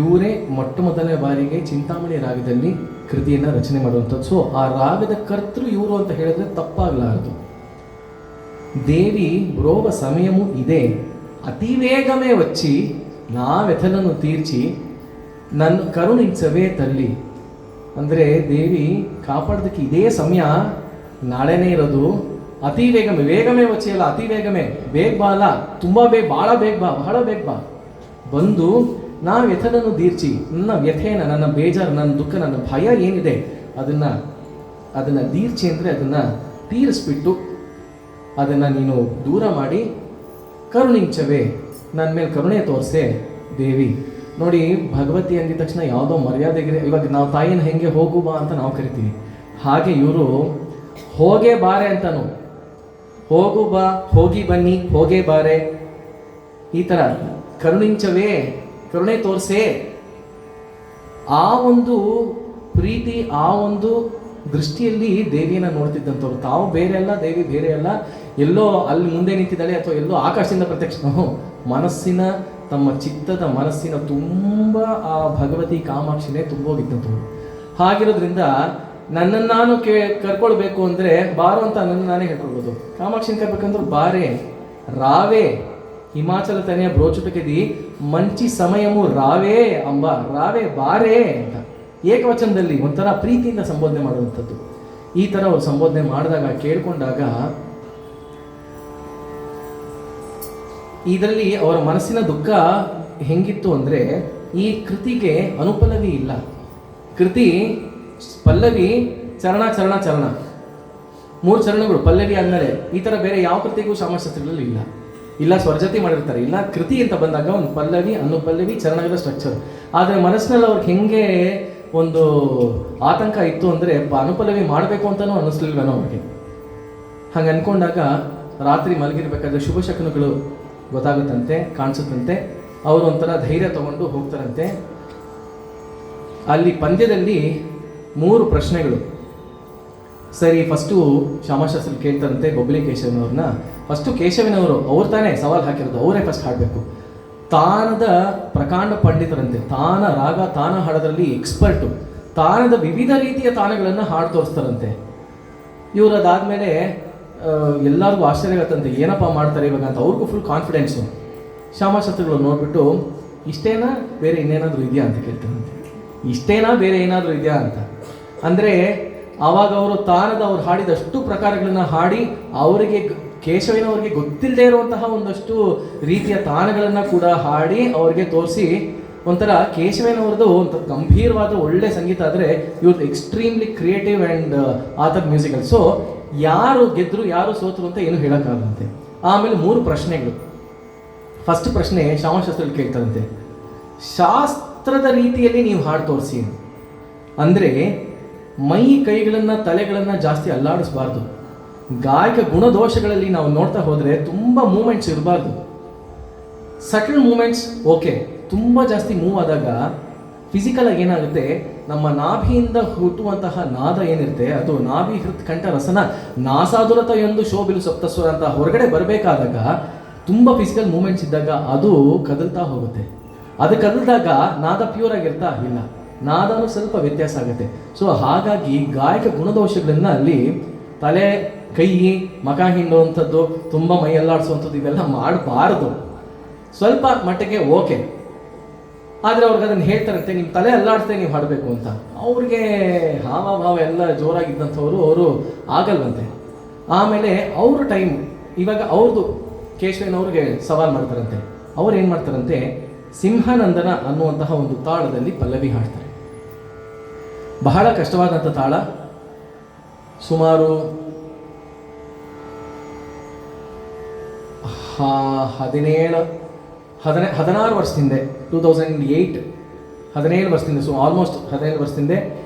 ಇವರೇ ಮೊಟ್ಟ ಮೊದಲನೇ ಬಾರಿಗೆ ಚಿಂತಾಮಣಿ ರಾಗದಲ್ಲಿ ಕೃತಿಯನ್ನು ರಚನೆ ಮಾಡುವಂಥದ್ದು. ಸೊ ಆ ರಾಗದ ಕರ್ತೃ ಇವರು ಅಂತ ಹೇಳಿದ್ರೆ ತಪ್ಪಾಗಲಾರದು. ದೇವಿ ಬ್ರೋವ ಸಮಯಮು ಇದೆ ಅತಿ ವೇಗಮೇ వచ్చి ನಾವೆಥಲನ್ನು ತೀರ್ಚಿ ನನ್ನ ಕರುಣಿಂಚವೇ ತಲ್ಲಿ. ಅಂದರೆ ದೇವಿ ಕಾಪಾಡೋದಕ್ಕೆ ಇದೇ ಸಮಯ, ನಾಳೆನೇ ಇರೋದು. ಅತಿ ವೇಗಮೇ, ವೇಗಮೇ వచ్చి ಅಲ್ಲ, ಅತಿ ವೇಗಮೇ, ಬೇಗ ಬಾ ಅಲ್ಲ, ತುಂಬ ಬೇಗ, ಭಾಳ ಬೇಗ ಬಾ, ಬಹಳ ಬೇಗ ಬಾ, ಬಂದು ನಾವು ವ್ಯಥನನ್ನು ತೀರ್ಚಿ, ನನ್ನ ವ್ಯಥೆಯನ್ನು, ನನ್ನ ಬೇಜಾರು, ನನ್ನ ದುಃಖ, ನನ್ನ ಭಯ ಏನಿದೆ ಅದನ್ನು ತೀರ್ಚಿ ಅಂದರೆ ಅದನ್ನು ತೀರಿಸ್ಬಿಟ್ಟು ಅದನ್ನು ನೀನು ದೂರ ಮಾಡಿ ಕರುಣಿಂಚವೇ, ನನ್ನ ಮೇಲೆ ಕರುಣೆ ತೋರಿಸೆ ದೇವಿ. ನೋಡಿ, ಭಗವತಿ ಅಂದಿದ ತಕ್ಷಣ ಯಾವುದೋ ಮರ್ಯಾದೆಗೆ, ಇವಾಗ ನಾವು ತಾಯಿನ ಹೆಂಗೆ ಹೋಗು ಬಾ ಅಂತ ನಾವು ಕರಿತೀವಿ, ಹಾಗೆ ಇವರು ಹೋಗೇ ಬಾರೆ ಅಂತನೂ, ಹೋಗು ಬಾ, ಹೋಗಿ ಬನ್ನಿ, ಹೋಗೇ ಬಾರೆ, ಈ ಥರ ಕರುಣಿಂಚವೇ, ಕರುಣೆ ತೋರಿಸೆ. ಆ ಒಂದು ಪ್ರೀತಿ, ಆ ಒಂದು ದೃಷ್ಟಿಯಲ್ಲಿ ದೇವಿಯನ್ನು ನೋಡ್ತಿದ್ದಂಥವ್ರು. ತಾವು ಬೇರೆ ಅಲ್ಲ, ದೇವಿ ಬೇರೆ ಅಲ್ಲ, ಎಲ್ಲೋ ಅಲ್ಲಿ ಮುಂದೆ ನಿಂತಿದ್ದಾಳೆ ಅಥವಾ ಎಲ್ಲೋ ಆಕಾಶದಿಂದ ಪ್ರತ್ಯಕ್ಷ, ಮನಸ್ಸಿನ, ತಮ್ಮ ಚಿತ್ತದ ಮನಸ್ಸಿನ ತುಂಬ ಆ ಭಗವತಿ ಕಾಮಾಕ್ಷಿನೇ ತುಂಬೋಗಿದ್ದಂಥವ್ರು. ಹಾಗಿರೋದ್ರಿಂದ ನನ್ನನ್ನು ನಾನು ಕರ್ಕೊಳ್ಬೇಕು ಅಂದರೆ ಬಾರೋ ಅಂತ ನನ್ನ ನಾನೇ ಹೇಳ್ಕೊಳ್ಬೋದು. ಕಾಮಾಕ್ಷಿನ ಕರ್ಬೇಕಂದ್ರೆ ಬಾರೆ, ರಾವೇ, ಹಿಮಾಚಲ ತನೆಯ ಬ್ರೋಚುಟಕೆದಿ ಮಂಚಿ ಸಮಯಮು ರಾವೇ ಅಂಬ, ರಾವೇ ಬಾರೇ ಅಂತ ಏಕವಚನದಲ್ಲಿ ಒಂಥರ ಪ್ರೀತಿಯಿಂದ ಸಂಬೋಧನೆ ಮಾಡುವಂಥದ್ದು. ಈ ಥರ ಅವ್ರು ಸಂಬೋಧನೆ ಮಾಡಿದಾಗ, ಕೇಳ್ಕೊಂಡಾಗ, ಇದರಲ್ಲಿ ಅವರ ಮನಸ್ಸಿನ ದುಃಖ ಹೆಂಗಿತ್ತು ಅಂದರೆ, ಈ ಕೃತಿಗೆ ಅನುಪಲ್ಲವಿ ಇಲ್ಲ. ಕೃತಿ ಪಲ್ಲವಿ, ಚರಣ ಚರಣ ಚರಣ, 3 ಚರಣಗಳು ಪಲ್ಲವಿ ಆದಮೇಲೆ. ಈ ಥರ ಬೇರೆ ಯಾವ ಕೃತಿಗೂ ಶ್ಯಾಮಶಾಸ್ತ್ರಿಗಳಲ್ಲಿ ಇಲ್ಲ. ಇಲ್ಲ ಸ್ವರಜತಿ ಮಾಡಿರ್ತಾರೆ, ಇಲ್ಲ ಕೃತಿ ಅಂತ ಬಂದಾಗ ಒಂದು ಪಲ್ಲವಿ, ಅನುಪಲ್ಲವಿ, ಚರಣಗಳ ಸ್ಟ್ರಕ್ಚರ್. ಆದರೆ ಮನಸ್ಸಿನಲ್ಲಿ ಅವ್ರಿಗೆ ಹೆಂಗೆ ಒಂದು ಆತಂಕ ಇತ್ತು ಅಂದರೆ, ಅನುಪಲ್ಲವಿ ಮಾಡಬೇಕು ಅಂತಲೂ ಅನ್ನಿಸ್ಲಿಲ್ವೇನೋ ಅವ್ರಿಗೆ. ಹಾಗೆ ಅಂದ್ಕೊಂಡಾಗ ರಾತ್ರಿ ಮಲಗಿರ್ಬೇಕಾದ್ರೆ ಶುಭ ಶಕುನಗಳು ಗೊತ್ತಾಗುತ್ತಂತೆ, ಕಾಣಿಸುತ್ತಂತೆ. ಅವರು ಒಂಥರ ಧೈರ್ಯ ತಗೊಂಡು ಹೋಗ್ತಾರಂತೆ. ಅಲ್ಲಿ ಪಂದ್ಯದಲ್ಲಿ 3 ಪ್ರಶ್ನೆಗಳು. ಸರಿ, ಫಸ್ಟು ಶ್ಯಾಮಶಾಸ್ತ್ರಿ ಕೇಳ್ತಾರಂತೆ ಬೊಬ್ಬಲಿ ಕೇಶವನವ್ರನ್ನ. ಫಸ್ಟು ಕೇಶವನವರು ಅವ್ರು ತಾನೇ ಸವಾಲು ಹಾಕಿರೋದು, ಅವರೇ ಫಸ್ಟ್ ಹಾಡಬೇಕು. ತಾನದ ಪ್ರಕಾಂಡ ಪಂಡಿತರಂತೆ, ತಾನ ರಾಗ ತಾನ ಹಾಡೋದ್ರಲ್ಲಿ ಎಕ್ಸ್ಪರ್ಟು. ತಾನದ ವಿವಿಧ ರೀತಿಯ ತಾನಗಳನ್ನು ಹಾಡು ತೋರಿಸ್ತಾರಂತೆ. ಇವರು ಅದಾದಮೇಲೆ ಎಲ್ಲರಿಗೂ ಆಶ್ಚರ್ಯ ಆಗತ್ತಂತೆ, ಏನಪ್ಪ ಮಾಡ್ತಾರೆ ಇವಾಗ ಅಂತ. ಅವ್ರಿಗೂ ಫುಲ್ ಕಾನ್ಫಿಡೆನ್ಸು. ಶ್ಯಾಮಶಾಸ್ತ್ರಿಗಳು ನೋಡಿಬಿಟ್ಟು, ಇಷ್ಟೇನಾ ಬೇರೆ ಇನ್ನೇನಾದರೂ ಇದೆಯಾ ಅಂತ ಕೇಳ್ತಾರಂತೆ. ಇಷ್ಟೇನಾ ಬೇರೆ ಏನಾದರೂ ಇದೆಯಾ ಅಂತ. ಅಂದರೆ ಆವಾಗ ಅವರು ತಾನದ ಅವ್ರು ಹಾಡಿದಷ್ಟು ಪ್ರಕಾರಗಳನ್ನು ಹಾಡಿ ಅವರಿಗೆ ಕೇಶವನವ್ರಿಗೆ ಗೊತ್ತಿಲ್ಲದೆ ಇರುವಂತಹ ಒಂದಷ್ಟು ರೀತಿಯ ತಾನಗಳನ್ನು ಕೂಡ ಹಾಡಿ ಅವ್ರಿಗೆ ತೋರಿಸಿ, ಒಂಥರ ಕೇಶವನವ್ರದ್ದು ಒಂದು ಗಂಭೀರವಾದ ಒಳ್ಳೆ ಸಂಗೀತ ಆದರೆ ಇವ್ರದ್ದು extremely creative and author musical. So ಯಾರು ಗೆದ್ದರು ಯಾರು ಸೋತರು ಅಂತ ಏನು ಹೇಳೋಕ್ಕಾಗಂತೆ. ಆಮೇಲೆ 3 ಪ್ರಶ್ನೆಗಳು. ಫಸ್ಟ್ ಪ್ರಶ್ನೆ ಶ್ಯಾಮಶಾಸ್ತ್ರಿಗಳು ಕೇಳ್ತಾರಂತೆ, ಶಾಸ್ತ್ರದ ರೀತಿಯಲ್ಲಿ ನೀವು ಹಾಡು ತೋರಿಸಿ. ಅಂದರೆ ಮೈ ಕೈಗಳನ್ನು ತಲೆಗಳನ್ನು ಜಾಸ್ತಿ ಅಲ್ಲಾಡಿಸ್ಬಾರ್ದು. ಗಾಯಕ ಗುಣದೋಷಗಳಲ್ಲಿ ನಾವು ನೋಡ್ತಾ ಹೋದರೆ ತುಂಬ ಮೂಮೆಂಟ್ಸ್ ಇರಬಾರ್ದು. ಸಟಲ್ ಮೂಮೆಂಟ್ಸ್ ಓಕೆ, ತುಂಬ ಜಾಸ್ತಿ ಮೂವ್ ಆದಾಗ ಫಿಸಿಕಲಾಗಿ ಏನಾಗುತ್ತೆ, ನಮ್ಮ ನಾಭಿಯಿಂದ ಹುಟ್ಟುವಂತಹ ನಾದ ಏನಿರುತ್ತೆ ಅದು ನಾಭಿ ಹೃತ್ ಕಂಠ ರಸನ ನಾಸಾದುರತ ಎಂದು ಶೋಭಿಲು ಸಪ್ತಸ್ವರ ಅಂತ ಹೊರಗಡೆ ಬರಬೇಕಾದಾಗ ತುಂಬ ಫಿಸಿಕಲ್ ಮೂಮೆಂಟ್ಸ್ ಇದ್ದಾಗ ಅದು ಕದಲ್ತಾ ಹೋಗುತ್ತೆ. ಅದು ಕದಲ್ದಾಗ ನಾದ ಪ್ಯೂರ್ ಆಗಿರ್ತಾ ಇಲ್ಲ, ನಾದನೂ ಸ್ವಲ್ಪ ವ್ಯತ್ಯಾಸ ಆಗುತ್ತೆ. ಸೊ ಹಾಗಾಗಿ ಗಾಯಕ ಗುಣದೋಷಗಳನ್ನ ಅಲ್ಲಿ ತಲೆ ಕೈ ಮಕ ಹಿಂಡುವಂಥದ್ದು, ತುಂಬ ಮೈಯಲ್ಲಾಡಿಸುವಂಥದ್ದು ಇವೆಲ್ಲ ಮಾಡಬಾರ್ದು. ಸ್ವಲ್ಪ ಮಟ್ಟಿಗೆ ಓಕೆ, ಆದರೆ ಅವ್ರಿಗೆ ಅದನ್ನು ಹೇಳ್ತಾರಂತೆ, ನಿಮ್ಮ ತಲೆ ಅಲ್ಲಾಡ್ತೆ ನೀವು ಹಾಡಬೇಕು ಅಂತ. ಅವ್ರಿಗೆ ಹಾವಭಾವ ಎಲ್ಲ ಜೋರಾಗಿದ್ದಂಥವ್ರು ಅವರು ಆಗಲ್ವಂತೆ. ಆಮೇಲೆ ಅವ್ರ ಟೈಮ್ ಇವಾಗ ಅವ್ರದ್ದು ಕೇಶವನವ್ರಿಗೆ ಸವಾಲು ಮಾಡ್ತಾರಂತೆ. ಅವ್ರು ಏನು ಮಾಡ್ತಾರಂತೆ, ಸಿಂಹಾನಂದನ ಅನ್ನುವಂತಹ ಒಂದು ತಾಳದಲ್ಲಿ ಪಲ್ಲವಿ ಹಾಡ್ತಾರೆ. ಬಹಳ ಕಷ್ಟವಾದಂಥ ತಾಳ. ಸುಮಾರು 16 ವರ್ಷದಿಂದ 2008 17 ವರ್ಷದಿಂದ, ಸೊ ಆಲ್ಮೋಸ್ಟ್ 17 ವರ್ಷದಿಂದ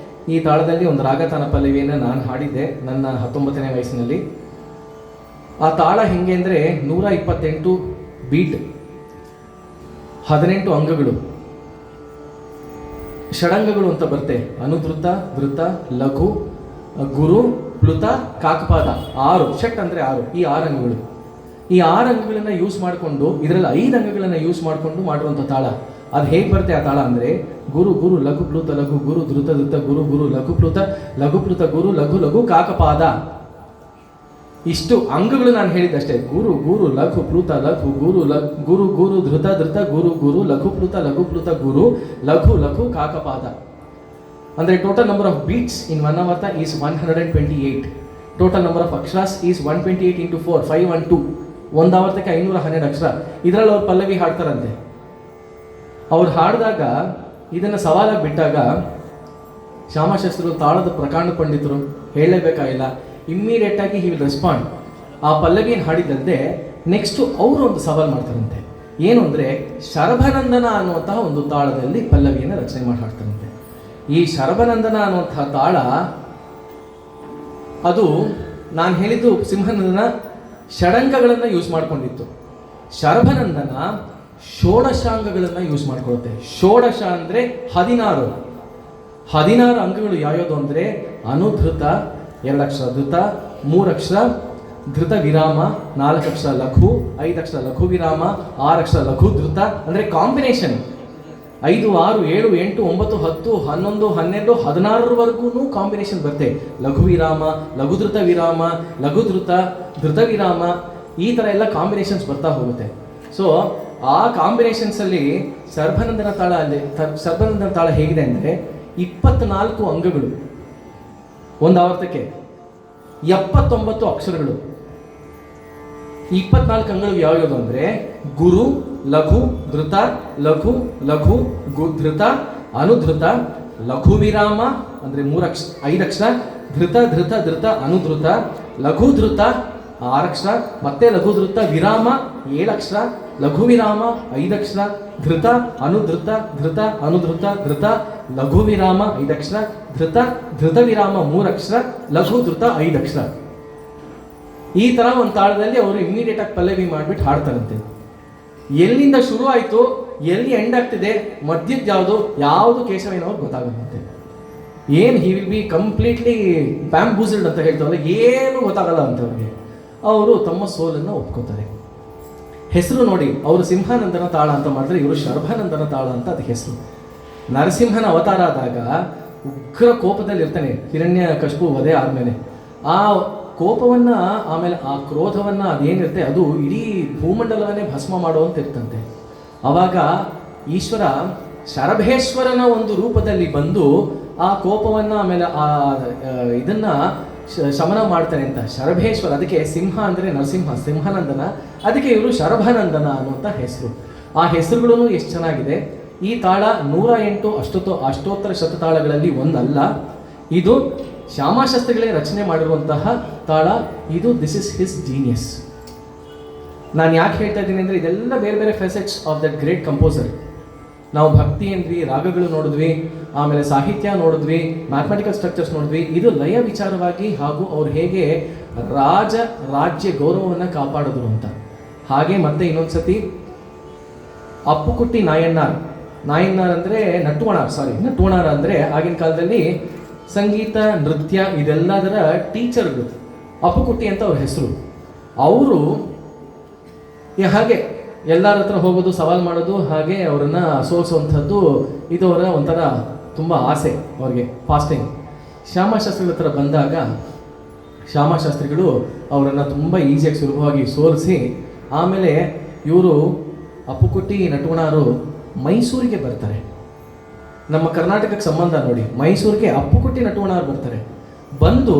ಈ ತಾಳದಲ್ಲಿ ಒಂದು ರಾಗತಾನ ಪಲ್ಲವಿಯನ್ನು ನಾನು ಹಾಡಿದ್ದೆ ನನ್ನ 19ನೇ ವಯಸ್ಸಿನಲ್ಲಿ. ಆ ತಾಳ ಹೆಂಗೆ ಅಂದರೆ 128 ಬೀಟ್, 18 ಅಂಗಗಳು, ಷಡಂಗಗಳು ಅಂತ ಬರುತ್ತೆ. ಅನುಧೃತ, ಧೃತ, ಲಘು, ಗುರು, ಪ್ಲುತ, ಕಾಕಪಾದ, 6 ಷಟ್ ಅಂದರೆ 6. ಈ 6 ಅಂಗಗಳು, ಈ 6 ಅಂಗಗಳನ್ನು ಯೂಸ್ ಮಾಡಿಕೊಂಡು, ಇದರಲ್ಲಿ 5 ಅಂಗಗಳನ್ನು ಯೂಸ್ ಮಾಡಿಕೊಂಡು ಮಾಡುವಂಥ ತಾಳ. ಅದು ಹೇಗೆ ಬರುತ್ತೆ ಆ ತಾಳ ಅಂದರೆ ಗುರು ಗುರು ಲಘು ಪ್ಲುತ ಲಘು ಗುರು ಧೃತ ಧೃತ ಗುರು ಗುರು ಲಘು ಪ್ಲುತ ಗುರು ಲಘು ಲಘು ಕಾಕಪಾದ. ಇಷ್ಟು ಅಂಗಗಳು ನಾನು ಹೇಳಿದ್ದಷ್ಟೇ. ಗುರು ಗುರು ಲಘು ಪ್ಲುತ ಲಘು ಗುರು ಗುರು ಗುರು ಧೃತ ಧೃತ ಗುರು ಗುರು ಲಘು ಪ್ಲುತ ಗುರು ಲಘು ಲಘು ಕಾಕಪಾದ. ಅಂದರೆ total number of beats in 1 ಆವರ್ತ ಈಸ್ 128. ಟೋಟಲ್ ನಂಬರ್ ಆಫ್ ಅಕ್ಷರಾಸ್ ಈಸ್ 128 into 4 512. ಒಂದು ಆವರ್ತಕ್ಕೆ 512 ಅಕ್ಷರ. ಇದರಲ್ಲಿ ಅವ್ರು ಪಲ್ಲವಿ ಹಾಡ್ತಾರಂತೆ. ಅವ್ರು ಹಾಡಿದಾಗ ಇದನ್ನು ಸವಾಲಾಗಿ ಬಿಟ್ಟಾಗ ಶ್ಯಾಮಶಾಸ್ತ್ರಿಗಳು ತಾಳದ ಪ್ರಕಾಂಡ ಪಂಡಿತರು ಹೇಳಲೇಬೇಕಾಗಿಲ್ಲ, ಇಮ್ಮಿಡಿಯೇಟ್ ಆಗಿ ಹಿ ವಿಲ್ ರೆಸ್ಪಾಂಡ್. ಆ ಪಲ್ಲವಿಯನ್ನು ಹಾಡಿದಂತೆ ನೆಕ್ಸ್ಟು ಅವರು ಒಂದು ಸವಾಲು ಮಾಡ್ತಾರಂತೆ. ಏನು ಅಂದರೆ ಶರಭನಂದನ ಅನ್ನುವಂತಹ ಒಂದು ತಾಳದಲ್ಲಿ ಪಲ್ಲವಿಯನ್ನು ರಚನೆ ಮಾಡಿ ಹಾಡ್ತಾರಂತೆ. ಈ ಶರಭನಂದನ ಅನ್ನುವಂತಹ ತಾಳ ಅದು ನಾನು ಹೇಳಿದ್ದು ಸಿಂಹನಂದನ ಷಡಂಗಗಳನ್ನು ಯೂಸ್ ಮಾಡ್ಕೊಂಡಿತ್ತು. ಶರಭನಂದನ ಷೋಡಶಾಂಗಗಳನ್ನು ಯೂಸ್ ಮಾಡ್ಕೊಳ್ಳುತ್ತೆ. ಷೋಡಶ ಅಂದರೆ 16 ಅಂಗಗಳು ಯಾವ್ಯಾವುದು ಅಂದರೆ ಅನುಧೃತ 2 ಅಕ್ಷರ, ಧೃತ 3 ಅಕ್ಷರ, ಧೃತ ವಿರಾಮ 4 ಅಕ್ಷರ ಲಘು, 5 ಅಕ್ಷರ ಲಘು ವಿರಾಮ, 6 ಅಕ್ಷರ ಲಘು ಧೃತ. ಅಂದರೆ ಕಾಂಬಿನೇಷನ್ 5 6 7 8 9 10 11 12 16ರವರೆಗೂ ಕಾಂಬಿನೇಷನ್ ಬರುತ್ತೆ. ಲಘು ವಿರಾಮ, ಲಘು ಧೃತ ವಿರಾಮ, ಲಘು ಧೃತ, ಧೃತ ವಿರಾಮ, ಈ ಥರ ಎಲ್ಲ ಕಾಂಬಿನೇಷನ್ಸ್ ಬರ್ತಾ ಹೋಗುತ್ತೆ. ಸೊ ಆ ಕಾಂಬಿನೇಷನ್ಸಲ್ಲಿ ಸರ್ಭನಂದನ ತಾಳ ಹೇಗಿದೆ ಅಂದರೆ 24 ಅಂಗಗಳು, ಒಂದು ಆವರ್ತಕ್ಕೆ 79 ಅಕ್ಷರಗಳು. 24 ಅಂಗಗಳು ಯಾವ್ಯಾವುದು ಅಂದರೆ ಗುರು ಲಘು ಧೃತ ಲಘು ಲಘು ಧೃತ ಅನುಧೃತ, ಲಘು ವಿರಾಮ ಅಂದರೆ 5 ಅಕ್ಷರ, ಧೃತ ಧೃತ ಧೃತ ಅನುಧೃತ, ಲಘು ಧೃತ 6 ಅಕ್ಷರ, ಮತ್ತೆ ಲಘು ಧೃತ ವಿರಾಮ 7 ಅಕ್ಷರ, ಲಘು ವಿರಾಮ 5 ಅಕ್ಷರ, ಧೃತ ಅನುಧೃತ ಧೃತ ಅನುಧೃತ ಧೃತ, ಲಘು ವಿರಾಮ 5 ಅಕ್ಷರ, ಧೃತ ಧೃತ ವಿರಾಮ 3 ಅಕ್ಷರ, ಲಘು ಧೃತ 5 ಅಕ್ಷರ. ಈ ಥರ ಒಂದು ತಾಳದಲ್ಲಿ ಅವರು ಇಮ್ಮಿಡಿಯೇಟ್ ಆಗಿ ಪಲ್ಲವಿ ಮಾಡಿಬಿಟ್ಟು ಹಾಡ್ತಾರಂತೆ. ಎಲ್ಲಿಂದ ಶುರು ಆಯಿತು, ಎಲ್ಲಿ ಎಂಡ್ ಆಗ್ತಿದೆ, ಮಧ್ಯದ ಯಾವುದು ಕೇಶವಯ್ಯನವ್ರಿಗೆ ಗೊತ್ತಾಗಲ್ಲಂತೆ. ಏನು ಹಿ ವಿಲ್ ಬಿ ಕಂಪ್ಲೀಟ್ಲಿ ಬ್ಯಾಂಬೂಸಲ್ಡ್ ಅಂತ ಹೇಳ್ತಾರಲ್ಲ, ಏನು ಗೊತ್ತಾಗಲ್ಲ ಅಂತವ್ರಿಗೆ. ಅವರು ತಮ್ಮ ಸೋಲನ್ನು ಒಪ್ಕೋತಾರೆ. ಹೆಸರು ನೋಡಿ, ಅವರು ಸಿಂಹಾನಂದನ ತಾಳ ಅಂತ ಮಾಡಿದ್ರೆ ಇವರು ಶರ್ಭಾನಂದನ ತಾಳ ಅಂತ ಅದಕ್ಕೆ ಹೆಸರು. ನರಸಿಂಹನ ಅವತಾರ ಆದಾಗ ಉಗ್ರ ಕೋಪದಲ್ಲಿ ಇರ್ತಾನೆ ಹಿರಣ್ಯ ಕಶಿಪು ವಧೆ ಆದಮೇಲೆ. ಆ ಕೋಪವನ್ನ, ಆಮೇಲೆ ಆ ಕ್ರೋಧವನ್ನ, ಅದೇನಿರುತ್ತೆ ಅದು ಇಡೀ ಭೂಮಂಡಲವನ್ನೇ ಭಸ್ಮ ಮಾಡುವಂತ ಇರ್ತಂತೆ. ಅವಾಗ ಈಶ್ವರ ಶರಭೇಶ್ವರನ ಒಂದು ರೂಪದಲ್ಲಿ ಬಂದು ಆ ಕೋಪವನ್ನ, ಆಮೇಲೆ ಆ ಇದನ್ನ ಶಮನ ಮಾಡ್ತಾನೆ ಅಂತ. ಶರಭೇಶ್ವರ, ಅದಕ್ಕೆ ಸಿಂಹ ಅಂದರೆ ನರಸಿಂಹ, ಸಿಂಹಾನಂದನ, ಅದಕ್ಕೆ ಇವರು ಶರಭಾನಂದನ ಅನ್ನುವಂಥ ಹೆಸರು. ಆ ಹೆಸರುಗಳೂ ಎಷ್ಟು ಚೆನ್ನಾಗಿದೆ. ಈ ತಾಳ 108 ಅಷ್ಟೋತ್ತರ ಶತತಾಳಗಳಲ್ಲಿ ಒಂದಲ್ಲ. ಇದು ಶ್ಯಾಮಾಶಾಸ್ತ್ರಿಗಳೇ ರಚನೆ ಮಾಡಿರುವಂತಹ ತಾಳ. ಇದು ದಿಸ್ ಇಸ್ ಹಿಸ್ ಜೀನಿಯಸ್. ನಾನು ಯಾಕೆ ಹೇಳ್ತಾ ಇದ್ದೀನಿ ಅಂದರೆ, ಇದೆಲ್ಲ ಬೇರೆ ಬೇರೆ facets of that great composer. ನಾವು ಭಕ್ತಿ ಅಂದ್ವಿ, ರಾಗಗಳು ನೋಡಿದ್ವಿ, ಆಮೇಲೆ ಸಾಹಿತ್ಯ ನೋಡಿದ್ವಿ, ಮ್ಯಾಥಮೆಟಿಕಲ್ ಸ್ಟ್ರಕ್ಚರ್ಸ್ ನೋಡಿದ್ವಿ. ಇದು ಲಯ ವಿಚಾರವಾಗಿ ಹಾಗೂ ಅವ್ರು ಹೇಗೆ ರಾಜ್ಯ ಗೌರವವನ್ನು ಕಾಪಾಡಿದ್ರು ಅಂತ. ಹಾಗೆ ಮತ್ತೆ ಇನ್ನೊಂದ್ಸತಿ ಅಪ್ಪುಕುಟ್ಟಿ ನಾಯಣ್ಣಾರ್ ಅಂದರೆ ನಟ್ವಣಾರ್ ಅಂದರೆ ಆಗಿನ ಕಾಲದಲ್ಲಿ ಸಂಗೀತ, ನೃತ್ಯ ಇದೆಲ್ಲದರ ಟೀಚರ್ಗಳು. ಅಪ್ಪುಕುಟ್ಟಿ ಅಂತ ಅವ್ರ ಹೆಸರು. ಅವರು ಹಾಗೆ ಎಲ್ಲರ ಹತ್ರ ಹೋಗೋದು, ಸವಾಲು ಮಾಡೋದು, ಹಾಗೆ ಅವರನ್ನು ಸೋಲಿಸುವಂಥದ್ದು ಇದು ಅವರ ಒಂಥರ ತುಂಬ ಆಸೆ ಅವ್ರಿಗೆ. ಫಾಸ್ಟಿಂಗ್ ಶ್ಯಾಮಶಾಸ್ತ್ರಿಗಳ ಹತ್ರ ಬಂದಾಗ ಶ್ಯಾಮಶಾಸ್ತ್ರಿಗಳು ಅವರನ್ನು ತುಂಬ ಈಸಿಯಾಗಿ ಸುಲಭವಾಗಿ ಸೋಲಿಸಿ, ಆಮೇಲೆ ಇವರು ಅಪ್ಪುಕುಟ್ಟಿ ನಟ್ವಣಾರು ಮೈಸೂರಿಗೆ ಬರ್ತಾರೆ. ನಮ್ಮ ಕರ್ನಾಟಕಕ್ಕೆ ಸಂಬಂಧ ನೋಡಿ, ಮೈಸೂರಿಗೆ ಅಪ್ಪುಕುಟ್ಟಿ ನಟ್ವಣಾರು ಬರ್ತಾರೆ. ಬಂದು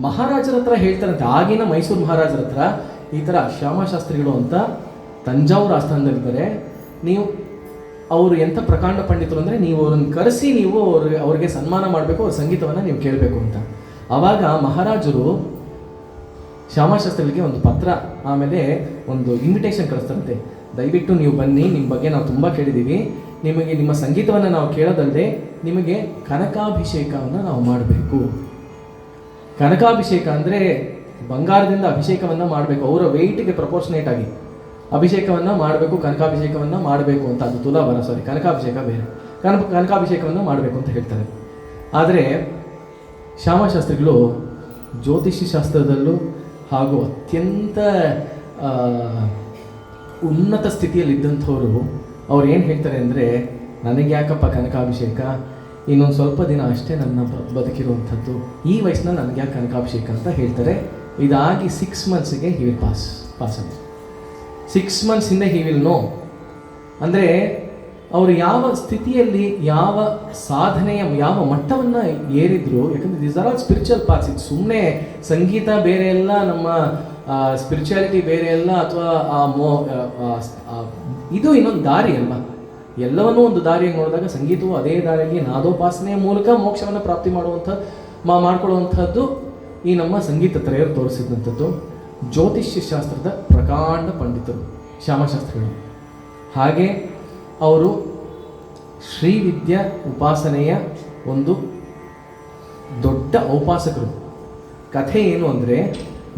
ಮಹಾರಾಜರ ಹತ್ರ ಹೇಳ್ತಾರಂತೆ, ಆಗಿನ ಮೈಸೂರು ಮಹಾರಾಜರ ಹತ್ರ, ಈ ಥರ ಶ್ಯಾಮಶಾಸ್ತ್ರಿಗಳು ಅಂತ ತಂಜಾವೂರು ಆಸ್ಥಾನದಲ್ಲಿದ್ದಾರೆ, ನೀವು ಅವರು ಎಂಥ ಪ್ರಕಾಂಡ ಪಂಡಿತರು ಅಂದರೆ ನೀವು ಅವ್ರನ್ನ ಕರೆಸಿ ನೀವು ಅವ್ರಿಗೆ ಸನ್ಮಾನ ಮಾಡಬೇಕು, ಅವ್ರ ಸಂಗೀತವನ್ನು ನೀವು ಕೇಳಬೇಕು ಅಂತ. ಆವಾಗ ಮಹಾರಾಜರು ಶ್ಯಾಮಶಾಸ್ತ್ರಿಗಳಿಗೆ ಒಂದು ಪತ್ರ, ಆಮೇಲೆ ಒಂದು ಇನ್ವಿಟೇಷನ್ ಕಳಿಸ್ತಾರಂತೆ. ದಯವಿಟ್ಟು ನೀವು ಬನ್ನಿ, ನಿಮ್ಮ ಬಗ್ಗೆ ನಾವು ತುಂಬ ಕೇಳಿದ್ದೀವಿ, ನಿಮಗೆ ನಿಮ್ಮ ಸಂಗೀತವನ್ನು ನಾವು ಕೇಳೋದಲ್ಲದೆ ನಿಮಗೆ ಕನಕಾಭಿಷೇಕವನ್ನು ನಾವು ಮಾಡಬೇಕು. ಕನಕಾಭಿಷೇಕ ಅಂದರೆ ಬಂಗಾರದಿಂದ ಅಭಿಷೇಕವನ್ನು ಮಾಡಬೇಕು, ಅವರ ವೆಯ್ಟಿಗೆ ಪ್ರಪೋರ್ಷನೇಟ್ ಆಗಿ ಅಭಿಷೇಕವನ್ನು ಮಾಡಬೇಕು, ಕನಕಾಭಿಷೇಕವನ್ನು ಮಾಡಬೇಕು ಅಂತ. ಅದು ತುಲಾಭಾರ, ಕನಕಾಭಿಷೇಕ ಬೇರೆ, ಕನಕಾಭಿಷೇಕವನ್ನು ಮಾಡಬೇಕು ಅಂತ ಹೇಳ್ತಾರೆ. ಆದರೆ ಶ್ಯಾಮಶಾಸ್ತ್ರಿಗಳು ಜ್ಯೋತಿಷ್ಯ ಶಾಸ್ತ್ರದಲ್ಲೂ ಹಾಗೂ ಅತ್ಯಂತ ಉನ್ನತ ಸ್ಥಿತಿಯಲ್ಲಿದ್ದಂಥವರು. ಅವ್ರು ಏನು ಹೇಳ್ತಾರೆ ಅಂದರೆ, ನನಗೆ ಯಾಕಪ್ಪ ಕನಕಾಭಿಷೇಕ, ಇನ್ನೊಂದು ಸ್ವಲ್ಪ ದಿನ ಅಷ್ಟೇ ನನ್ನ ಬದುಕಿರುವಂಥದ್ದು, ಈ ವಯಸ್ಸಿನಲ್ಲಿ ನನಗೆ ಯಾಕೆ ಕನಕಾಭಿಷೇಕ ಅಂತ ಹೇಳ್ತಾರೆ. ಇದಾಗಿ 6 ಮಂತ್ಸಿಗೆ ಹಿ ವಿಲ್ ಪಾಸ್ ಆಗಿ 6 ಮಂತ್ಸ್ ಹಿಂದೆ ಹಿ ವಿಲ್ ನೋ. ಅಂದರೆ ಅವರು ಯಾವ ಸ್ಥಿತಿಯಲ್ಲಿ, ಯಾವ ಸಾಧನೆಯ ಯಾವ ಮಟ್ಟವನ್ನು ಏರಿದ್ರು. ಯಾಕಂದರೆ this are all spiritual parts. ಇದು ಸುಮ್ಮನೆ ಸಂಗೀತ ಬೇರೆ ಎಲ್ಲ, ನಮ್ಮ ಸ್ಪಿರಿಚುಯಾಲಿಟಿ ಬೇರೆ ಎಲ್ಲ, ಅಥವಾ ಇದು ಇನ್ನೊಂದು ದಾರಿ ಅಲ್ವಾ. ಎಲ್ಲವನ್ನೂ ಒಂದು ದಾರಿಯಾಗಿ ನೋಡಿದಾಗ ಸಂಗೀತವು ಅದೇ ದಾರಿಯಾಗಿ ನಾದೋಪಾಸನೆಯ ಮೂಲಕ ಮೋಕ್ಷವನ್ನು ಪ್ರಾಪ್ತಿ ಮಾಡ್ಕೊಳ್ಳುವಂಥದ್ದು ಈ ನಮ್ಮ ಸಂಗೀತ ತ್ರಯರು ತೋರಿಸಿದಂಥದ್ದು. ಜ್ಯೋತಿಷ್ಯ ಶಾಸ್ತ್ರದ ಪ್ರಕಾಂಡ ಪಂಡಿತರು ಶ್ಯಾಮಶಾಸ್ತ್ರಿಗಳು. ಹಾಗೆ ಅವರು ಶ್ರೀವಿದ್ಯಾ ಉಪಾಸನೆಯ ಒಂದು ದೊಡ್ಡ ಔಪಾಸಕರು. ಕಥೆ ಏನು ಅಂದರೆ,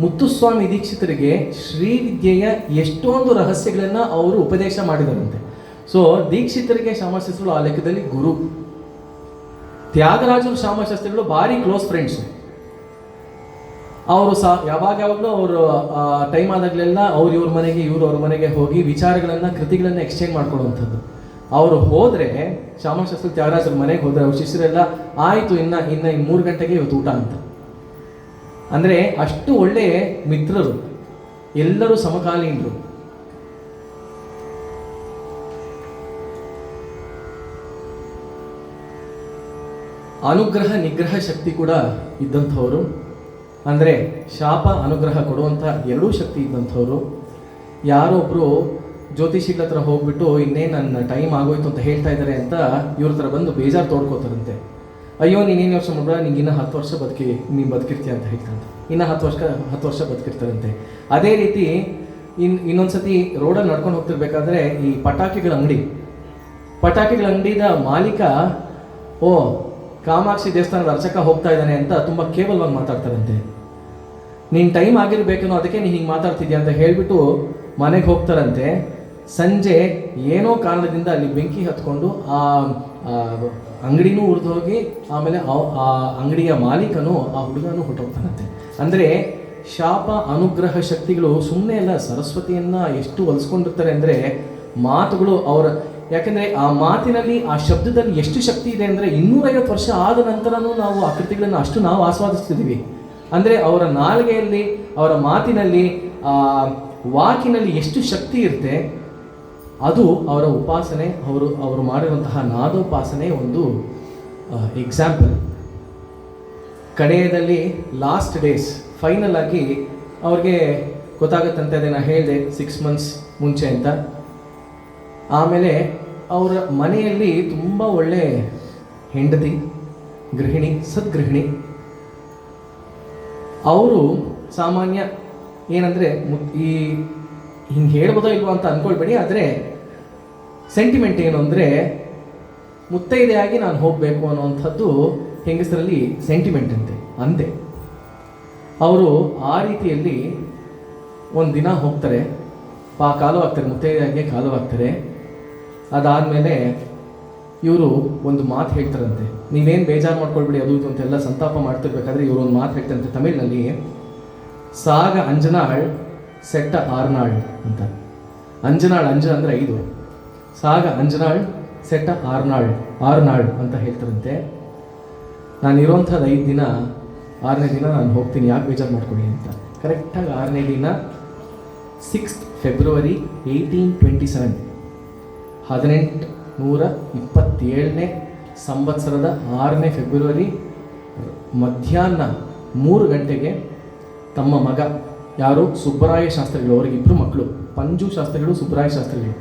ಮುತ್ತುಸ್ವಾಮಿ ದೀಕ್ಷಿತರಿಗೆ ಶ್ರೀವಿದ್ಯೆಯ ಎಷ್ಟೊಂದು ರಹಸ್ಯಗಳನ್ನು ಅವರು ಉಪದೇಶ ಮಾಡಿದರಂತೆ. ಸೊ ದೀಕ್ಷಿತರಿಗೆ ಶ್ಯಾಮಶಾಸ್ತ್ರಿಗಳು ಆ ಲೆಕ್ಕದಲ್ಲಿ ಗುರು. ತ್ಯಾಗರಾಜರು ಶ್ಯಾಮಶಾಸ್ತ್ರಿಗಳು ಭಾರಿ ಕ್ಲೋಸ್ ಫ್ರೆಂಡ್ಸು. ಅವರು ಯಾವಾಗಲೂ ಅವರು ಟೈಮ್ ಆದಾಗಲೆಲ್ಲ ಅವ್ರು ಇವ್ರ ಮನೆಗೆ, ಇವರು ಅವ್ರ ಮನೆಗೆ ಹೋಗಿ ವಿಚಾರಗಳನ್ನು, ಕೃತಿಗಳನ್ನು ಎಕ್ಸ್ಚೇಂಜ್ ಮಾಡ್ಕೊಳ್ಳುವಂಥದ್ದು. ಅವರು ಹೋದರೆ, ಶ್ಯಾಮಶಾಸ್ತ್ರಿ ತ್ಯಾಗರಾಜರ ಮನೆಗೆ ಹೋದರೆ ಅವ್ರ ಶಿಷ್ಯರೆಲ್ಲ ಆಯಿತು ಇನ್ನು 3 ಗಂಟೆಗೆ ಇವತ್ತು ಊಟ ಅಂತ. ಅಂದರೆ ಅಷ್ಟು ಒಳ್ಳೆಯ ಮಿತ್ರರು, ಎಲ್ಲರೂ ಸಮಕಾಲೀನರು. ಅನುಗ್ರಹ ನಿಗ್ರಹ ಶಕ್ತಿ ಕೂಡ ಇದ್ದಂಥವರು. ಅಂದರೆ ಶಾಪ ಅನುಗ್ರಹ ಕೊಡುವಂಥ ಎರಡೂ ಶಕ್ತಿ ಇದ್ದಂಥವ್ರು. ಯಾರೊಬ್ಬರು ಜ್ಯೋತಿಷಿಗಳ ಹತ್ರ ಹೋಗ್ಬಿಟ್ಟು ಇನ್ನೇನು ನನ್ನ ಟೈಮ್ ಆಗೋಯ್ತು ಅಂತ ಹೇಳ್ತಾ ಇದ್ದಾರೆ ಅಂತ ಇವ್ರ ಹತ್ರ ಬಂದು ಬೇಜಾರು ತೋಡ್ಕೋತಾರಂತೆ. ಅಯ್ಯೋ ನೀನೇನು ಯೋಚನೆ ಮಾಡ್ಬೇಡ, ನಿಂಗೆ ಇನ್ನೂ 10 ವರ್ಷ ನೀನು ಬದುಕಿರ್ತೀಯ ಅಂತ ಹೇಳ್ತಾರಂತೆ. ಇನ್ನೂ 10 ವರ್ಷ ಬದುಕಿರ್ತಾರಂತೆ. ಅದೇ ರೀತಿ ಇನ್ನೊಂದು ಸತಿ ರೋಡಲ್ಲಿ ನಡ್ಕೊಂಡು ಹೋಗ್ತಿರ್ಬೇಕಾದ್ರೆ ಈ ಪಟಾಕಿಗಳ ಅಂಗಡಿದ ಮಾಲೀಕ, ಓ ಕಾಮಾಕ್ಷಿ ದೇವಸ್ಥಾನದ ಅರ್ಚಕ ಹೋಗ್ತಾ ಇದ್ದಾನೆ ಅಂತ ತುಂಬ ಕೇವಲವಾಗಿ ಮಾತಾಡ್ತಾರಂತೆ. ನೀನು ಟೈಮ್ ಆಗಿರ್ಬೇಕೇನೋ, ಅದಕ್ಕೆ ನೀನು ಹಿಂಗೆ ಮಾತಾಡ್ತಿದ್ಯಾ ಅಂತ ಹೇಳಿಬಿಟ್ಟು ಮನೆಗೆ ಹೋಗ್ತಾರಂತೆ. ಸಂಜೆ ಏನೋ ಕಾರಣದಿಂದ ಅಲ್ಲಿ ಬೆಂಕಿ ಹತ್ಕೊಂಡು ಆ ಅಂಗಡಿನೂ ಉರಿದು ಹೋಗಿ ಆಮೇಲೆ ಆ ಅಂಗಡಿಯ ಮಾಲೀಕನು ಆ ಹುಡುಗನೂ ಹೊರಟೋಗ್ತಾನಂತೆ. ಅಂದರೆ ಶಾಪ ಅನುಗ್ರಹ ಶಕ್ತಿಗಳು ಸುಮ್ಮನೆ ಅಲ್ಲ, ಸರಸ್ವತಿಯನ್ನ ಎಷ್ಟು ಒಲಿಸ್ಕೊಂಡಿರ್ತಾರೆ ಅಂದರೆ ಮಾತುಗಳು ಅವರ, ಯಾಕಂದರೆ ಆ ಮಾತಿನಲ್ಲಿ ಆ ಶಬ್ದದಲ್ಲಿ ಎಷ್ಟು ಶಕ್ತಿ ಇದೆ ಅಂದರೆ 250 ವರ್ಷ ಆದ ನಂತರನೂ ನಾವು ಆ ಕೃತಿಗಳನ್ನು ಅಷ್ಟು ನಾವು ಆಸ್ವಾದಿಸ್ತಿದ್ದೀವಿ. ಅಂದರೆ ಅವರ ನಾಲಿಗೆಯಲ್ಲಿ, ಅವರ ಮಾತಿನಲ್ಲಿ, ಆ ವಾಕಿನಲ್ಲಿ ಎಷ್ಟು ಶಕ್ತಿ ಇರುತ್ತೆ, ಅದು ಅವರ ಉಪಾಸನೆ, ಅವರು ಮಾಡಿರುವಂತಹ ನಾದೋಪಾಸನೆ ಒಂದು ಎಕ್ಸಾಂಪಲ್. ಕಡೆಯದಲ್ಲಿ ಲಾಸ್ಟ್ ಡೇಸ್ ಫೈನಲ್ ಆಗಿ ಅವ್ರಿಗೆ ಗೊತ್ತಾಗುತ್ತಂತೆ, ಅದೇ ನಾನು ಹೇಳಿದೆ 6 months ಮುಂಚೆ ಅಂತ. ಆಮೇಲೆ ಅವರ ಮನೆಯಲ್ಲಿ ತುಂಬ ಒಳ್ಳೆ ಹೆಂಡತಿ, ಗೃಹಿಣಿ, ಸದ್ಗೃಹಿಣಿ. ಅವರು ಸಾಮಾನ್ಯ ಏನಂದರೆ ಈ ಹಿಂಗೆ ಹೇಳ್ಬೋದೋ ಇಲ್ವೋ ಅಂತ ಅಂದ್ಕೊಳ್ಬೇಡಿ, ಆದರೆ ಸೆಂಟಿಮೆಂಟ್ ಏನು ಅಂದರೆ ಮುತ್ತೈದೆಯಾಗಿ ನಾನು ಹೋಗಬೇಕು ಅನ್ನೋವಂಥದ್ದು ಹೆಂಗಸರಲ್ಲಿ ಸೆಂಟಿಮೆಂಟ್ ಅಂತೆ. ಅವರು ಆ ರೀತಿಯಲ್ಲಿ ಒಂದು ದಿನ ಹೋಗ್ತಾರೆ, ಕಾಲು ಹಾಕ್ತಾರೆ, ಮುತ್ತೈದೆಯಾಗಿ ಕಾಲು ಹಾಕ್ತಾರೆ. ಅದಾದಮೇಲೆ ಇವರು ಒಂದು ಮಾತು ಹೇಳ್ತಾರಂತೆ, ನೀವೇನು ಬೇಜಾರು ಮಾಡ್ಕೊಳ್ಬೇಡಿ ಅದು ಇದು ಅಂತೆಲ್ಲ ಸಂತಾಪ ಮಾಡ್ತಿರ್ಬೇಕಾದ್ರೆ ಇವರು ಒಂದು ಮಾತು ಹೇಳ್ತಾರಂತೆ ತಮಿಳಿನಲ್ಲಿ, ಸಾಗ ಅಂಜನಾಳ್ ಸೆಟ್ಟ ಆರ್ನಾಳ್ ಅಂತ. ಅಂಜನಾಳ್, ಅಂಜ ಅಂದರೆ 5, ಸಾಗ ಅಂಜನಾಳ್ ಸೆಟ್ಟ ಆರ್ನಾಳ್ ಅಂತ ಹೇಳ್ತಾರಂತೆ. ನಾನು ಇರೋಂಥದ್ದು 5 ದಿನ, 6ನೇ ದಿನ ನಾನು ಹೋಗ್ತೀನಿ, ಯಾಕೆ ಬೇಜಾರು ಮಾಡ್ಕೊಳ್ಳಿ ಅಂತ. ಕರೆಕ್ಟಾಗಿ 6ನೇ ದಿನ 6th February 1827, 1827ನೇ ಸಂವತ್ಸರದ 6ನೇ ಫೆಬ್ರವರಿ ಮಧ್ಯಾಹ್ನ 3 ಗಂಟೆಗೆ ತಮ್ಮ ಮಗ ಯಾರು ಸುಬ್ಬರಾಯ ಶಾಸ್ತ್ರಿಗಳು, ಅವರಿಗೆ 2 ಮಕ್ಕಳು, ಪಂಜು ಶಾಸ್ತ್ರಿಗಳು, ಸುಬ್ಬರಾಯ ಶಾಸ್ತ್ರಿಗಳು.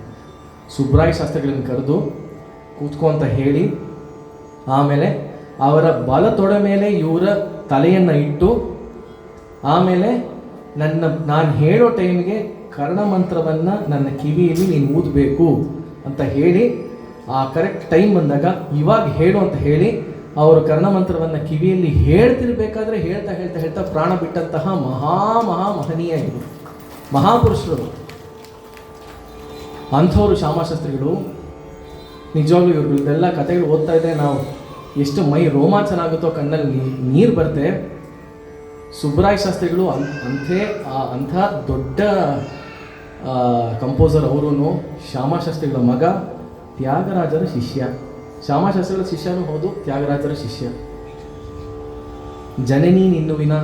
ಸುಬ್ಬರಾಯ ಶಾಸ್ತ್ರಿಗಳನ್ನು ಕರೆದು ಕೂತ್ಕೊ ಅಂತ ಹೇಳಿ, ಆಮೇಲೆ ಅವರ ಬಲ ತೊಡೆ ಮೇಲೆ ಇವರ ತಲೆಯನ್ನು ಇಟ್ಟು, ಆಮೇಲೆ ನಾನು ಹೇಳೋ ಟೈಮ್ಗೆ ಕರ್ಣಮಂತ್ರವನ್ನು ನನ್ನ ಕಿವಿಯಲ್ಲಿ ನೀನು ಊದಬೇಕು ಅಂತ ಹೇಳಿ, ಆ ಕರೆಕ್ಟ್ ಟೈಮ್ ಬಂದಾಗ ಇವಾಗ ಹೇಳು ಅಂತ ಹೇಳಿ ಅವರು ಕರ್ಣಮಂತ್ರವನ್ನು ಕಿವಿಯಲ್ಲಿ ಹೇಳ್ತಿರ್ಬೇಕಾದ್ರೆ ಹೇಳ್ತಾ ಹೇಳ್ತಾ ಹೇಳ್ತಾ ಪ್ರಾಣ ಬಿಟ್ಟಂತಹ ಮಹನೀಯ ಇವರು, ಮಹಾಪುರುಷರು. ಅಂಥವರು ಶ್ಯಾಮಶಾಸ್ತ್ರಿಗಳು. ನಿಜವಾಗ್ಲೂ ಇವ್ರದ್ದೆಲ್ಲ ಕಥೆಗಳು ಓದ್ತಾ ಇದ್ದರೆ ನಾವು ಎಷ್ಟು ಮೈ ರೋಮಾಂಚನ ಆಗುತ್ತೋ, ಕಣ್ಣಲ್ಲಿ ನೀರು ಬರುತ್ತೆ. ಸುಬ್ಬರಾಯ ಶಾಸ್ತ್ರಿಗಳು ಅಂಥ ದೊಡ್ಡ ಕಂಪೋಸರ್. ಅವರು ಶ್ಯಾಮಶಾಸ್ತ್ರಿಗಳ ಮಗ, ತ್ಯಾಗರಾಜರ ಶಿಷ್ಯ. ಶ್ಯಾಮಶಾಸ್ತ್ರಿಗಳ ಶಿಷ್ಯನೂ ಹೌದು, ತ್ಯಾಗರಾಜರ ಶಿಷ್ಯ. ಜನನಿ ನಿನ್ನುವಿನ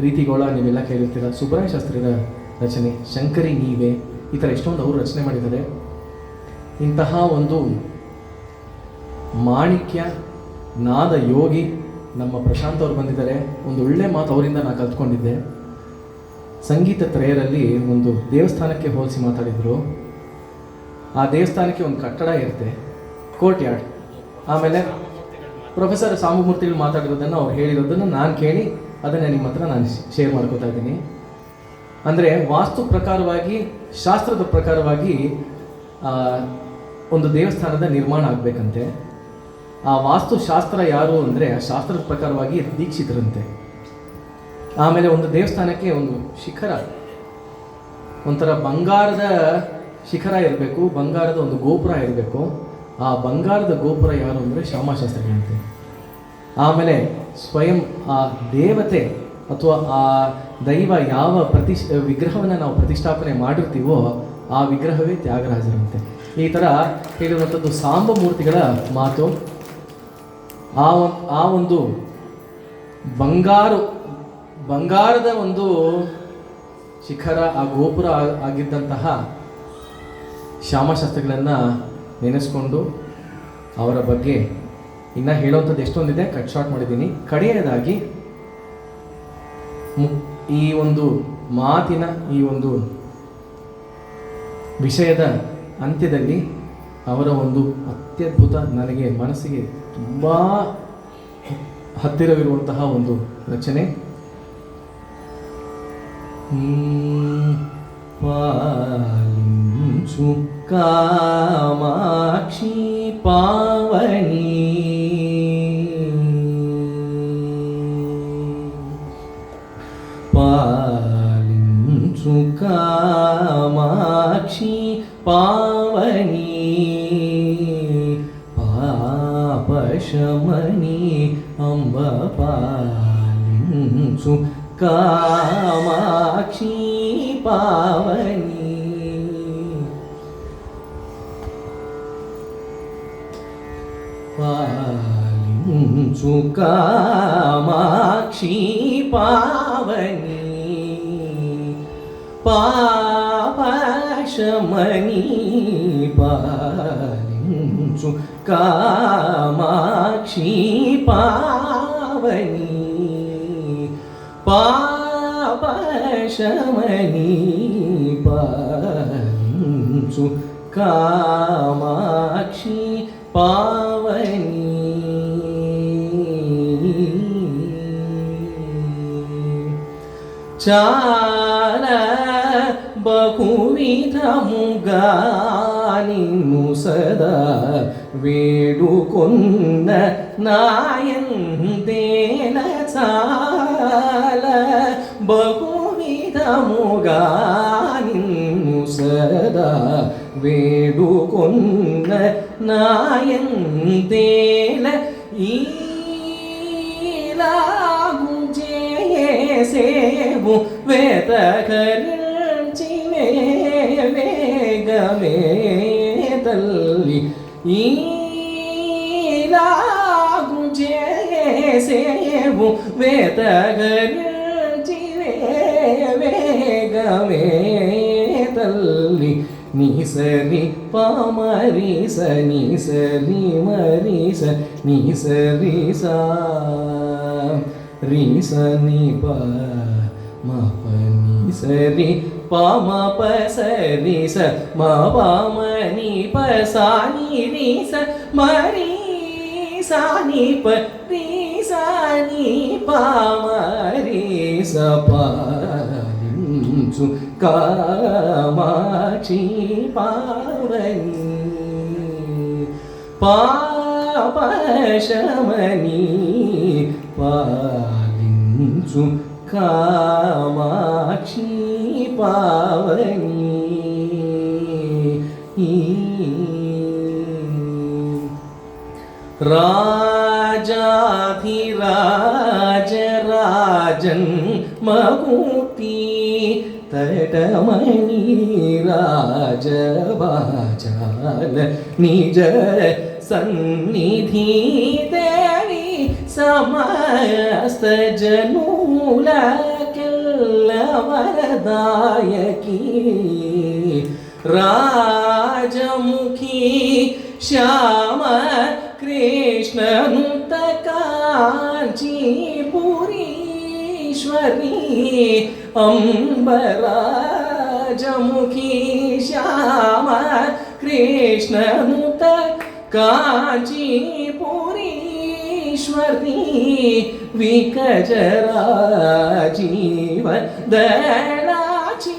ರೀತಿಗೋಳ ನೀವೆಲ್ಲ ಕೇಳಿರ್ತೀರ. ಸುಬ್ಬರಾಯ ಶಾಸ್ತ್ರಿಗಳ ರಚನೆ, ಶಂಕರಿ ನೀವೇ, ಈ ಥರ ಎಷ್ಟೊಂದು ಅವರು ರಚನೆ ಮಾಡಿದ್ದಾರೆ. ಇಂತಹ ಒಂದು ಮಾಣಿಕ್ಯ ನಾದ ಯೋಗಿ ನಮ್ಮ ಪ್ರಶಾಂತ್ ಅವರು ಬಂದಿದ್ದಾರೆ. ಒಂದು ಒಳ್ಳೆ ಮಾತು ಅವರಿಂದ ನಾನು ಕಲ್ತ್ಕೊಂಡಿದ್ದೆ. ಸಂಗೀತ ತ್ರಯರಲ್ಲಿ ಒಂದು ದೇವಸ್ಥಾನಕ್ಕೆ ಹೋಲಿಸಿ ಮಾತಾಡಿದರು. ಆ ದೇವಸ್ಥಾನಕ್ಕೆ ಒಂದು ಕಟ್ಟಡ ಇರುತ್ತೆ, ಕೋರ್ಟ್ ಯಾರ್ಡ್. ಆಮೇಲೆ ಪ್ರೊಫೆಸರ್ ಸಾಂಬಮೂರ್ತಿಗಳು ಮಾತಾಡಿರೋದನ್ನು ಅವ್ರು ಹೇಳಿರೋದನ್ನು ನಾನು ಕೇಳಿ ಅದನ್ನು ನಿಮ್ಮ ಹತ್ರ ನಾನು ಶೇರ್ ಮಾಡ್ಕೋತಾ ಇದ್ದೀನಿ. ಅಂದರೆ ವಾಸ್ತು ಪ್ರಕಾರವಾಗಿ, ಶಾಸ್ತ್ರದ ಪ್ರಕಾರವಾಗಿ ಒಂದು ದೇವಸ್ಥಾನದ ನಿರ್ಮಾಣ ಆಗಬೇಕಂತೆ. ಆ ವಾಸ್ತುಶಾಸ್ತ್ರ ಯಾರು ಅಂದರೆ ಆ ಶಾಸ್ತ್ರದ ಪ್ರಕಾರವಾಗಿ ದೀಕ್ಷಿತರಂತೆ. ಆಮೇಲೆ ಒಂದು ದೇವಸ್ಥಾನಕ್ಕೆ ಒಂದು ಶಿಖರ, ಒಂಥರ ಬಂಗಾರದ ಶಿಖರ ಇರಬೇಕು, ಬಂಗಾರದ ಒಂದು ಗೋಪುರ ಇರಬೇಕು. ಆ ಬಂಗಾರದ ಗೋಪುರ ಯಾರು ಅಂದರೆ ಶ್ಯಾಮಶಾಸ್ತ್ರಿಗಳಂತೆ. ಆಮೇಲೆ ಸ್ವಯಂ ಆ ದೇವತೆ ಅಥವಾ ಆ ದೈವ ಯಾವ ವಿಗ್ರಹವನ್ನು ನಾವು ಪ್ರತಿಷ್ಠಾಪನೆ ಮಾಡಿರ್ತೀವೋ ಆ ವಿಗ್ರಹವೇ ತ್ಯಾಗರಾಜರಂತೆ. ಈ ಥರ ಹೇಳಿರುವಂಥದ್ದು ಸಾಂಬಮೂರ್ತಿಗಳ ಮಾತು. ಆ ಒಂದು ಬಂಗಾರದ ಒಂದು ಶಿಖರ, ಆ ಗೋಪುರ ಆಗಿದ್ದಂತಹ ಶ್ಯಾಮಶಾಸ್ತ್ರಿಗಳನ್ನು ನೆನೆಸ್ಕೊಂಡು ಅವರ ಬಗ್ಗೆ ಇನ್ನು ಹೇಳುವಂಥದ್ದು ಎಷ್ಟೊಂದಿದೆ, ಕಟ್ ಶಾರ್ಟ್ ಮಾಡಿದ್ದೀನಿ. ಕಡೆಯದಾಗಿ ಈ ಒಂದು ಮಾತಿನ ಈ ಒಂದು ವಿಷಯದ ಅಂತ್ಯದಲ್ಲಿ ಅವರ ಒಂದು ಅತ್ಯದ್ಭುತ, ನನಗೆ ಮನಸ್ಸಿಗೆ ತುಂಬ ಹತ್ತಿರವಿರುವಂತಹ ಒಂದು ರಚನೆ. ಪಾಲಿಂಚು ಕಾಮಾಕ್ಷಿ ಪಾವನಿ, ಪಾಲಿಂಚು ಕಾಮಾಕ್ಷಿ పావని పాపశమని అంబ పాలించు కామాక్షి పావని పాలించు కామాక్షి పావని పాపశమని పాలించు కామాక్షి పావని పాపశమని పాలించు కామాక్షి పావని చాలా బహువిధముగా నిన్ను సదా వేడుకొన్న నాయందేన చాలా బహువిధముగా నిన్ను సదా వేడుకొన్న నాయందేల ఈలాగు చేసేవు వేతకరించి వేగమే తల్లి ఈలాగు చేసేవు వేతకరించి వేగమే తల్లి నిసరి పామరిస నిసరి మరిస నిసరి సా రీస నిప మప నిసరి పామ పసరిస మా పామ నిప సాని రీస మరి సాని ప రీసాని పామ రీస పాలించు కామాక్షి పావని పాపశమని పాలించు కామాక్షి పావని రాజాధిరాజరాజన్ మహూర్తి తటమణి రాజభాజాల నిజ సన్నిధి దేవి సమస్త జనులకెల్ల వరదాయకి రాజముఖి శ్యామ కృష్ణనుత కాంచీపురీశ్వరి అంబరాజముఖి శ్యామ కృష్ణనుత కాంచీపురీశ్వరి వికజరాజీవ దళాచి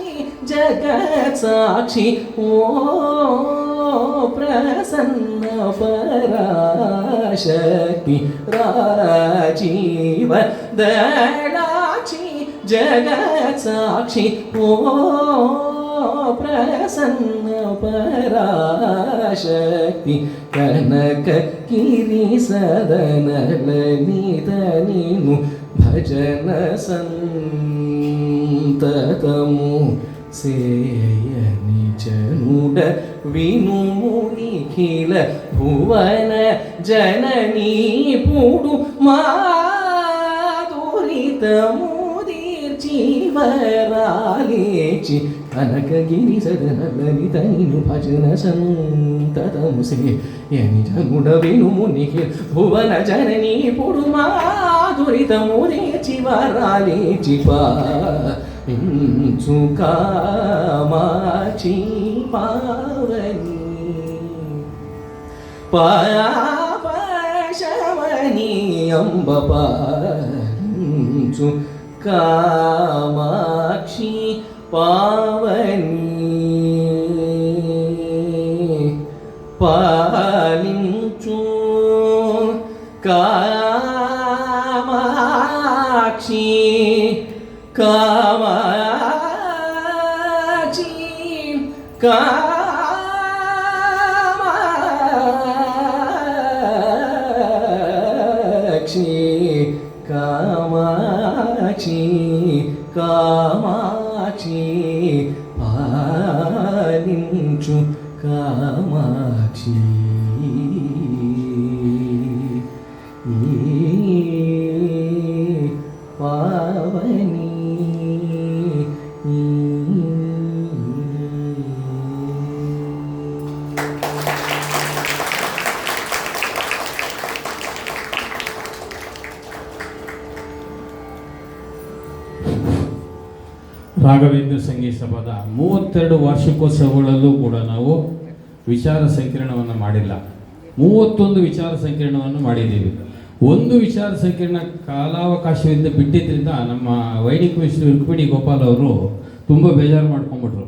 జగత్ సాక్షి ఓ ప్రసన్న పరాశక్తి రాజీవ దళాచి జగత్ సాక్షి ఓ ప్రసన్న పరాశక్తి కనక కిరి సదన లలిత నీను భజన సంతతము సేయని జనుడ వినుము నిఖిల భువన జననీ పుడు మాధురితము దీర్చివరాలేచి కనకగిరి సదన లలిత నీను భజన సంతతము సేయని జనుడ వినుము నిఖిల భువన జననీ పుడు మాధురితము దీర్చివరాలేచి ఇంచు కామాక్షి పావని పాపశమని అంబ పాలించు కామాక్షి పావని పాలించు కామాక్షి కామాక్షి కామాక్షి కామాక్షి పాలించు కామాక్షి పావని ರಾಘವೇಂದ್ರ ಸಂಗೀತ ಸಭಾದ 32 ವಾರ್ಷಿಕೋತ್ಸವಗಳಲ್ಲೂ ಕೂಡ ನಾವು ವಿಚಾರ ಸಂಕಿರಣವನ್ನು ಮಾಡಿಲ್ಲ. 31 ವಿಚಾರ ಸಂಕಿರಣವನ್ನು ಮಾಡಿದ್ದೀವಿ. ಒಂದು ವಿಚಾರ ಸಂಕಿರಣ ಕಾಲಾವಕಾಶದಿಂದ ಬಿಟ್ಟಿದ್ದರಿಂದ ನಮ್ಮ ವೈದಿಕ ಮಿಶ್ರ ರುಕ್ಮಿಣಿ ಗೋಪಾಲ್ ಅವರು ತುಂಬ ಬೇಜಾರು ಮಾಡ್ಕೊಂಡ್ಬಿಟ್ರು.